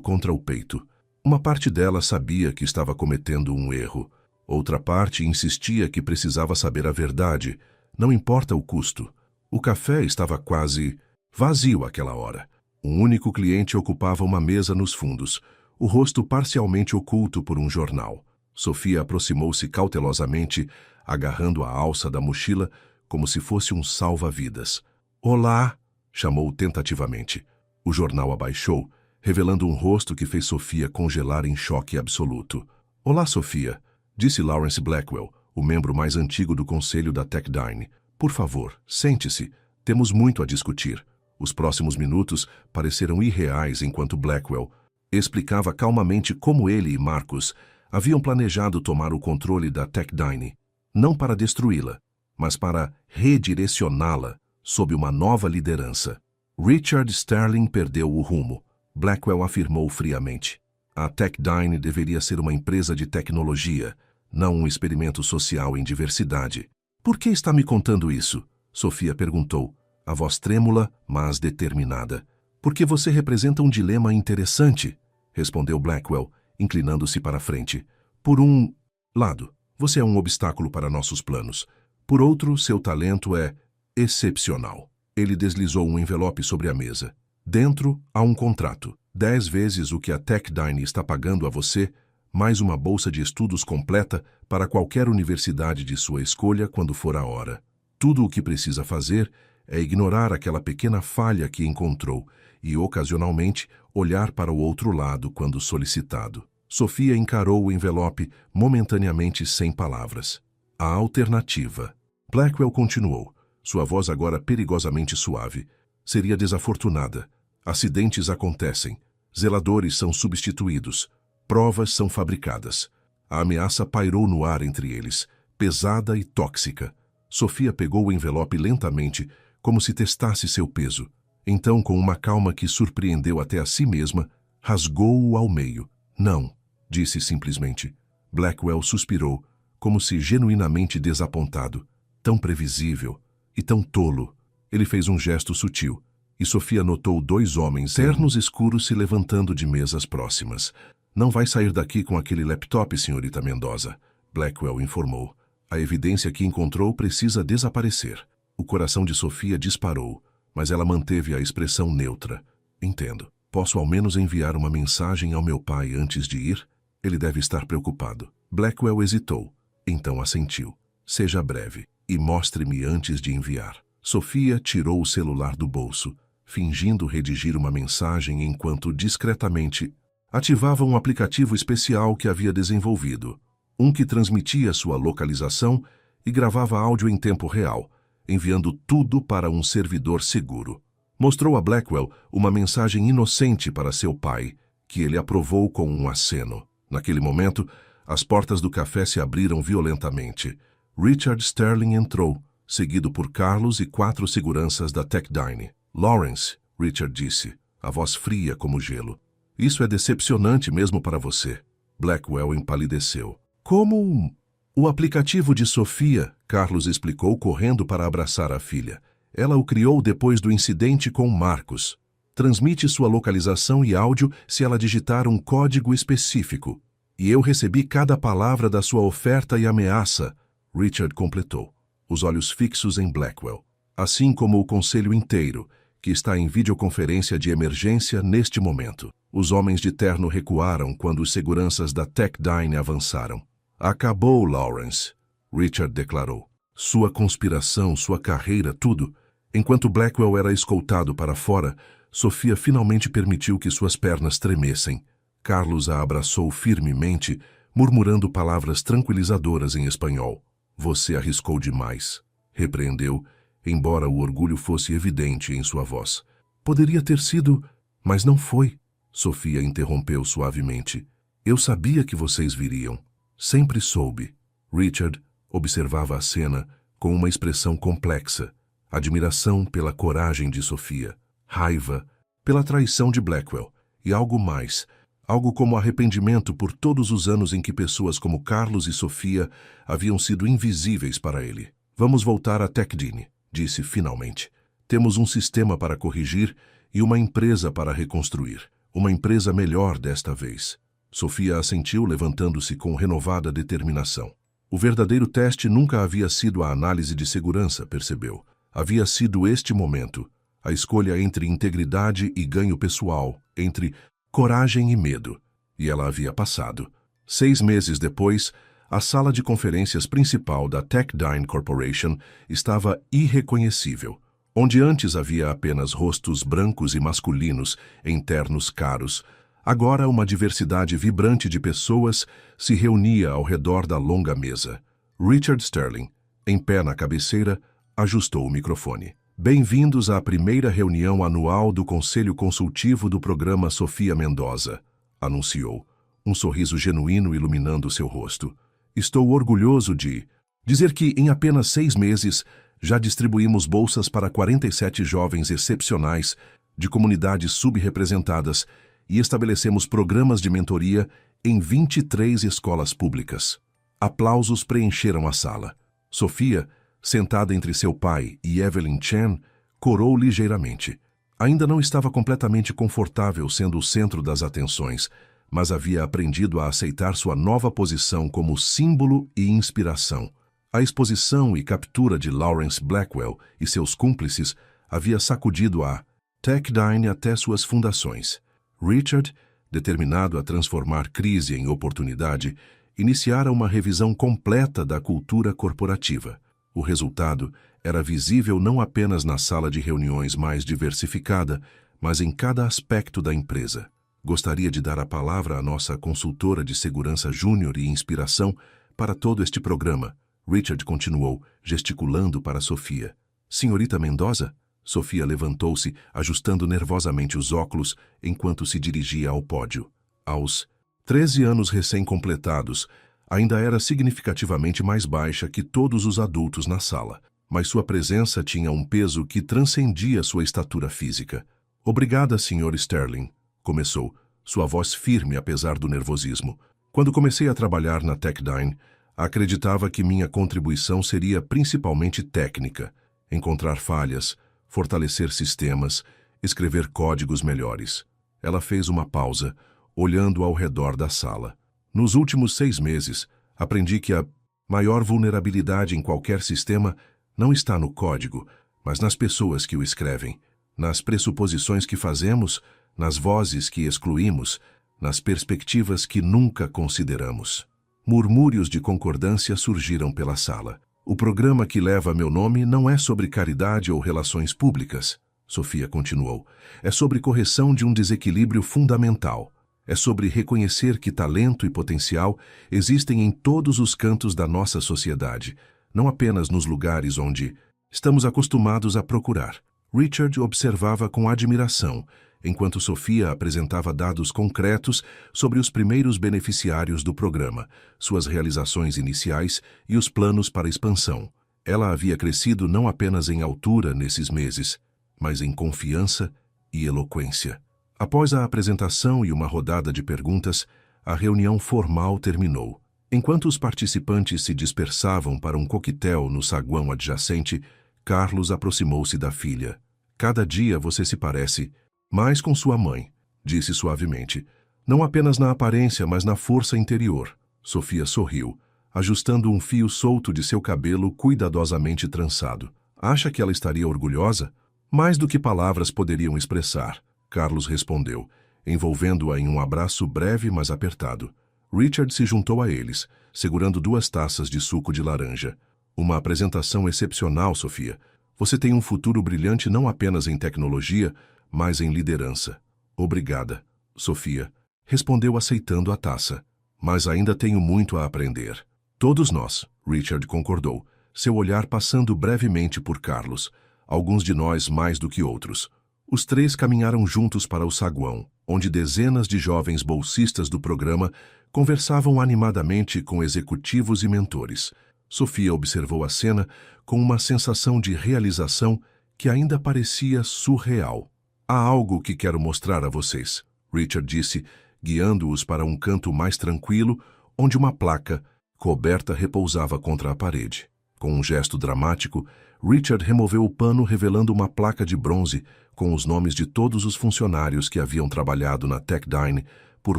contra o peito. Uma parte dela sabia que estava cometendo um erro. Outra parte insistia que precisava saber a verdade, não importa o custo. O café estava quase vazio àquela hora. Um único cliente ocupava uma mesa nos fundos, o rosto parcialmente oculto por um jornal. Sofia aproximou-se cautelosamente, agarrando a alça da mochila como se fosse um salva-vidas. "Olá!" chamou tentativamente. O jornal abaixou, revelando um rosto que fez Sofia congelar em choque absoluto. "Olá, Sofia", disse Lawrence Blackwell, o membro mais antigo do conselho da Techdyne. "Por favor, sente-se. Temos muito a discutir." Os próximos minutos pareceram irreais enquanto Blackwell explicava calmamente como ele e Marcus haviam planejado tomar o controle da Techdyne, não para destruí-la, mas para redirecioná-la sob uma nova liderança. Richard Sterling perdeu o rumo, Blackwell afirmou friamente. A Techdyne deveria ser uma empresa de tecnologia, não um experimento social em diversidade. "Por que está me contando isso?" Sofia perguntou, a voz trêmula, mas determinada. "Porque você representa um dilema interessante", respondeu Blackwell, inclinando-se para a frente. "Por um lado, você é um obstáculo para nossos planos. Por outro, seu talento é excepcional." Ele deslizou um envelope sobre a mesa. "Dentro há um contrato. 10 vezes o que a Techdyne está pagando a você, mais uma bolsa de estudos completa para qualquer universidade de sua escolha quando for a hora. Tudo o que precisa fazer é ignorar aquela pequena falha que encontrou e, ocasionalmente, olhar para o outro lado quando solicitado." Sofia encarou o envelope momentaneamente sem palavras. "A alternativa." Blackwell continuou, sua voz agora perigosamente suave. "Seria desafortunada. Acidentes acontecem. Zeladores são substituídos. Provas são fabricadas." A ameaça pairou no ar entre eles, pesada e tóxica. Sofia pegou o envelope lentamente, como se testasse seu peso. Então, com uma calma que surpreendeu até a si mesma, rasgou-o ao meio. "Não", disse simplesmente. Blackwell suspirou, como se genuinamente desapontado. Tão previsível e tão tolo. Ele fez um gesto sutil, e Sofia notou 2 homens ternos escuros se levantando de mesas próximas. "Não vai sair daqui com aquele laptop, senhorita Mendoza", Blackwell informou. "A evidência que encontrou precisa desaparecer." O coração de Sofia disparou, mas ela manteve a expressão neutra. "Entendo. Posso ao menos enviar uma mensagem ao meu pai antes de ir? Ele deve estar preocupado." Blackwell hesitou, então assentiu. "Seja breve e mostre-me antes de enviar." Sofia tirou o celular do bolso, fingindo redigir uma mensagem enquanto discretamente ativava um aplicativo especial que havia desenvolvido, um que transmitia sua localização e gravava áudio em tempo real, enviando tudo para um servidor seguro. Mostrou a Blackwell uma mensagem inocente para seu pai, que ele aprovou com um aceno. Naquele momento, as portas do café se abriram violentamente. Richard Sterling entrou, seguido por Carlos e 4 seguranças da Techdyne. "Lawrence", Richard disse, a voz fria como gelo. "Isso é decepcionante mesmo para você." Blackwell empalideceu. "Como o aplicativo de Sofia", Carlos explicou, correndo para abraçar a filha. "Ela o criou depois do incidente com Marcus. Transmite sua localização e áudio se ela digitar um código específico. E eu recebi cada palavra da sua oferta e ameaça", Richard completou, os olhos fixos em Blackwell. "Assim como o conselho inteiro, que está em videoconferência de emergência neste momento." Os homens de terno recuaram quando os seguranças da Techdyne avançaram. "Acabou, Lawrence", Richard declarou. "Sua conspiração, sua carreira, tudo." Enquanto Blackwell era escoltado para fora, Sofia finalmente permitiu que suas pernas tremessem. Carlos a abraçou firmemente, murmurando palavras tranquilizadoras em espanhol. "Você arriscou demais", repreendeu, embora o orgulho fosse evidente em sua voz. "Poderia ter sido, mas não foi", Sofia interrompeu suavemente. "Eu sabia que vocês viriam. Sempre soube." Richard observava a cena com uma expressão complexa. Admiração pela coragem de Sofia, raiva pela traição de Blackwell e algo mais, algo como arrependimento por todos os anos em que pessoas como Carlos e Sofia haviam sido invisíveis para ele. "Vamos voltar à Techdyne", disse finalmente. "Temos um sistema para corrigir e uma empresa para reconstruir. Uma empresa melhor desta vez." Sofia assentiu, levantando-se com renovada determinação. O verdadeiro teste nunca havia sido a análise de segurança, percebeu. Havia sido este momento, a escolha entre integridade e ganho pessoal, entre coragem e medo. E ela havia passado. 6 meses depois, a sala de conferências principal da Techdine Corporation estava irreconhecível. Onde antes havia apenas rostos brancos e masculinos em ternos caros, agora uma diversidade vibrante de pessoas se reunia ao redor da longa mesa. Richard Sterling, em pé na cabeceira, ajustou o microfone. Bem-vindos à primeira reunião anual do Conselho Consultivo do Programa Sofia Mendoza, anunciou, um sorriso genuíno iluminando seu rosto. Estou orgulhoso de dizer que, em apenas 6 meses, já distribuímos bolsas para 47 jovens excepcionais de comunidades subrepresentadas e estabelecemos programas de mentoria em 23 escolas públicas. Aplausos preencheram a sala. Sofia, sentada entre seu pai e Evelyn Chen, corou ligeiramente. Ainda não estava completamente confortável sendo o centro das atenções, mas havia aprendido a aceitar sua nova posição como símbolo e inspiração. A exposição e captura de Lawrence Blackwell e seus cúmplices havia sacudido a Techdine até suas fundações. Richard, determinado a transformar crise em oportunidade, iniciara uma revisão completa da cultura corporativa. O resultado era visível não apenas na sala de reuniões mais diversificada, mas em cada aspecto da empresa. Gostaria de dar a palavra à nossa consultora de segurança júnior e inspiração para todo este programa. Richard continuou, gesticulando para Sofia. Senhorita Mendoza? Sofia levantou-se, ajustando nervosamente os óculos, enquanto se dirigia ao pódio. Aos 13 anos recém-completados, ainda era significativamente mais baixa que todos os adultos na sala, mas sua presença tinha um peso que transcendia sua estatura física. Obrigada, Sr. Sterling, começou, sua voz firme apesar do nervosismo. Quando comecei a trabalhar na Techdine, acreditava que minha contribuição seria principalmente técnica, encontrar falhas, fortalecer sistemas, escrever códigos melhores. Ela fez uma pausa, olhando ao redor da sala. Nos últimos 6 meses, aprendi que a maior vulnerabilidade em qualquer sistema não está no código, mas nas pessoas que o escrevem, nas pressuposições que fazemos, nas vozes que excluímos, nas perspectivas que nunca consideramos. Murmúrios de concordância surgiram pela sala. O programa que leva meu nome não é sobre caridade ou relações públicas, Sofia continuou. É sobre correção de um desequilíbrio fundamental. É sobre reconhecer que talento e potencial existem em todos os cantos da nossa sociedade, não apenas nos lugares onde estamos acostumados a procurar. Richard observava com admiração, enquanto Sofia apresentava dados concretos sobre os primeiros beneficiários do programa, suas realizações iniciais e os planos para expansão. Ela havia crescido não apenas em altura nesses meses, mas em confiança e eloquência. Após a apresentação e uma rodada de perguntas, a reunião formal terminou. Enquanto os participantes se dispersavam para um coquetel no saguão adjacente, Carlos aproximou-se da filha. Cada dia você se parece mais com sua mãe, disse suavemente. Não apenas na aparência, mas na força interior. Sofia sorriu, ajustando um fio solto de seu cabelo cuidadosamente trançado. Acha que ela estaria orgulhosa? Mais do que palavras poderiam expressar, Carlos respondeu, envolvendo-a em um abraço breve mas apertado. Richard se juntou a eles, segurando 2 taças de suco de laranja. Uma apresentação excepcional, Sofia. Você tem um futuro brilhante não apenas em tecnologia, mas em liderança. Obrigada, Sofia, respondeu aceitando a taça. Mas ainda tenho muito a aprender. Todos nós, Richard concordou, seu olhar passando brevemente por Carlos, alguns de nós mais do que outros. Os 3 caminharam juntos para o saguão, onde dezenas de jovens bolsistas do programa conversavam animadamente com executivos e mentores. Sofia observou a cena com uma sensação de realização que ainda parecia surreal. Há algo que quero mostrar a vocês, Richard disse, guiando-os para um canto mais tranquilo, onde uma placa coberta repousava contra a parede. Com um gesto dramático, Richard removeu o pano revelando uma placa de bronze com os nomes de todos os funcionários que haviam trabalhado na Techdine por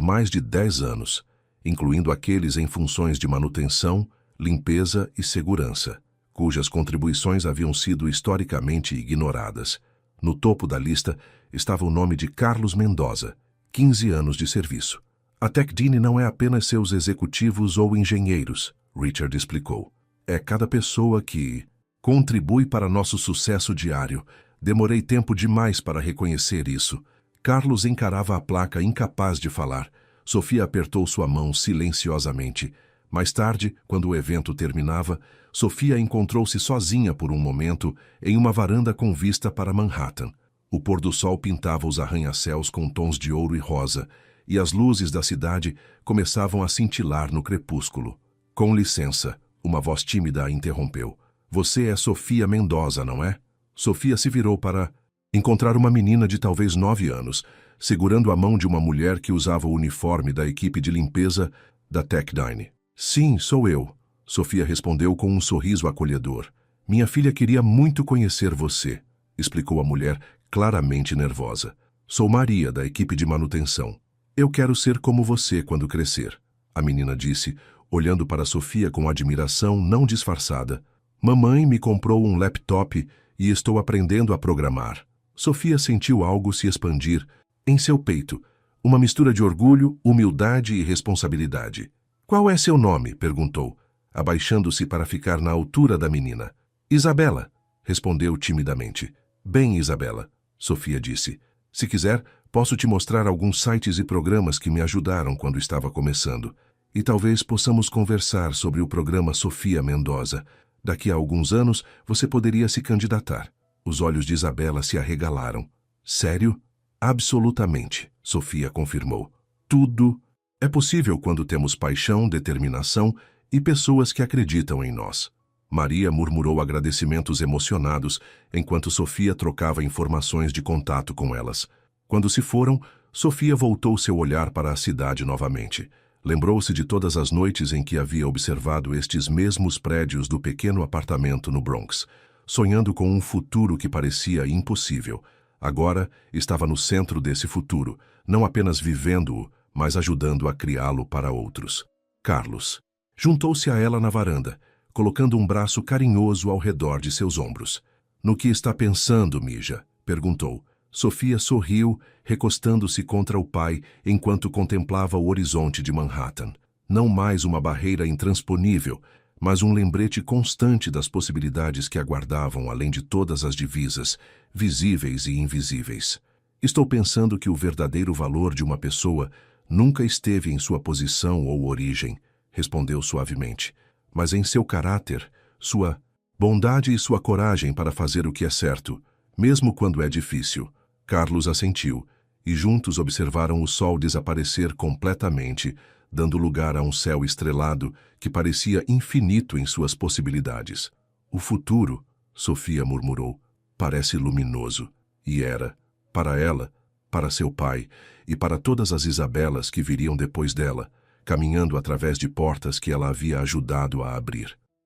mais de 10 anos, incluindo aqueles em funções de manutenção, limpeza e segurança, cujas contribuições haviam sido historicamente ignoradas. No topo da lista estava o nome de Carlos Mendoza, 15 anos de serviço. A Tecdine não é apenas seus executivos ou engenheiros, Richard explicou. É cada pessoa que contribui para nosso sucesso diário. Demorei tempo demais para reconhecer isso. Carlos encarava a placa incapaz de falar. Sofia apertou sua mão silenciosamente. Mais tarde, quando o evento terminava, Sofia encontrou-se sozinha por um momento em uma varanda com vista para Manhattan. O pôr do sol pintava os arranha-céus com tons de ouro e rosa, e as luzes da cidade começavam a cintilar no crepúsculo. Com licença, uma voz tímida a interrompeu. Você é Sofia Mendoza, não é? Sofia se virou para encontrar uma menina de talvez 9 anos, segurando a mão de uma mulher que usava o uniforme da equipe de limpeza da Tecdine. Sim, sou eu, Sofia respondeu com um sorriso acolhedor. Minha filha queria muito conhecer você, explicou a mulher, claramente nervosa. Sou Maria, da equipe de manutenção. Eu quero ser como você quando crescer, a menina disse, olhando para Sofia com admiração não disfarçada. Mamãe me comprou um laptop e estou aprendendo a programar. Sofia sentiu algo se expandir em seu peito, uma mistura de orgulho, humildade e responsabilidade. Qual é seu nome? Perguntou, abaixando-se para ficar na altura da menina. Isabela, respondeu timidamente. Bem, Isabela, Sofia disse. Se quiser, posso te mostrar alguns sites e programas que me ajudaram quando estava começando. E talvez possamos conversar sobre o programa Sofia Mendoza. Daqui a alguns anos, você poderia se candidatar. Os olhos de Isabela se arregalaram. Sério? Absolutamente, Sofia confirmou. Tudo é possível quando temos paixão, determinação e pessoas que acreditam em nós. Maria murmurou agradecimentos emocionados enquanto Sofia trocava informações de contato com elas. Quando se foram, Sofia voltou seu olhar para a cidade novamente. Lembrou-se de todas as noites em que havia observado estes mesmos prédios do pequeno apartamento no Bronx, sonhando com um futuro que parecia impossível. Agora estava no centro desse futuro, não apenas vivendo-o, mas ajudando a criá-lo para outros. Carlos juntou-se a ela na varanda, colocando um braço carinhoso ao redor de seus ombros. No que está pensando, Mija? Perguntou. Sofia sorriu, recostando-se contra o pai enquanto contemplava o horizonte de Manhattan. Não mais uma barreira intransponível, mas um lembrete constante das possibilidades que aguardavam além de todas as divisas, visíveis e invisíveis. Estou pensando que o verdadeiro valor de uma pessoa nunca esteve em sua posição ou origem, respondeu suavemente, mas em seu caráter, sua bondade e sua coragem para fazer o que é certo, mesmo quando é difícil. Carlos assentiu, e juntos observaram o sol desaparecer completamente, dando lugar a um céu estrelado que parecia infinito em suas possibilidades. O futuro, Sofia murmurou, parece luminoso. E era, para ela, para seu pai e para todas as Isabelas que viriam depois dela, caminhando através de portas que ela havia ajudado a abrir.